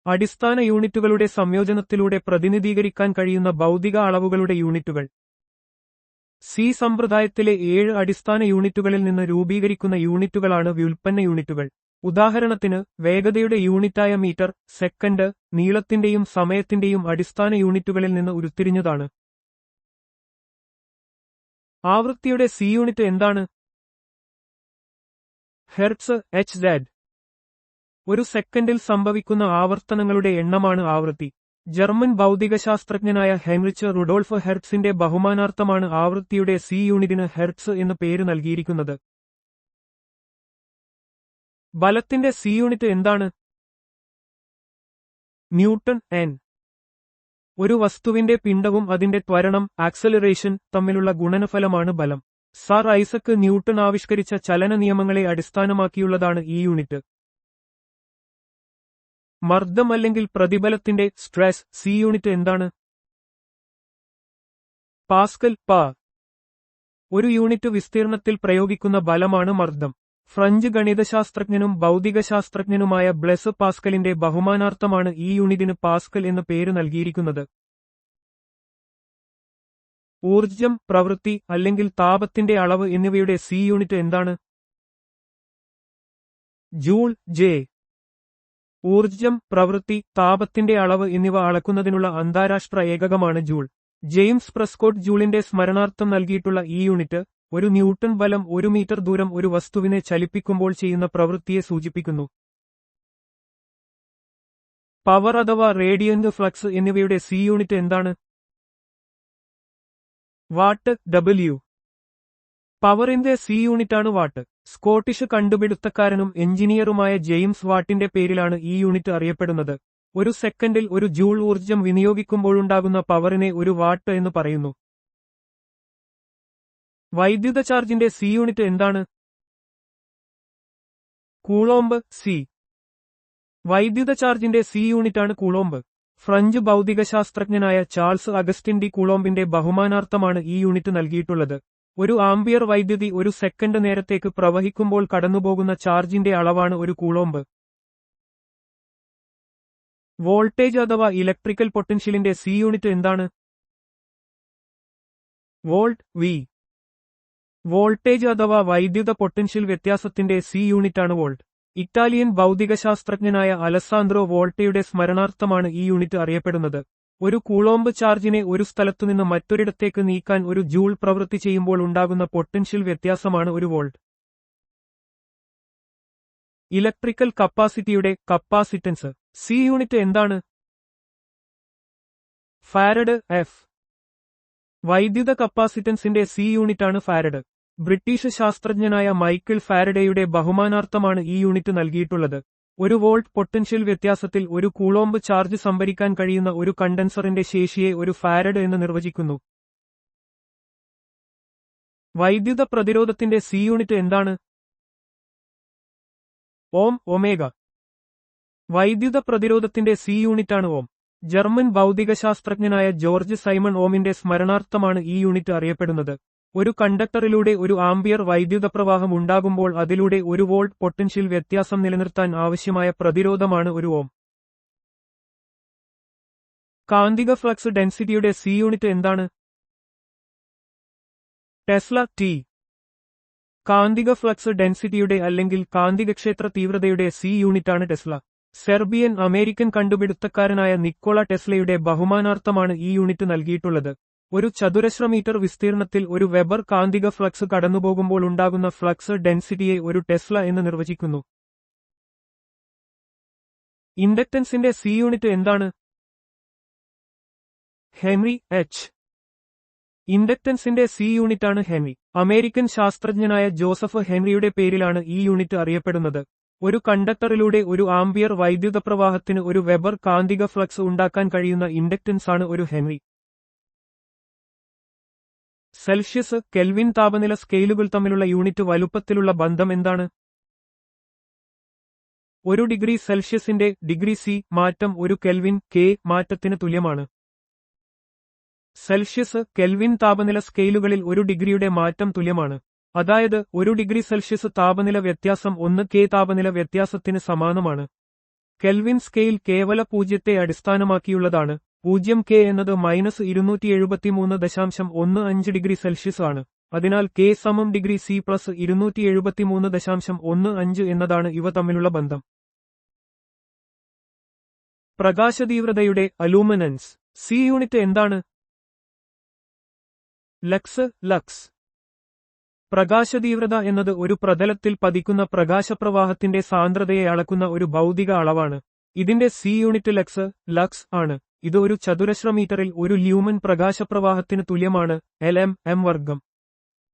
അടിസ്ഥാന യൂണിറ്റുകളുടെ സംയോജനത്തിലൂടെ പ്രതിനിധീകരിക്കാൻ കഴിയുന്ന ഭൗതിക അളവുകളുടെ യൂണിറ്റുകൾ. സി സമ്പ്രദായത്തിലെ 7 അടിസ്ഥാന യൂണിറ്റുകളിൽ നിന്ന് രൂപീകരിക്കുന്ന യൂണിറ്റുകളാണ് വ്യുൽപ്പന്ന യൂണിറ്റുകൾ. ഉദാഹരണത്തിന്, വേഗതയുടെ യൂണിറ്റായ മീറ്റർ, സെക്കൻഡ്, നീളത്തിന്റെയും സമയത്തിന്റെയും അടിസ്ഥാന യൂണിറ്റുകളിൽ നിന്ന് ഉരുത്തിരിഞ്ഞതാണ്. ആവൃത്തിയുടെ സി യൂണിറ്റ് എന്താണ്? Hertz, H. ഒരു സെക്കൻഡിൽ സംഭവിക്കുന്ന ആവർത്തനങ്ങളുടെ എണ്ണമാണ് ആവൃത്തി. ജർമ്മൻ ഭൗതികശാസ്ത്രജ്ഞനായ ഹെൻറിച്ച് റുഡോൾഫ് ഹെർട്സിന്റെ ബഹുമാനാർത്ഥമാണ് ആവൃത്തിയുടെ സി യൂണിറ്റിന് ഹെർട്സ് എന്ന് പേര് നൽകിയിരിക്കുന്നത്. ബലത്തിന്റെ സി യൂണിറ്റ് എന്താണ്? ന്യൂട്ടൺ. എൻ. ഒരു വസ്തുവിന്റെ പിണ്ഡവും അതിന്റെ ത്വരണം, ആക്സലറേഷൻ, തമ്മിലുള്ള ഗുണനഫലമാണ് ബലം. സർ ഐസക് ന്യൂട്ടൺ ആവിഷ്കരിച്ച ചലന നിയമങ്ങളെ അടിസ്ഥാനമാക്കിയുള്ളതാണ് ഈ യൂണിറ്റ്. മർദ്ദം അല്ലെങ്കിൽ പ്രതിബലത്തിന്റെ സ്ട്രെസ് സി യൂണിറ്റ് എന്താണ്? പാസ്കൽ. ഒരു യൂണിറ്റ് വിസ്തീർണത്തിൽ പ്രയോഗിക്കുന്ന ബലമാണ് മർദ്ദം. ഫ്രഞ്ച് ഗണിതശാസ്ത്രജ്ഞനും ഭൗതികശാസ്ത്രജ്ഞനുമായ ബ്ലെസ് പാസ്കലിന്റെ ബഹുമാനാർത്ഥമാണ് ഈ യൂണിറ്റിന് പാസ്കൽ എന്ന് പേര് നൽകിയിരിക്കുന്നത്. ഊർജ്ജം, പ്രവൃത്തി അല്ലെങ്കിൽ താപത്തിന്റെ അളവ് എന്നിവയുടെ സി യൂണിറ്റ് എന്താണ്? ജൂൾ. ജെ. ഊർജ്ജം, പ്രവൃത്തി, താപത്തിന്റെ അളവ് എന്നിവ അളക്കുന്നതിനുള്ള അന്താരാഷ്ട്ര ഏകകമാണ് ജൂൾ. ജെയിംസ് പ്രെസ്കോട്ട് ജൂളിന്റെ സ്മരണാർത്ഥം നൽകിയിട്ടുള്ള ഈ യൂണിറ്റ്, ഒരു ന്യൂട്ടൺ ബലം 1 മീറ്റർ ദൂരം ഒരു വസ്തുവിനെ ചലിപ്പിക്കുമ്പോൾ ചെയ്യുന്ന പ്രവൃത്തിയെ സൂചിപ്പിക്കുന്നു. പവർ അഥവാ റേഡിയന്റ് ഫ്ലക്സ് എന്നിവയുടെ സി യൂണിറ്റ് എന്താണ്? വാട്ട്. ഡബ്ല്യു. പവറിന്റെ സി യൂണിറ്റാണ് വാട്ട്. സ്കോട്ടിഷ് കണ്ടുപിടുത്തക്കാരനും എഞ്ചിനീയറുമായ ജെയിംസ് വാട്ടിന്റെ പേരിലാണ് ഈ യൂണിറ്റ് അറിയപ്പെടുന്നത്. ഒരു സെക്കൻഡിൽ ഒരു ജൂൾ ഊർജ്ജം വിനിയോഗിക്കുമ്പോഴുണ്ടാകുന്ന പവറിനെ ഒരു വാട്ട് എന്ന് പറയുന്നു. വൈദ്യുത ചാർജിന്റെ സി യൂണിറ്റ് എന്താണ്? കൂളോംബ്. സി. വൈദ്യുത ചാർജിന്റെ സി യൂണിറ്റാണ് കൂളോംബ്. ഫ്രഞ്ച് ഭൗതികശാസ്ത്രജ്ഞനായ ചാൾസ് അഗസ്റ്റിൻ ഡി കൂളോംബിന്റെ ബഹുമാനാർത്ഥമാണ് ഈ യൂണിറ്റ് നൽകിയിട്ടുള്ളത്. ഒരു ആംപിയർ വൈദ്യുതി ഒരു സെക്കൻഡ് നേരത്തേക്ക് പ്രവഹിക്കുമ്പോൾ കടന്നുപോകുന്ന ചാർജിന്റെ അളവാണ് ഒരു കൂളോംബ്. വോൾട്ടേജ് അഥവാ ഇലക്ട്രിക്കൽ പൊട്ടൻഷ്യലിന്റെ സി യൂണിറ്റ് എന്താണ്? വോൾട്ട്. വി. വോൾട്ടേജ് അഥവാ വൈദ്യുത പൊട്ടൻഷ്യൽ വ്യത്യാസത്തിന്റെ സി യൂണിറ്റാണ് വോൾട്ട്. ഇറ്റാലിയൻ ഭൗതികശാസ്ത്രജ്ഞനായ അലസാന്ദ്രോ വോൾട്ടയുടെ സ്മരണാർത്ഥമാണ് ഈ യൂണിറ്റ് അറിയപ്പെടുന്നത്. ഒരു കൂളോംബ് ചാർജിനെ ഒരു സ്ഥലത്തുനിന്ന് മറ്റൊരിടത്തേക്ക് നീക്കാൻ ഒരു ജൂൾ പ്രവൃത്തി ചെയ്യുമ്പോൾ ഉണ്ടാകുന്ന പൊട്ടൻഷ്യൽ വ്യത്യാസമാണ് ഒരു വോൾട്ട്. ഇലക്ട്രിക്കൽ കപ്പാസിറ്റിയുടെ കപ്പാസിറ്റൻസ് സി യൂണിറ്റ് എന്താണ്? Farad F. വൈദ്യുത കപ്പാസിറ്റൻസിന്റെ സി യൂണിറ്റാണ് ഫാരഡ്. ബ്രിട്ടീഷ് ശാസ്ത്രജ്ഞനായ മൈക്കിൾ ഫാരഡെയുടെ ബഹുമാനാർത്ഥമാണ് ഈ യൂണിറ്റ് നൽകിയിട്ടുള്ളത്. ഒരു വോൾട്ട് പൊട്ടൻഷ്യൽ വ്യത്യാസത്തിൽ ഒരു കൂളോംബ് ചാർജ് സംഭരിക്കാൻ കഴിയുന്ന ഒരു കണ്ടൻസറിന്റെ ശേഷിയെ ഒരു ഫാരഡ് എന്ന് നിർവചിക്കുന്നു. വൈദ്യുത പ്രതിരോധത്തിന്റെ സി യൂണിറ്റ് എന്താണ്? ഓം, ഒമേഗ. വൈദ്യുത പ്രതിരോധത്തിന്റെ സി യൂണിറ്റാണ് ഓം. ജർമ്മൻ ഭൗതികശാസ്ത്രജ്ഞനായ ജോർജ് സൈമൺ ഓമിന്റെ സ്മരണാർത്ഥമാണ് ഈ യൂണിറ്റ് അറിയപ്പെടുന്നത്. ഒരു കണ്ടക്ടറിലൂടെ ഒരു ആംപിയർ വൈദ്യുതപ്രവാഹം ഉണ്ടാകുമ്പോൾ അതിലൂടെ ഒരു വോൾട്ട് പൊട്ടൻഷ്യൽ വ്യത്യാസം നിലനിർത്താൻ ആവശ്യമായ പ്രതിരോധമാണ് ഒരു ഓം. കാന്തിക ഫ്ലക്സ് ഡെൻസിറ്റിയുടെ സി യൂണിറ്റ് എന്താണ്? Tesla T. കാന്തിക ഫ്ലക്സ് ഡെൻസിറ്റിയുടെ അല്ലെങ്കിൽ കാന്തികക്ഷേത്ര തീവ്രതയുടെ സി യൂണിറ്റാണ് ടെസ്ല. സെർബിയൻ അമേരിക്കൻ കണ്ടുപിടുത്തക്കാരനായ നിക്കോള ടെസ്ലയുടെ ബഹുമാനാർത്ഥമാണ് ഈ യൂണിറ്റ് നൽകിയിട്ടുള്ളത്. ഒരു ചതുരശ്ര മീറ്റർ വിസ്തീർണത്തിൽ ഒരു വെബർ കാന്തിക ഫ്ലക്സ് കടന്നുപോകുമ്പോൾ ഉണ്ടാകുന്ന ഫ്ലക്സ് ഡെൻസിറ്റിയെ ഒരു ടെസ്ല എന്ന് നിർവചിക്കുന്നു. ഇൻഡക്റ്റൻസിന്റെ സി യൂണിറ്റ് എന്താണ്? Henry H. ഇൻഡക്റ്റൻസിന്റെ സി യൂണിറ്റാണ് ഹെൻറി. അമേരിക്കൻ ശാസ്ത്രജ്ഞനായ ജോസഫ് ഹെൻറിയുടെ പേരിലാണ് ഈ യൂണിറ്റ് അറിയപ്പെടുന്നത്. ഒരു കണ്ടക്ടറിലൂടെ ഒരു ആംപിയർ വൈദ്യുതപ്രവാഹത്തിന് ഒരു വെബർ കാന്തിക ഫ്ലക്സ് ഉണ്ടാക്കാൻ കഴിയുന്ന ഇൻഡക്റ്റൻസാണ് ഒരു ഹെൻറി. സെൽഷ്യസ്, കെൽവിൻ താപനില സ്കെയിലുകൾ തമ്മിലുള്ള യൂണിറ്റ് വലുപ്പത്തിലുള്ള ബന്ധം എന്താണ്? 1 ഡിഗ്രി സെൽഷ്യസിന്റെ ഡിഗ്രി സി മാറ്റം 1 കെൽവിൻ കെ മാറ്റത്തിന് തുല്യമാണ്. സെൽഷ്യസ്, കെൽവിൻ താപനില സ്കെയിലുകളിൽ 1 ഡിഗ്രിയുടെ മാറ്റം തുല്യമാണ്. അതായത് 1 ഡിഗ്രി സെൽഷ്യസ് താപനില വ്യത്യാസം 1 കെ താപനില വ്യത്യാസത്തിന് സമാനമാണ്. കെൽവിൻ സ്കെയിൽ കേവല പൂജ്യത്തെ അടിസ്ഥാനമാക്കിയുള്ളതാണ്. 0 കെ എന്നത് -273.15 ഡിഗ്രി സെൽഷ്യസ് ആണ്. അതിനാൽ കെ സമം ഡിഗ്രി സി പ്ലസ് 273.15 എന്നതാണ് ഇവ തമ്മിലുള്ള ബന്ധം. പ്രകാശതീവ്രതയുടെ അലൂമിനൻസ് സി യൂണിറ്റ് എന്താണ്? Lux, lux. പ്രകാശതീവ്രത എന്നത് ഒരു പ്രതലത്തിൽ പതിക്കുന്ന പ്രകാശപ്രവാഹത്തിന്റെ സാന്ദ്രതയെ അളക്കുന്ന ഒരു ഭൗതിക അളവാണ്. ഇതിന്റെ സി യൂണിറ്റ് ലക്സ്, ലക്സ് ആണ്. ഇത് ഒരു ചതുരശ്ര മീറ്ററിൽ 1 ല്യൂമൻ പ്രകാശപ്രവാഹത്തിന് തുല്യമാണ്. LM, m വർഗം.